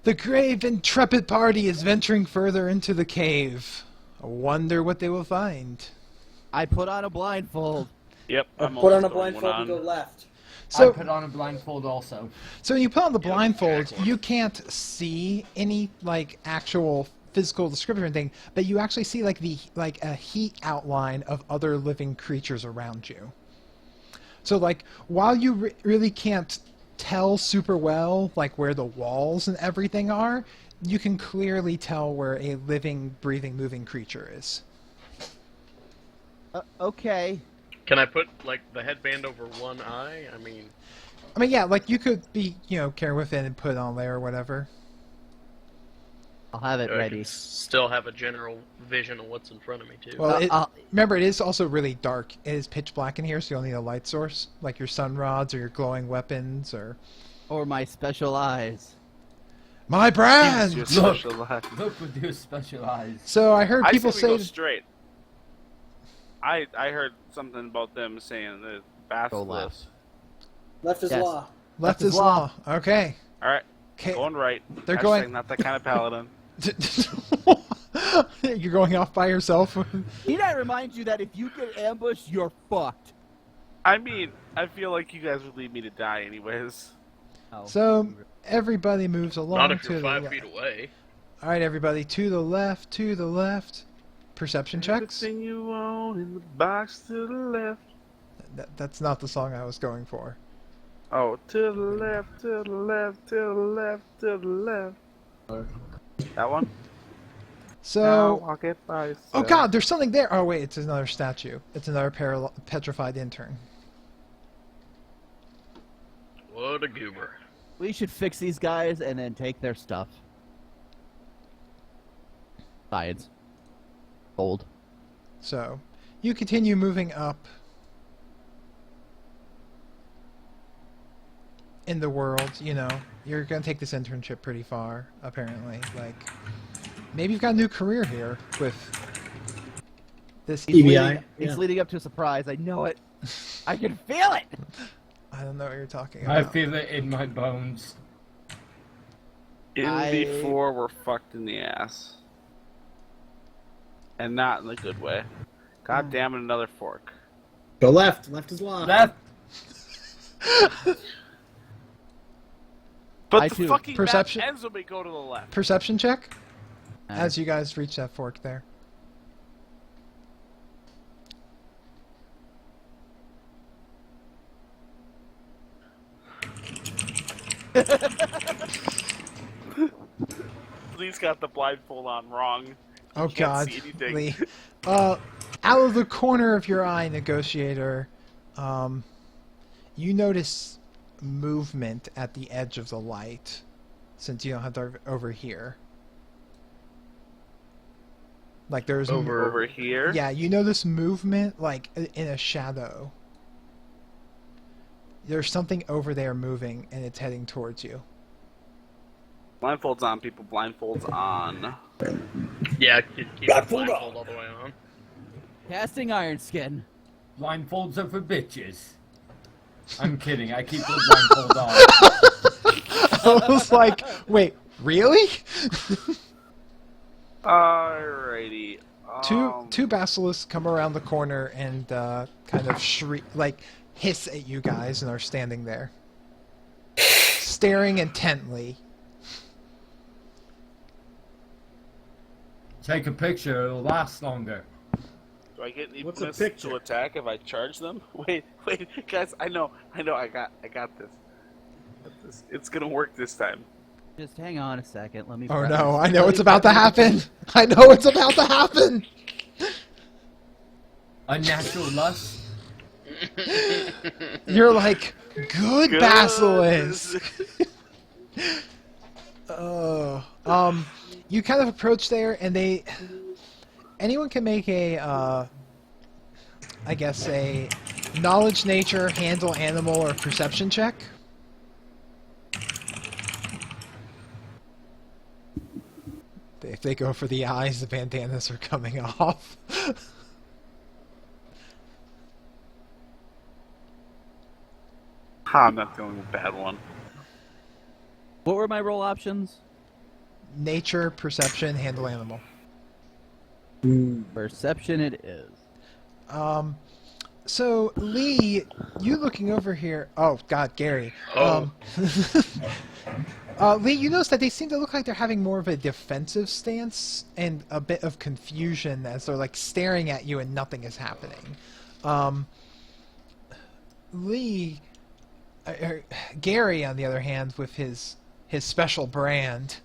the grave intrepid party is venturing further into the cave. I wonder what they will find. I put on a blindfold. Yep. I'm Put on almost a throwing one blindfold and go on. left. So I put on a blindfold also. So when you put on the blindfold, exactly. you can't see any like actual physical description or anything, but you actually see like a heat outline of other living creatures around you. So like while you really can't tell super well like where the walls and everything are, you can clearly tell where a living, breathing, moving creature is. Okay. Can I put like the headband over one eye? I mean, Yeah, like you could be, carry within and put it on there or whatever. I'll have it I ready. can still have a general vision of what's in front of me too. Well, I'll- remember, it is also really dark. It is pitch black in here, so you'll need a light source, like your sun rods or your glowing weapons or... Or my special eyes. My brand! Your Look. special life. Look with your special eyes. So I heard I people say we go say... straight. I heard something about them saying the Go basilisk. left. Left is Yes. law. Left is law. Okay. All right, Okay. going right. They're Hashtag going- Not that kind of paladin. You're going off by yourself? Need I remind you that if you get ambushed, you're fucked. I mean, I feel like you guys would leave me to die anyways. Oh. So everybody moves along Not if to you're the 5 left. feet away. All right, everybody, to the left, to the left. Perception checks? Everything you own in the box to the left. That's not the song I was going for. Oh, to the left, to the left, to the left, to the left. That one? So... Now I'll get by. Oh god, there's something there! Oh wait, it's another statue. It's another petrified intern. What a goober. We should fix these guys and then take their stuff. Science. Gold. So, you continue moving up in the world, you're gonna take this internship pretty far, apparently. Like, maybe you've got a new career here with this... EBI. It's Yeah. leading up to a surprise. I know it. I can feel it. I don't know what you're talking I about. feel it in my bones. In before we're fucked in the ass. And not in the good way. God damn it, another fork. Go left. Left is law. Left. But I the too. fucking Perception- map ends when we go to the left. Perception check? As you guys reach that fork there. Lee's got the blindfold on wrong. Oh can't god, see anything. Lee. Out of the corner of your eye, negotiator, you notice movement at the edge of the light, since you don't have to over here. Like there's Over here? Yeah, you notice movement like in a shadow. There's something over there moving, and it's heading towards you. Blindfolds on, people. Blindfolds on. Yeah, keep the blindfold all the way on. Casting Iron Skin. Blindfolds are for bitches. I'm kidding. I keep the blindfold on. I was like, wait, really? Alrighty. Two basilisks come around the corner and kind of shriek, like hiss at you guys, and are standing there, staring intently. Take a picture. It'll last longer. Do I get any What's a bonus picture? to attack if I charge them? Wait, guys, I know, I got this. It's gonna work this time. Just hang on a second. Let me. Oh prep no, this. I know it's about to happen. I know it's about to happen. Unnatural lust. You're like, good basilisk. You kind of approach there, and anyone can make a, I guess a knowledge, nature, handle animal, or perception check. If they go for the eyes, the bandanas are coming off. I'm not going with a bad one. What were my roll options? Nature, perception, handle animal. Perception it is. So Lee, you looking over here? Oh God, Gary. Lee, you notice that they seem to look like they're having more of a defensive stance and a bit of confusion as they're like staring at you and nothing is happening. Gary, on the other hand, with his special brand,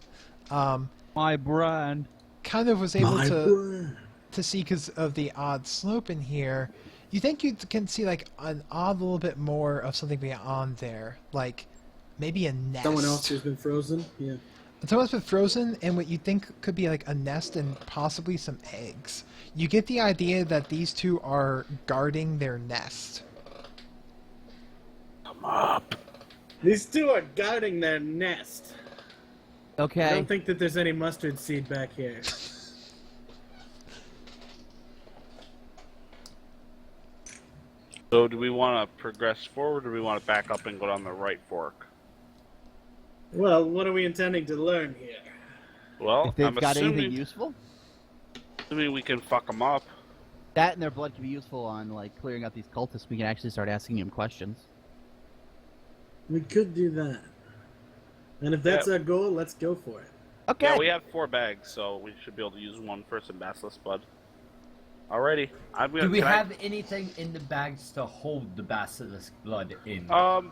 My brand. kind of was able to see, because of the odd slope in here. You think you can see like an odd little bit more of something beyond there, like maybe a nest. Someone else who's been frozen? Yeah. Someone's been frozen, and what you think could be like a nest and possibly some eggs. You get the idea that these two are guarding their nest. Come up. These two are guarding their nest. I Okay. don't think that there's any mustard seed back here. So do we want to progress forward, or do we want to back up and go down the right fork? Well, what are we intending to learn here? Well, If they've I'm got assuming, anything useful, we can fuck them up. that and their blood can be useful on like clearing out these cultists. We can actually start asking them questions. We could do that. And if that's our goal, let's go for it. Okay. Yeah, we have 4 bags, so we should be able to use one for some basilisk blood. Alrighty. Do we have anything in the bags to hold the basilisk blood in?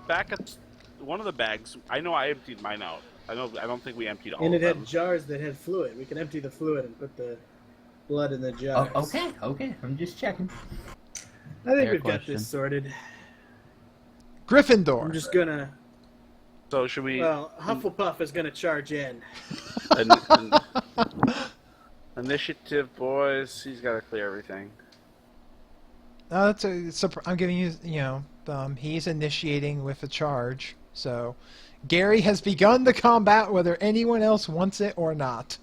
Back at one of the bags, I know I emptied mine out. I don't think we emptied all And of it them. had jars that had fluid. We can empty the fluid and put the blood in the jars. Okay. I'm just checking. I think Fair we've got question. this sorted. Gryffindor. I'm just gonna... So should we... Well, Hufflepuff is gonna charge in. Initiative, boys. He's got to clear everything. That's I'm giving you, he's initiating with a charge. So, Gary has begun the combat whether anyone else wants it or not.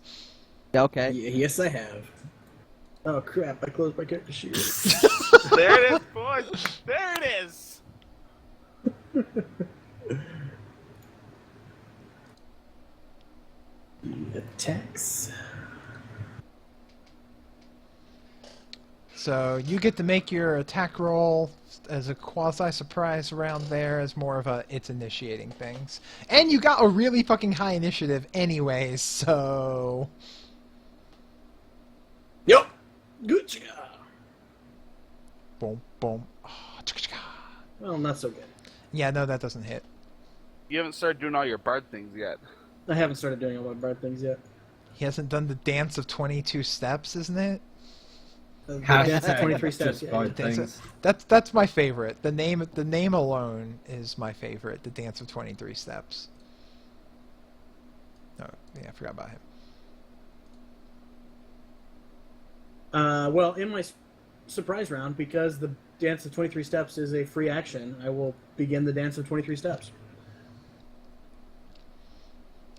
Okay. Yes, I have. Oh crap! I closed my character sheet. There it is, boys. There it is. Attacks. So you get to make your attack roll as a quasi-surprise round there, as more of a it's initiating things. And you got a really fucking high initiative anyways, so... Yep. Good job. Boom, boom. Oh, chicka-chicka. Well, not so good. Yeah, no, that doesn't hit. You haven't started doing all your bard things yet. I haven't started doing all my bard things yet. He hasn't done the dance of 22 steps, isn't it? That's 23 steps. Just Yeah, bard yeah. things. That's my favorite. The name alone is my favorite. The dance of 23 steps. Oh, yeah, I forgot about him. Well, in my surprise round, because the Dance of 23 Steps is a free action, I will begin the Dance of 23 Steps.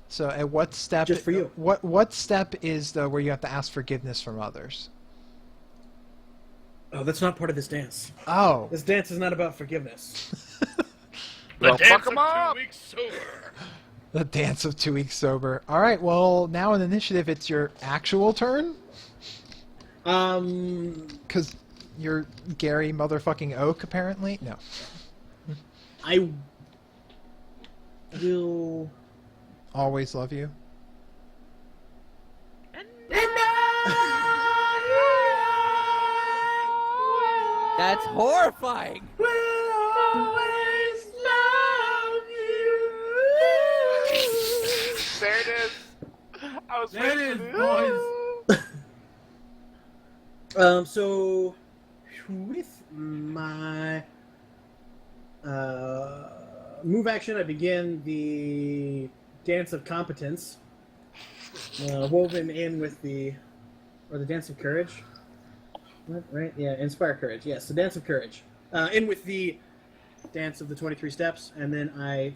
So at what step? Just for you. What step is the where you have to ask forgiveness from others? Oh, that's not part of this dance. Oh. This dance is not about forgiveness. The Well, dance fuck of 'em up! 2 weeks sober. The dance of 2 weeks sober. All right. Well, now in initiative, it's your actual turn because you're Gary motherfucking Oak. Apparently, no. I will. Always love you. That's horrifying. There it is. I was There waiting it for is, this. boys. So with my move action, I begin the Dance of Competence, woven in with the Dance of Courage. What, right? Yeah, Inspire Courage. Yes, the Dance of Courage. In with the Dance of the 23 Steps, and then I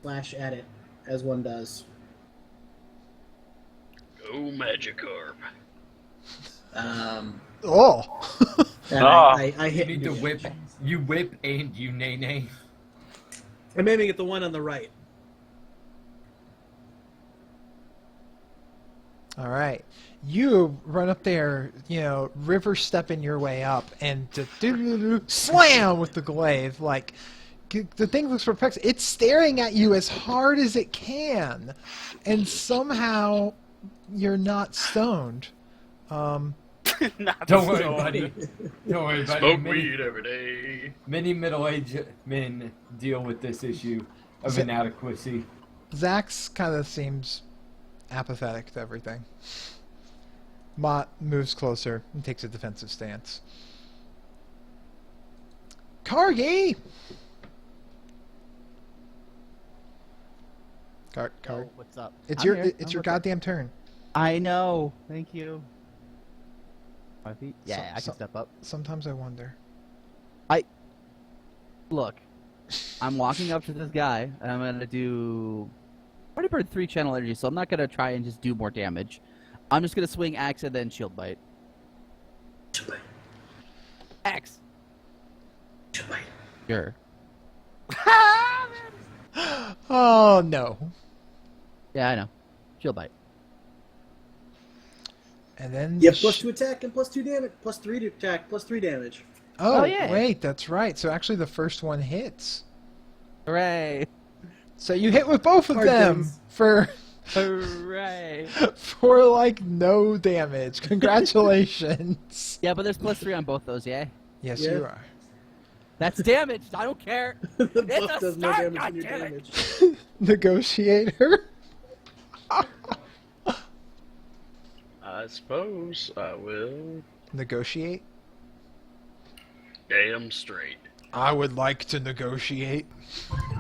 slash at it, as one does. Go Magikarp. Oh. And I You hit. need to whip. You whip and you nay. I'm aiming at the one on the right. All right. You run up there, river stepping your way up, and slam with the glaive. Like, the thing looks perplexed. It's staring at you as hard as it can, and somehow you're not stoned. Not Don't worry, so. buddy. Don't worry, buddy. Smoke weed every day. Many middle-aged men deal with this issue of So- inadequacy. Zax kind of seems apathetic to everything. Mott moves closer and takes a defensive stance. Kargi! Oh, what's up? It's I'm your here. it's I'm your looking. goddamn turn. I know. Thank you. 5 feet? Yeah, So- I can so- step up. Sometimes I wonder. Look, I'm walking up to this guy, and I'm gonna do. I already burned 3 channel energy, so I'm not gonna try and just do more damage. I'm just gonna swing axe and then shield bite. Axe. Sure. Oh no. Yeah, I know. Shield bite. And then Yeah, plus 2 attack and plus 2 damage, plus 3 to attack, plus 3 damage. Oh, Oh, yeah. wait, that's right. So actually the first one hits. Hooray! So you hit with both of Hard them things. Hooray! for like no damage. Congratulations. Yeah, but there's plus 3 on both those, yeah? Yes, Yeah. you are. That's damage. I don't care. The It's buff a does more start, damage than your goddammit. damage. Negotiator. I suppose I will. Negotiate. Damn straight. I would like to negotiate.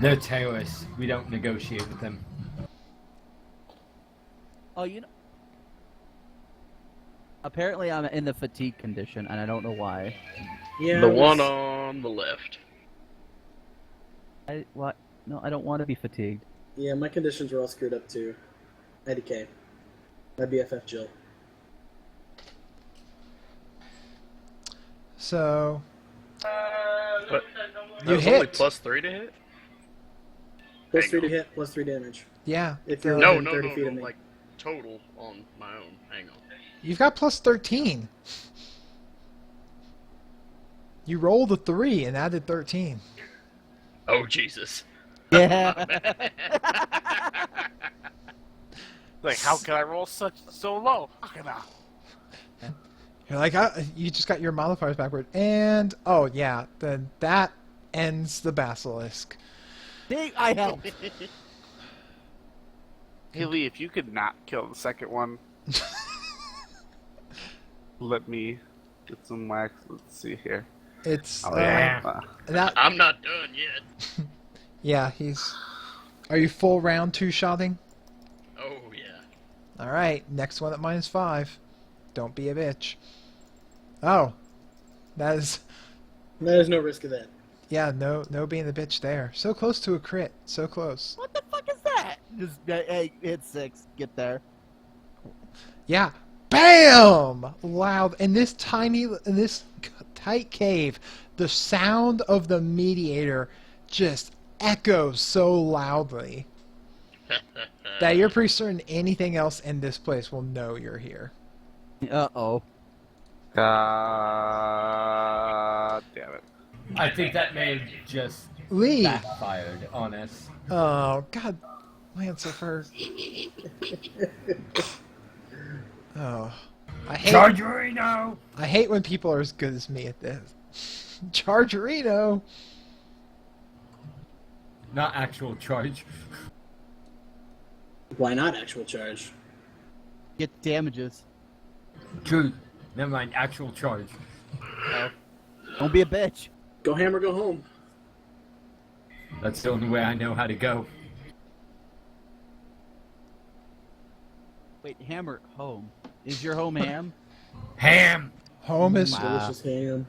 They're terrorists. We don't negotiate with them. Oh, you know. Apparently, I'm in the fatigue condition, and I don't know why. Yeah, The I was- one on the left. What? No, I don't want to be fatigued. Yeah, my conditions were all screwed up too. IDK. My BFF Jill. So But You that's only hit. plus 3 to hit? Plus Hang 3 to on. hit, plus 3 damage. yeah, If you're No, within no, 30 no, feet no, of me. like total on my own. Hang on. you've got plus 13. You rolled a 3 and added 13. Oh, Jesus. Yeah. Like, how can I roll so low? How can I? You're like, you just got your modifiers backward. And, oh yeah, then that ends the basilisk. See, I helped. Hey Lee, if you could not kill the second one, let me get some wax. Let's see here. It's, Oh, yeah. that, I'm not done yet. yeah, he's... Are you full round 2-shotting? Oh, yeah. Alright, next one at -5. Don't be a bitch. Oh, that is... There's no risk of that. Yeah, no being the bitch there. So close to a crit. So close. What the fuck is that? Just hey, hit 6. Get there. Yeah. BAM! Loud. In this tight cave, the sound of the mediator just echoes so loudly that you're pretty certain anything else in this place will know you're here. Uh-oh. Damn it. I think that may have just Lee! backfired on us. Oh, God. Lancer. Oh. I hate when people are as good as me at this. Chargerino! Not actual charge. Why not actual charge? Get damages. True. Never mind, actual charge. Don't be a bitch. Go hammer, go home. That's the only way I know how to go. Wait, hammer home. Is your home ham? Ham! Home is... Wow. Delicious ham.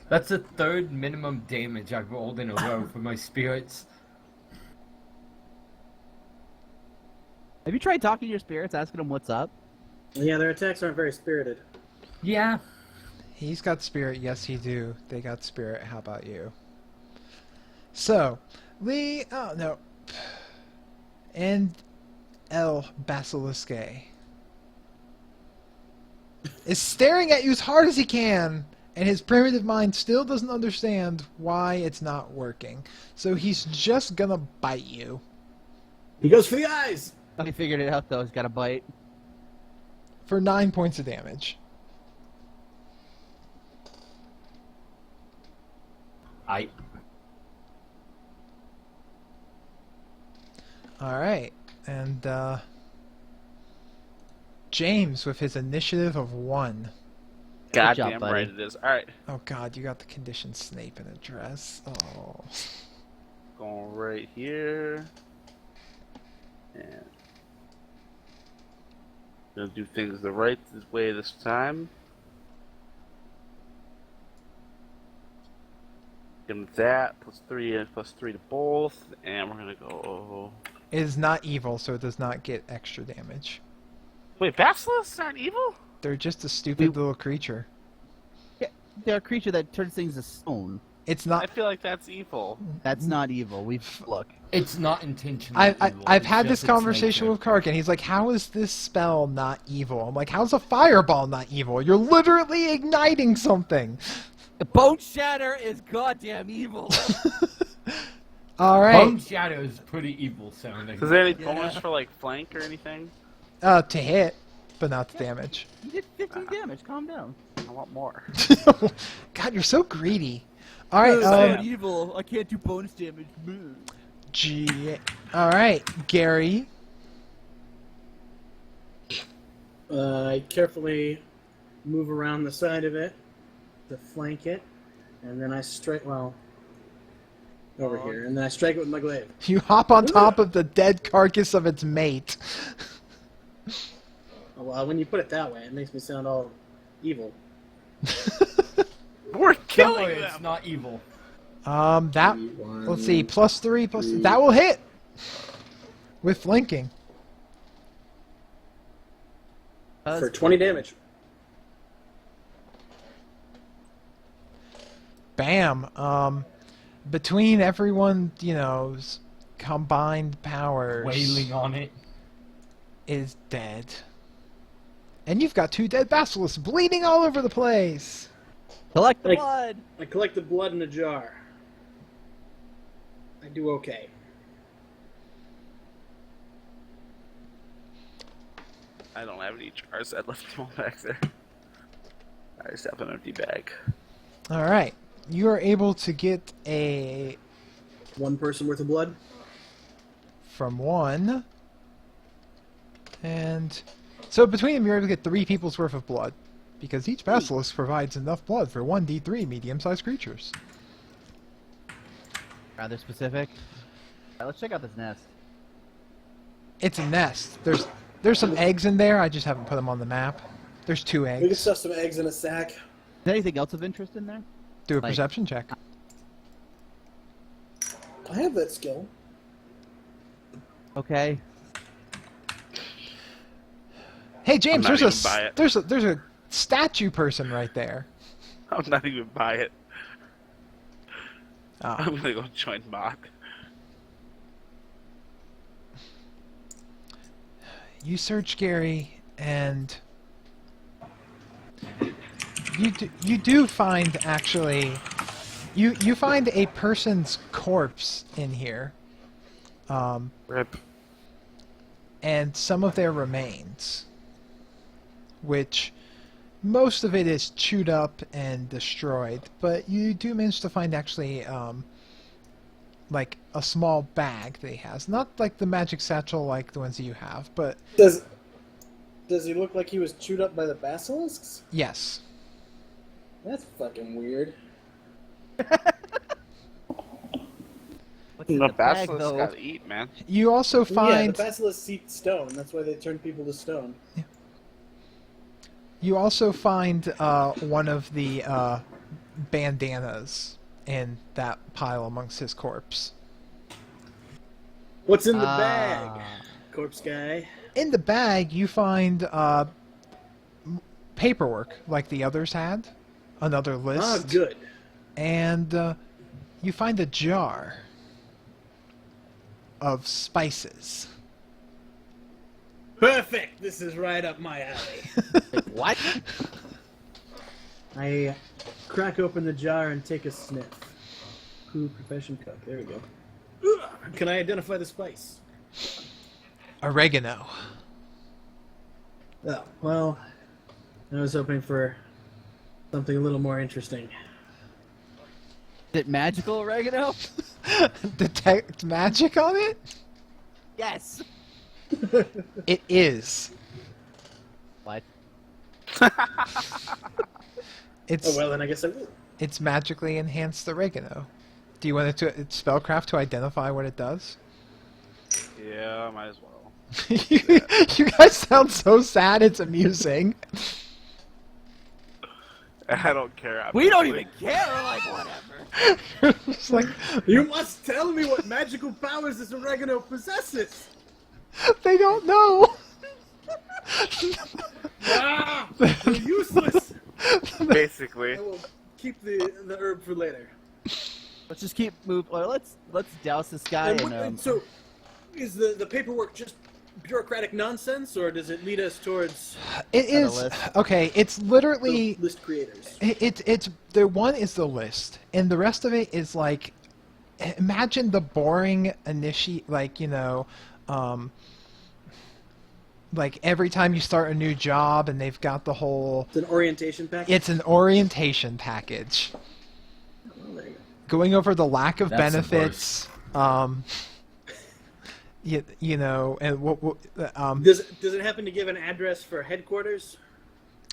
That's the 3rd minimum damage I've rolled in a row for my spirits. Have you tried talking to your spirits, asking them what's up? Yeah, their attacks aren't very spirited. Yeah. He's got spirit. Yes, he do. They got spirit. How about you? So, Lee... Oh, no. And El Basilisque is staring at you as hard as he can, and his primitive mind still doesn't understand why it's not working. So he's just gonna bite you. He goes for the eyes! I figured it out, though. He's got a bite. For 9 points of damage. Alright, and James with his initiative of 1. Goddamn job, buddy. right it is. Alright, Oh god, you got the conditioned Snape in a dress. Oh. going right here. And gonna do things the right way this time. Give him that, +3 and +3 to both, and we're gonna go... It is not evil, so it does not get extra damage. Wait, basilisks aren't evil? They're just a stupid little creature. Yeah, they're a creature that turns things to stone. It's I not... feel like that's evil. That's not evil. Look. It's not intentional. I've had this conversation with Kark, and he's like, how is this spell not evil? I'm like, how's a fireball not evil? You're literally igniting something! Bone Shatter is goddamn evil. Alright. Bone Shadow is pretty evil sounding. Is there any Yeah. bonus for like flank or anything? To hit, but not to damage. You did 15 damage. Calm down. I want more. God, you're so greedy. Alright, I'm evil. I can't do bonus damage. Alright, Gary. I carefully move around the side of it to flank it, and then I strike, over here, and then I strike it with my glaive. You hop on top of the dead carcass of its mate. Oh, well, when you put it that way, it makes me sound all evil. We're Don't killing worry, them! it's not evil. Let's see, +3, that will hit! With flanking. For 20 damage. Bam. Between everyone, combined powers Wailing on it. is dead. And you've got 2 dead basilisks bleeding all over the place. Collect the Like- blood. I collect the blood in a jar. I do okay. I don't have any jars. I left them all back there. I just have an empty bag. Alright. You are able to get a... One person worth of blood. from 1. And... So between them, you're able to get 3 people's worth of blood. Because each basilisk provides enough blood for 1d3 medium-sized creatures. Rather specific. Alright, let's check out this nest. It's a nest. There's some eggs in there. I just haven't put them on the map. There's 2 We can eggs. stuff some eggs in a sack. Is there anything else of interest in there? Do a like- perception check. I have that skill. Okay. Hey James, I'm not there's even buy it. there's a statue person right there. I'm not even buy it. Oh. I'm gonna go join Mock. You search Gary, and you do find actually you find a person's corpse in here, Rip. and some of their remains, which most of it is chewed up and destroyed, but you do manage to find actually like a small bag that he has, not like the magic satchel like the ones that you have, but Does he look like he was chewed up by the basilisks? yes. That's fucking weird. What's in The the bag, basilisk though? gotta eat, man. You also Yeah, find the basilisks eat stone. That's why they turn people to stone. you also find one of the bandanas in that pile amongst his corpse. What's in the bag? Corpse guy. In the bag, you find paperwork like the others had, another list, Ah, good. and you find a jar of spices. Perfect. This is right up my alley. Like, what? I crack open the jar and take a sniff. Who profession cook? There we go. Ugh. Can I identify the spice? Oregano. Oh, well, I was hoping for something a little more interesting. Is it magical oregano? Detect magic on it? Yes. It is. What? It's Oh well, then I guess I will. it's magically enhanced oregano. Do you want it to spellcraft to identify what it does? Yeah, might as well. you guys sound so sad. It's amusing. I don't care. We don't honestly. even care. We're like, whatever. It's like You must tell me what magical powers this oregano possesses. they don't know. Ah, you're useless. Basically. I will keep the herb for later. Let's just keep moving. Let's douse this guy And and so, is the paperwork just bureaucratic nonsense, or does it lead us towards It a is list. okay. It's the literally list creators? it's the one is the list, and the rest of it is like imagine the boring like every time you start a new job and they've got the whole It's an orientation package. it's an orientation package Well, there you go. going over the lack of That's the benefits you know and what Does it happen to give an address for headquarters?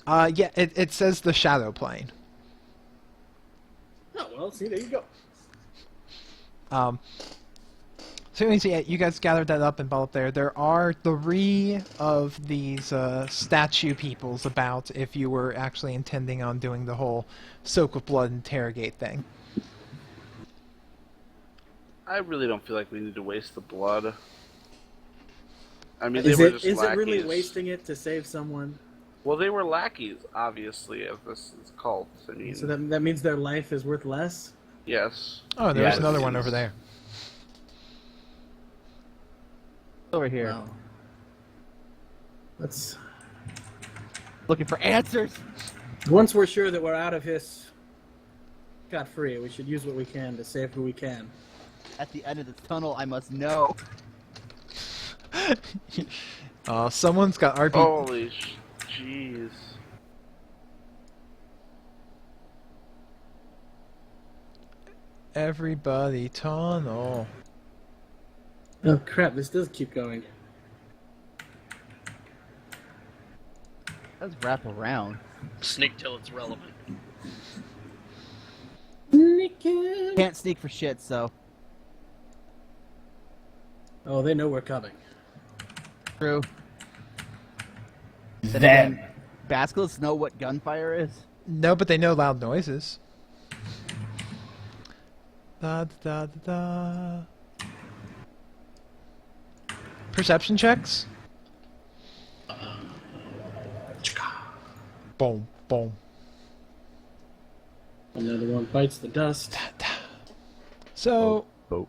yeah it says the shadow plane. Oh well, see, there you go. So anyways, yeah, you guys gathered that up and brought up there. There are 3 of these statue peoples about if you were actually intending on doing the whole soak with blood interrogate thing. I really don't feel like we need to waste the blood. I mean, Is they were it just is it lackeys. really wasting it to save someone? Well, they were lackeys, obviously, of this cult. I mean, So that means their life is worth less. yes. Oh, there's Yeah, another it one is. over there. over here, Wow. Let's. looking for answers. Once we're sure that we're out of his scot-free, we should use what we can to save who we can. At the end of the tunnel, I must know. Someone's got RP. Holy jeez. Everybody tunnel. Oh crap! This does keep going. Let's wrap around. Sneak till it's relevant. Can't sneak for shit, so. Oh, they know we're coming. True. Then Them. again, basilisks know what gunfire is. No, but they know loud noises. Da da da da. Perception checks. Boom, boom. Another one bites the dust. So, Boat.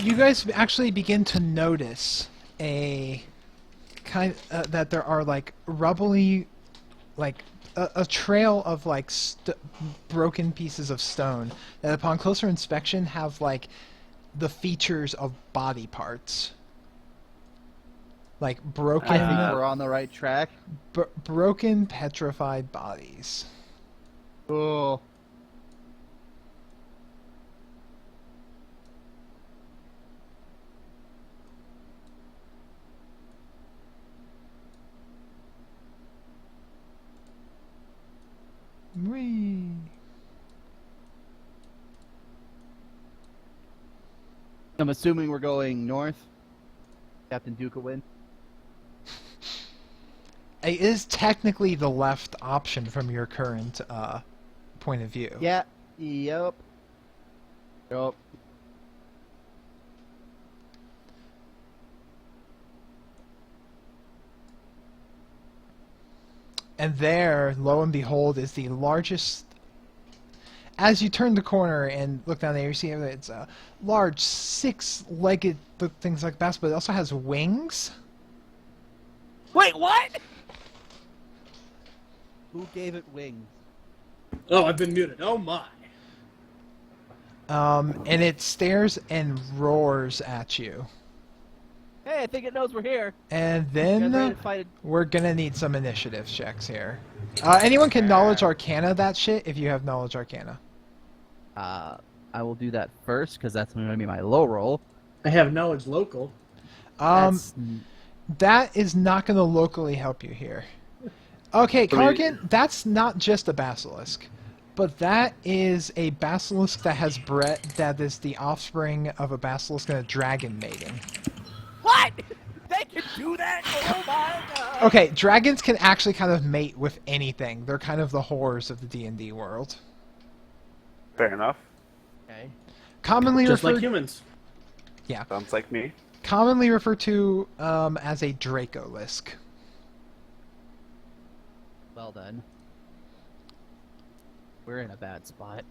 you guys actually begin to notice a kind that there are like rubbly, like a trail of like broken pieces of stone that, upon closer inspection, have like the features of body parts, like broken, I think we're on the right track. broken, petrified bodies. Oh. Whee. I'm assuming we're going north. Captain Duke will win. It is technically the left option from your current point of view. Yeah. Yep. Yep. And there, lo and behold, is the largest. As you turn the corner and look down there, you see it's a large six-legged things like bats, but it also has wings. Wait, what? Who gave it wings? Oh, I've been muted. Oh my. And it stares and roars at you. Hey, I think it knows we're here. And Guys ready then to fight it? we're gonna need some initiative checks here. Anyone can knowledge arcana that shit if you have knowledge arcana. I will do that first because that's going to be my low roll. I have knowledge local. That's- That is not going to locally help you here. Okay, Kargan, that's not just a basilisk, but that is a basilisk that has bred, that is the offspring of a basilisk and a dragon mating. What? They can do that? Oh my god! Okay, dragons can actually kind of mate with anything. They're kind of the whores of the D&D world. Fair enough. Okay. Commonly Just referred, like humans. Sounds like me. commonly referred to as a dracolisk. Well then. We're in a bad spot.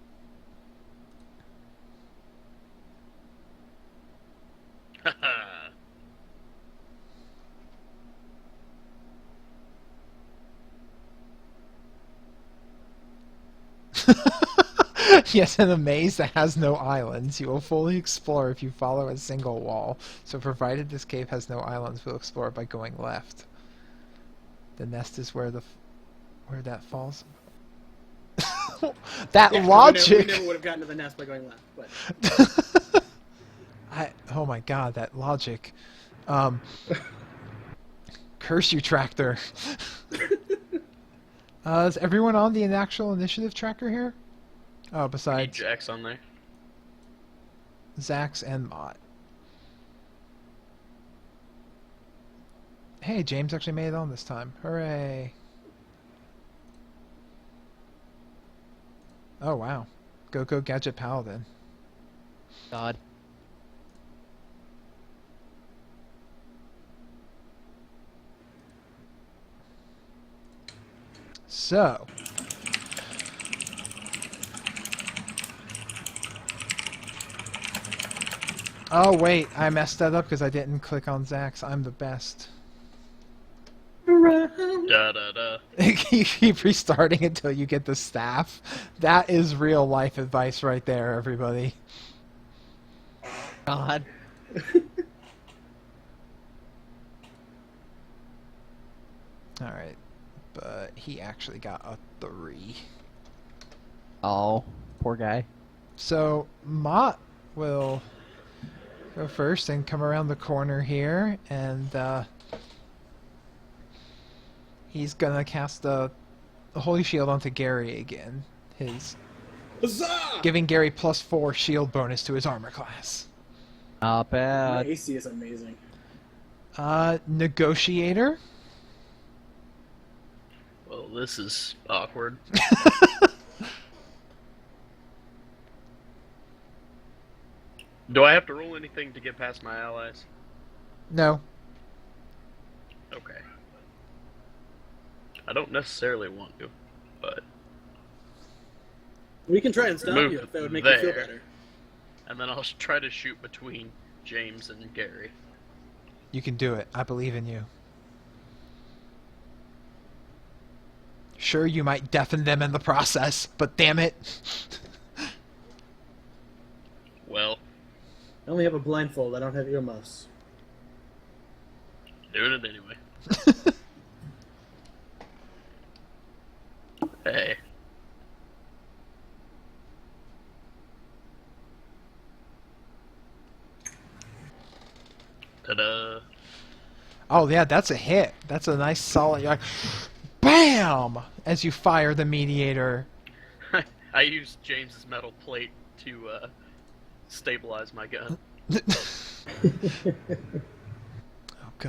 Yes, in a maze that has no islands, you will fully explore if you follow a single wall. So provided this cave has no islands, we'll explore it by going left. The nest is where where that falls. That Yeah, logic! We never would have gotten to the nest by going left. But Oh my god, that logic. Curse you, Tractor. Is everyone on the actual initiative tracker here? Oh, Need besides Jax on there. Zax and Mott. Hey, James actually made it on this time. Hooray. Oh, wow. Go Gadget Paladin. God. So. Oh, wait. I messed that up because I didn't click on Zax. I'm the best. Da da da. You keep restarting until you get the staff. That is real life advice right there, everybody. God. Alright. But he actually got a 3. Oh, poor guy. So, Mott will go first and come around the corner here, and he's gonna cast the Holy Shield onto Gary again. His Huzzah! giving Gary +4 shield bonus to his armor class. Not My bad. AC is amazing. Negotiator. Well, this is awkward. Do I have to roll anything to get past my allies? No. Okay. I don't necessarily want to, but... We can try and stop Move you if that would make you feel there. better. And then I'll try to shoot between James and Gary. You can do it. I believe in you. Sure, you might deafen them in the process, but damn it. Well, I only have a blindfold. I don't have earmuffs. doing it anyway. Hey. Ta-da. Oh, yeah, that's a hit. That's a nice solid... You're like, BAM! As you fire the mediator. I used James's metal plate to stabilize my gun. Oh,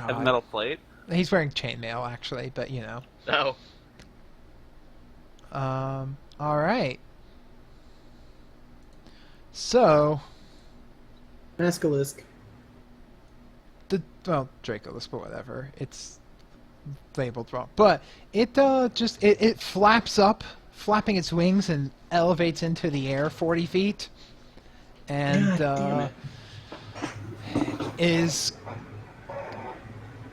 Have God. metal plate. He's wearing chainmail, actually, but, you know. Oh, Alright. So, Basilisk. well, Dracolisk, but whatever. It's labeled wrong. But it it flaps up, flapping its wings and elevates into the air 40 feet. And God damn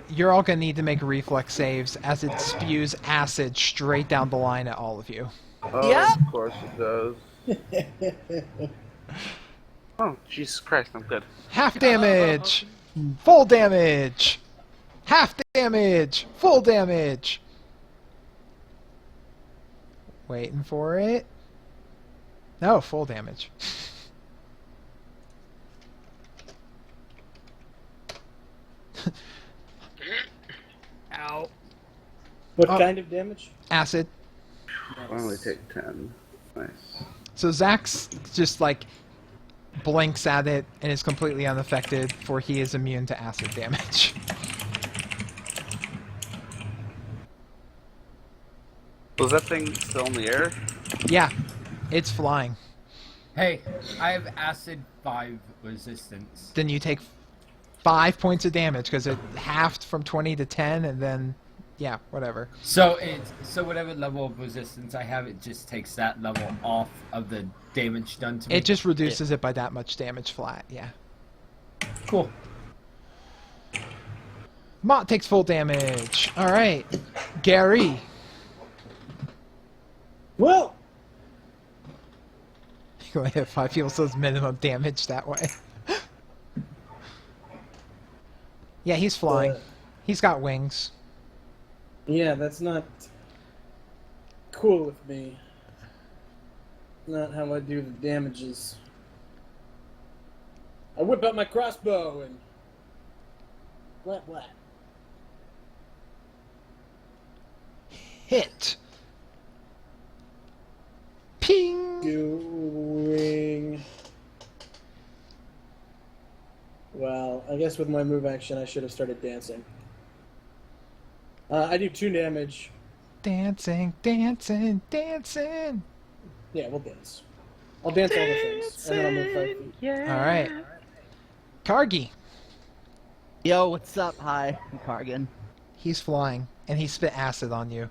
you're all gonna need to make reflex saves as it spews acid straight down the line at all of you. Oh, Yep. of course it does. Oh, Jesus Christ, I'm good. Half damage! Full damage! Half damage! Full damage! Waiting for it. No, full damage. ow. What Oh. kind of damage? Acid. I only take 10. Nice. So Zax just like blinks at it and is completely unaffected, for he is immune to acid damage. Was that thing still in the air? Yeah, it's flying. Hey, I have acid 5 resistance. Then you take 5 points of damage because it halved from 20 to 10, and then yeah, whatever. So whatever level of resistance I have, it just takes that level off of the damage done to me. It just reduces it by that much damage flat. Yeah. cool. Mott takes full damage. All right, Gary. Well, You only have 5 people, so it's minimum damage that way. Yeah, he's flying. He's got wings. yeah, that's not cool with me. Not how I do the damages. I whip out my crossbow and blah blah. Hit. Ping. Doing. Well, I guess with my move action, I should have started dancing. I do 2 damage. Dancing, dancing, dancing. Yeah, we'll dance. I'll dance all the things, and then I'll move 5 feet. All right. Kargi. Yo, what's up? Hi, I'm Kargan. He's flying, and he spit acid on you.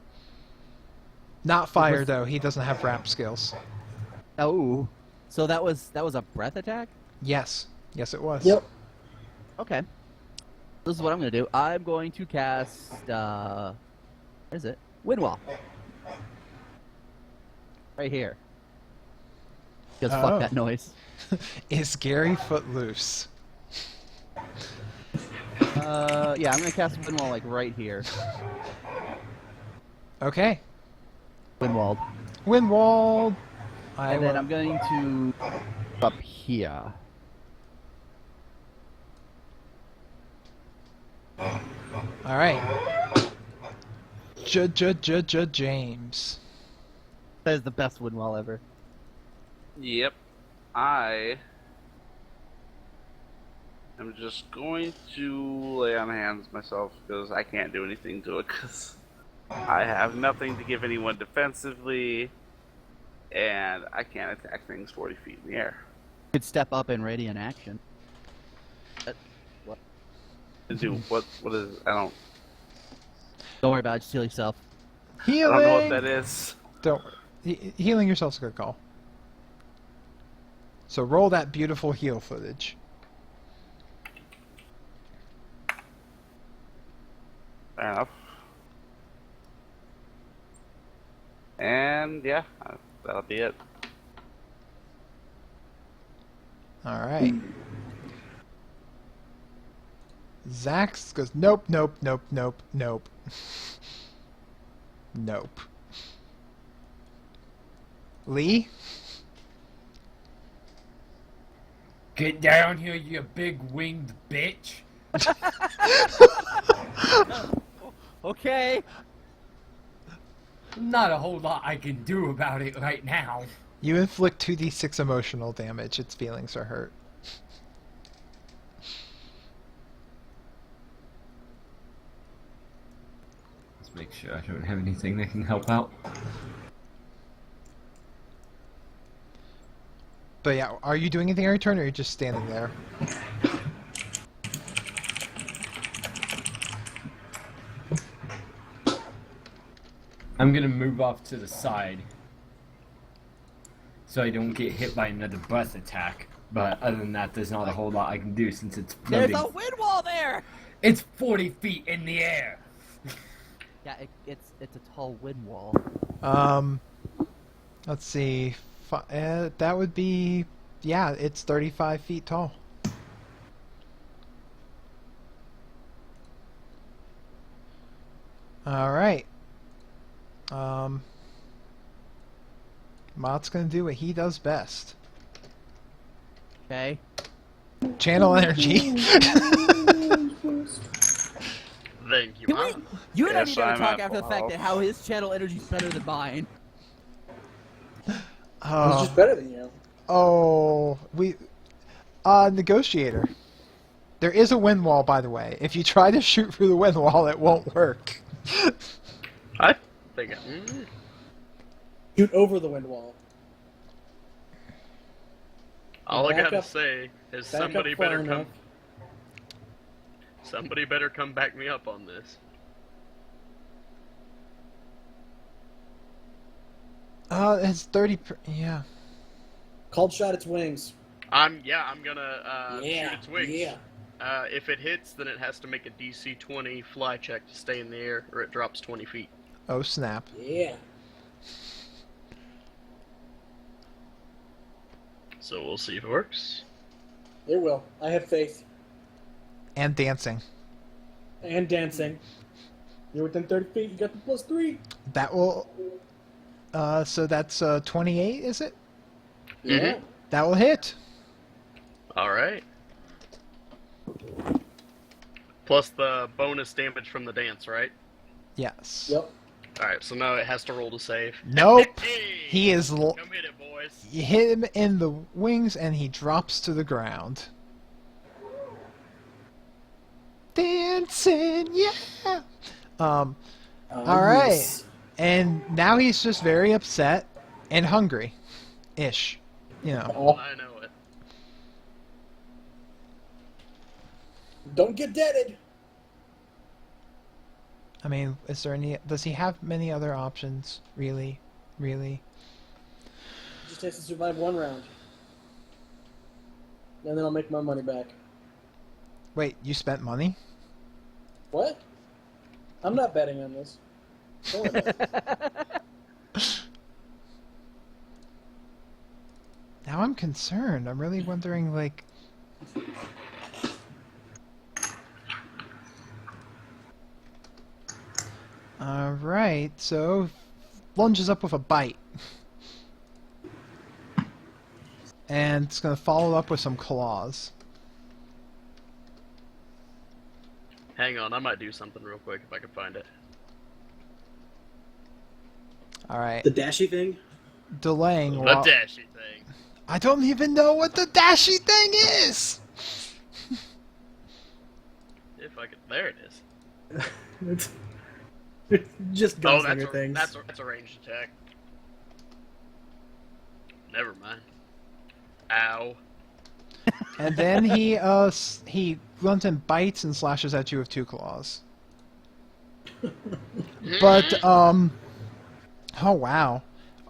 Not fire, though. He doesn't have rap skills. Oh, so that was a breath attack? Yes. Yes, it was. Yep. Okay. This is what I'm gonna do. I'm going to cast. Where is it? Windwall. Right here. Because Oh. fuck that noise. Is Gary footloose? Yeah, I'm gonna cast Windwall like right here. Okay. Windwalled. Windwall. And then I'm going to up here. All right. James. That is the best Windwall ever. Yep. I am just going to lay on hands myself because I can't do anything to it because I have nothing to give anyone defensively, and I can't attack things 40 feet in the air. Could step up in radiant action. What? And do what? What is? I don't. Don't worry about it. Just heal yourself. Healing. I don't know what that is. Don't. Healing yourself's a good call. So roll that beautiful heal footage. Fair enough. And yeah, that'll be it. All right. Zax goes, nope, nope, nope, nope, nope. Nope. Lee? Get down here, you big winged bitch. Okay. Not a whole lot I can do about it right now. You inflict 2d6 emotional damage. Its feelings are hurt. Let's make sure I don't have anything that can help out. But yeah, are you doing anything on your turn, or are you just standing there? I'm gonna move off to the side so I don't get hit by another breath attack. But other than that, there's not a whole lot I can do since it's There's floating. a wind wall there. It's 40 feet in the air. Yeah, it's a tall wind wall. Let's see. That would be, yeah, it's 35 feet tall. All right. Mott's gonna do what he does best. Okay. Channel energy. Thank you, Can Mom. you and I Yes, need to I'm talk at after the full fact health. that how his channel energy is better than mine. It's just better than you. Negotiator. There is a wind wall, by the way. If you try to shoot through the wind wall, it won't work. I think. Shoot over the wind wall. All I Back gotta up- say is back up somebody far better come. enough. Somebody better come back me up on this. It's 30. Yeah. Called shot its wings. I'm gonna shoot its wings. Yeah. If it hits, then it has to make a DC 20 fly check to stay in the air, or it drops 20 feet. Oh snap. Yeah. So we'll see if it works. It will. I have faith. And dancing. And dancing. You're within 30 feet. You got the +3. That will. So that's 28, is it? Yeah. That will hit. All right. Plus the bonus damage from the dance, right? Yes. Yep. All right. So now it has to roll to save. Nope. Hey! He is. Come hit it, boys. You hit him in the wings, and he drops to the ground. Dancing, yeah. All right. Yes. And now he's just very upset and hungry-ish. You know. Oh, I know it. don't get deaded. I mean, is there any? Does he have many other options? Really, really? Just has to survive one round. And then I'll make my money back. Wait, you spent money? What? I'm not betting on this. Don't worry about it. Now I'm concerned. I'm really wondering, like. Alright, so lunges up with a bite. And it's going to follow up with some claws. Hang on, I might do something real quick if I can find it. Alright, The dashy thing? delaying The while, dashy thing. I don't even know what the dashy thing is! If I could, there it is. It's just Oh, gunslinger things. that's a ranged attack. Never mind. Ow. And then he runs and bites and slashes at you with 2 claws. But, oh wow.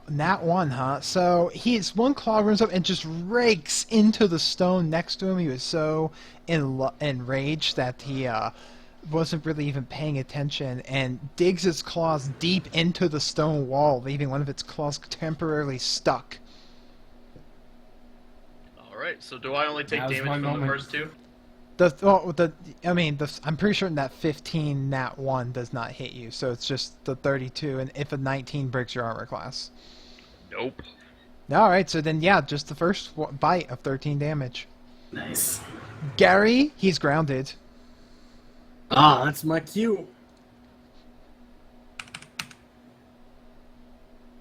Nat 1, huh? So, one claw runs up and just rakes into the stone next to him. He was so enraged that he, wasn't really even paying attention and digs his claws deep into the stone wall, leaving one of its claws temporarily stuck. Alright, so do I only take Now's damage my from the moment. first 2? I'm pretty certain that 15 nat 1 does not hit you, so it's just the 32, and if a 19 breaks your armor class. Nope. Alright, so then yeah, just the first bite of 13 damage. Nice. Gary, he's grounded. Ah, that's my cue.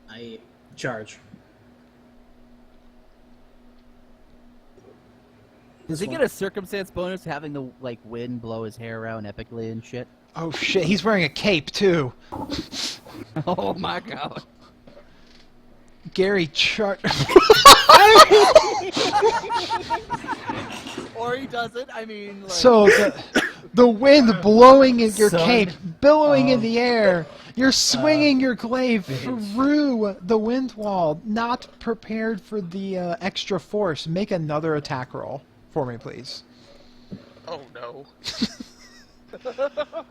I charge. Does he get a circumstance bonus having the wind blow his hair around epically and shit? Oh shit, he's wearing a cape too. Oh my god. Gary Or he doesn't. I mean, So the wind blowing in your Son cape, billowing in of the air. You're swinging your glaive bitch. through the wind wall, not prepared for the extra force. Make another attack roll for me, please. Oh no.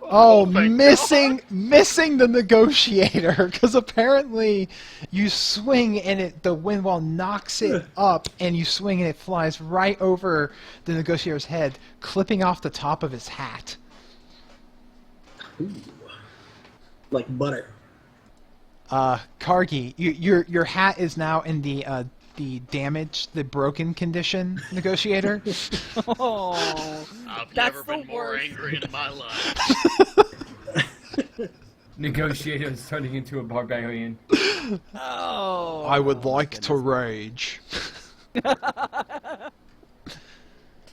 Oh, my missing the negotiator, because apparently you swing and the wind wall knocks it up, and you swing and it flies right over the negotiator's head, clipping off the top of his hat. Ooh. Like butter. Kargi, your hat is now in the broken condition, negotiator. oh, I've That's never the been more worst. angry in my life. Negotiator is turning into a barbarian. oh. I would like goodness. to rage.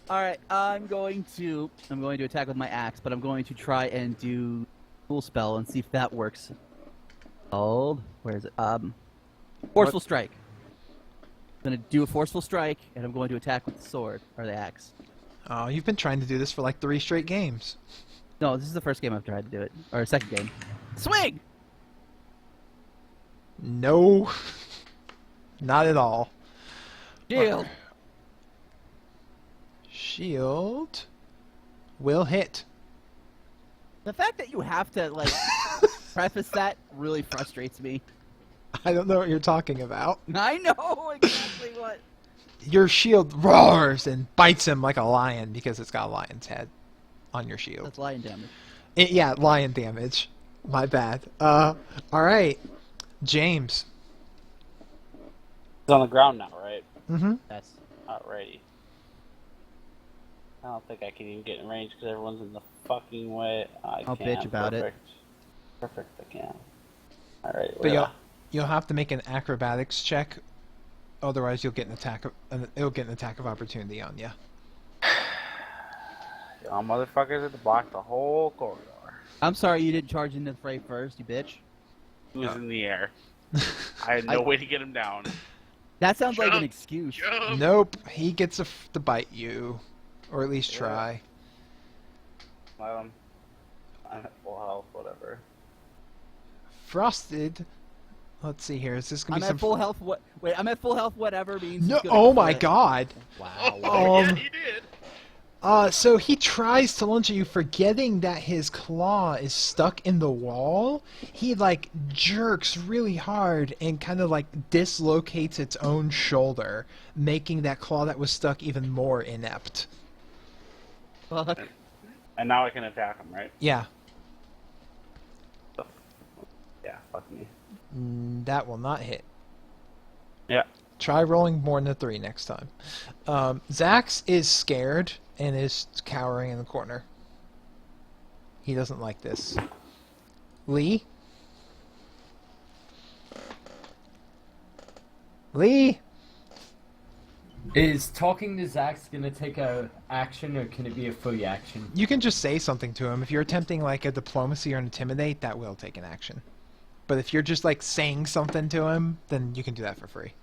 All right, I'm going to attack with my axe, but I'm going to try and do cool spell and see if that works. Where is it? Forceful strike. I'm going to do a forceful strike, and I'm going to attack with the sword or the axe. Oh, you've been trying to do this for like 3 straight games. No, this is the first game I've tried to do it, or second game. Swing. No, not at all. Shield. Shield will hit. The fact that you have to preface that really frustrates me. I don't know what you're talking about. I know exactly what. Your shield roars and bites him like a lion because it's got a lion's head on your shield. That's lion damage. Yeah, lion damage. My bad. All right, James. It's on the ground now, right? Mm-hmm. That's Alrighty. I don't think I can even get in range because everyone's in the fucking way. I I'll can. bitch about it. Perfect, I can. Alright, But you'll have to make an acrobatics check, otherwise you'll get an attack. It'll get an attack of opportunity on you. Y'all motherfuckers had to block the whole corridor. I'm sorry you didn't charge into the fray first, you bitch. He was in the air. I had no way to get him down. That sounds like an Jump. excuse. Jump. Nope, he gets to bite you, or at least Yeah. try. I'm at full health, whatever. Frosted. Let's see here. Is this gonna I'm be at some? full health. Wait, I'm at full health. Whatever means. No. he's gonna Oh my crit. God. Wow. Oh, yeah, Um, he did. So he tries to lunge at you, forgetting that his claw is stuck in the wall. He jerks really hard and kind of dislocates its own shoulder, making that claw that was stuck even more inept. Fuck. And now I can attack him, right? Yeah, Yeah, fuck me. that will not hit. Yeah. Try rolling more than a 3 next time. Zax is scared and is cowering in the corner. He doesn't like this. Lee? Lee? Is talking to Zach's gonna take a action, or can it be a free action? You can just say something to him. If you're attempting like a diplomacy or an intimidate, that will take an action. But if you're just like saying something to him, then you can do that for free.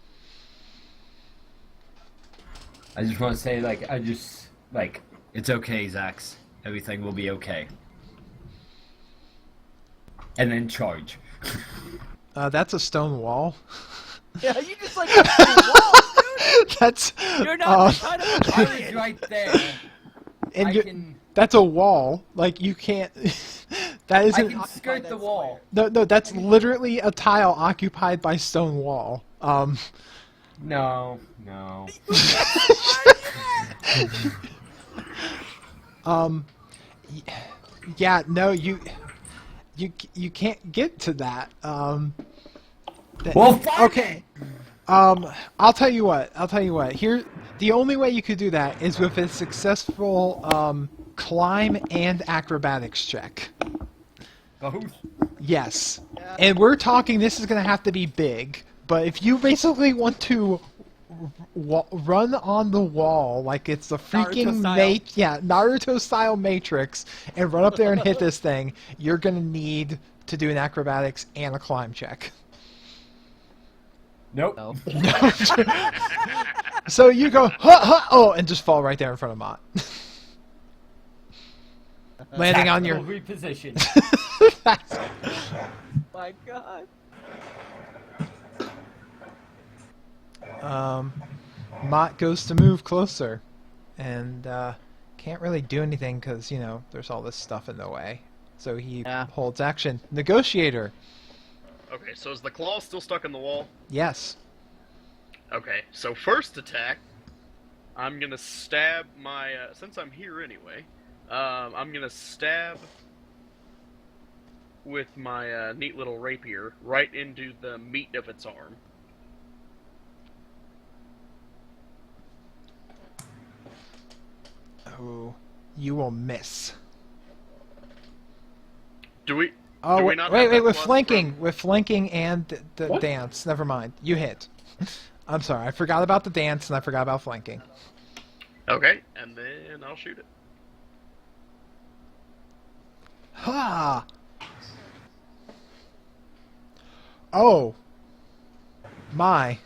I just want to say, It's okay, Zax. Everything will be okay. And then charge. That's a stone wall. Yeah, you just like wall, dude. That's You're not the kind of I was right there. and I you can that's a wall. Like you can't. That I isn't. can skirt the wall. No, that's literally a tile occupied by stone wall. No. Yeah, no, you can't get to that. Well, fuck okay. I'll tell you what. Here, the only way you could do that is with a successful climb and acrobatics check. Both. Yes. And we're talking. This is going to have to be big. But if you basically want to run on the wall like it's a freaking Naruto style Matrix and run up there and hit this thing, you're gonna need to do an acrobatics and a climb check. Nope. No. So you go and just fall right there in front of Mott. Landing on your reposition. My God. Mott goes to move closer, and can't really do anything because, there's all this stuff in the way. So he holds action. Negotiator. Okay, so is the claw still stuck in the wall? Yes. Okay, so first attack, I'm gonna stab my, since I'm here anyway, I'm gonna stab with my neat little rapier right into the meat of its arm. Oh, you will miss. Do we? Oh, do we wait, not wait, have with that flanking. With flanking and the What? dance. Never mind. You hit. I'm sorry. I forgot about the dance and I forgot about flanking. Okay, and then I'll shoot it. Ha! Oh. My.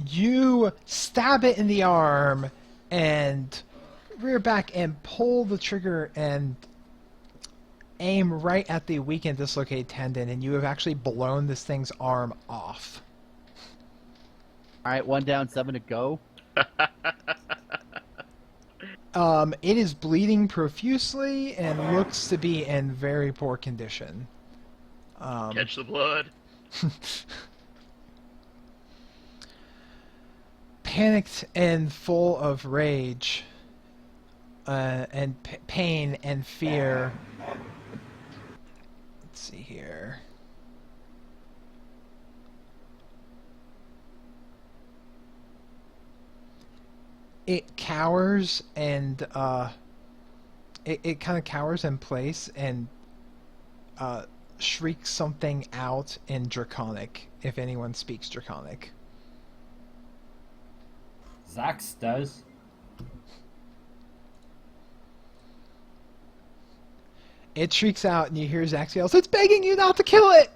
You stab it in the arm and rear back and pull the trigger and aim right at the weakened dislocated tendon, and you have actually blown this thing's arm off. All right, 1 down, 7 to go. It is bleeding profusely and looks to be in very poor condition. Catch the blood. Panicked and full of rage and pain and fear. Let's see here. It cowers and it kind of cowers in place and shrieks something out in Draconic, if anyone speaks Draconic. Zax does. It shrieks out and you hear Zax yells, "It's begging you not to kill it!"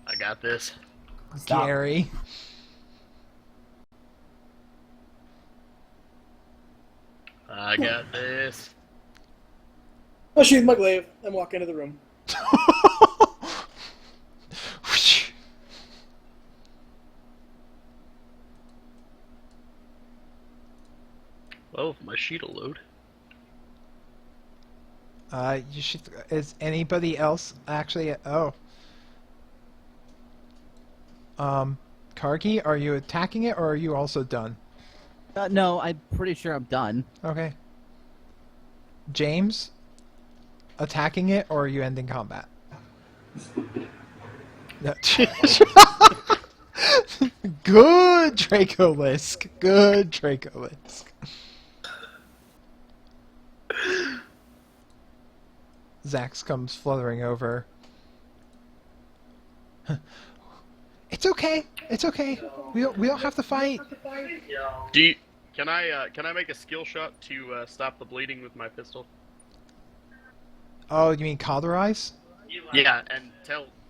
I got this. Stop. Gary. I got this. I'll sheathe my glaive and walk into the room. Well, my sheet'll load. You should. Is anybody else actually? Oh. Kargi, are you attacking it or are you also done? No, I'm pretty sure I'm done. Okay. James, attacking it or are you ending combat? No. Good Draco Lisk. Good Draco Lisk. Zax comes fluttering over. It's okay. It's okay. We don't have to fight. Can I make a skill shot to stop the bleeding with my pistol? Oh, you mean cauterize? Yeah, and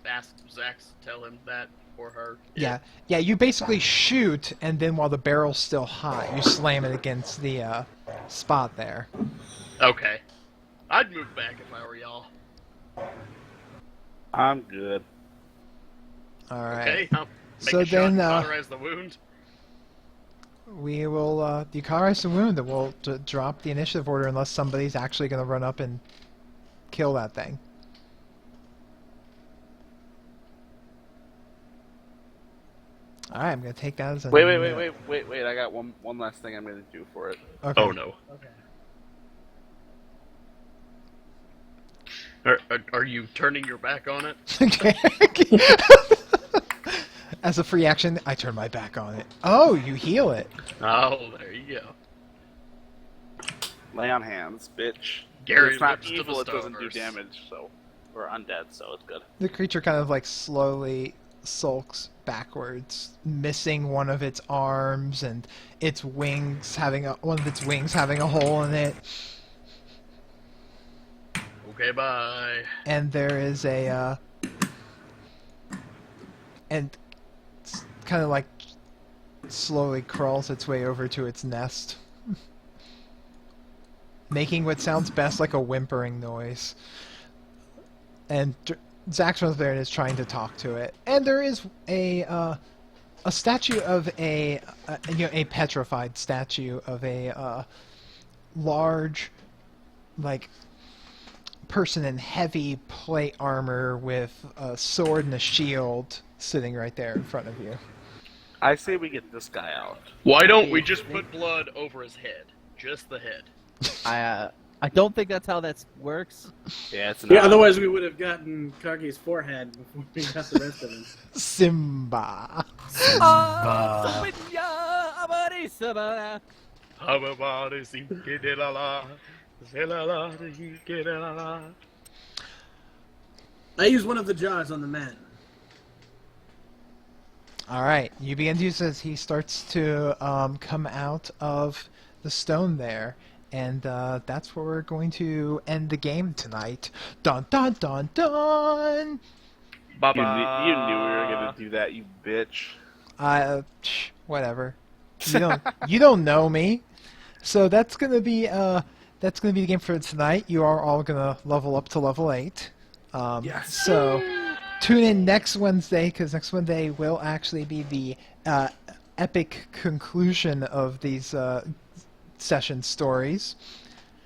ask Zax to tell him that or her. Yeah. Yeah, you basically shoot, and then while the barrel's still hot, you slam it against the spot there. Okay. I'd move back if I were y'all. I'm good. All right. Okay, I'll make So a shot then, and cauterize the wound. We will decauterize the wound, and we'll drop the initiative order unless somebody's actually going to run up and kill that thing. All right, I'm going to take that as a... Wait. I got one last thing I'm gonna do for it. Okay. Oh no. Okay. Are you turning your back on it? Okay. As a free action, I turn my back on it. Oh, you heal it. Oh, there you go. Lay on hands, bitch. Gary It's not lips to evil, the it doesn't do stars. damage, so we're undead, so it's good. The creature kind of like slowly sulks backwards, missing one of its arms and its wings one of its wings having a hole in it. Okay, bye. And there is a and kind of like slowly crawls its way over to its nest, making what sounds best like a whimpering noise. And Zax runs there and is trying to talk to it. And there is a statue of a petrified statue of a large, like, person in heavy plate armor with a sword and a shield sitting right there in front of you. I say we get this guy out. Why don't we just put blood over his head? Just the head. I don't think that's how that works. Yeah, it's Yeah, otherwise we would have gotten Kagi's forehead before we got the rest of him. Simba. I use one of the jaws on the man. Alright, you begin to use as he starts to come out of the stone there. And that's where we're going to end the game tonight. Dun dun dun dun! You knew we were gonna do that, you bitch. Whatever. You don't know me. So that's gonna be the game for tonight. You are all gonna level up to level 8. Yes. So tune in next Wednesday, because next Wednesday will actually be the epic conclusion of these session stories.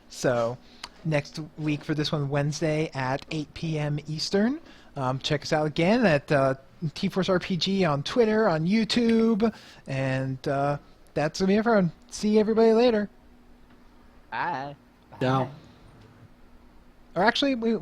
So next week for this one, Wednesday at 8 p.m. Eastern. Check us out again at TForce RPG on Twitter, on YouTube, and that's gonna be it for everyone. See everybody later. Bye. Ciao. Or actually, we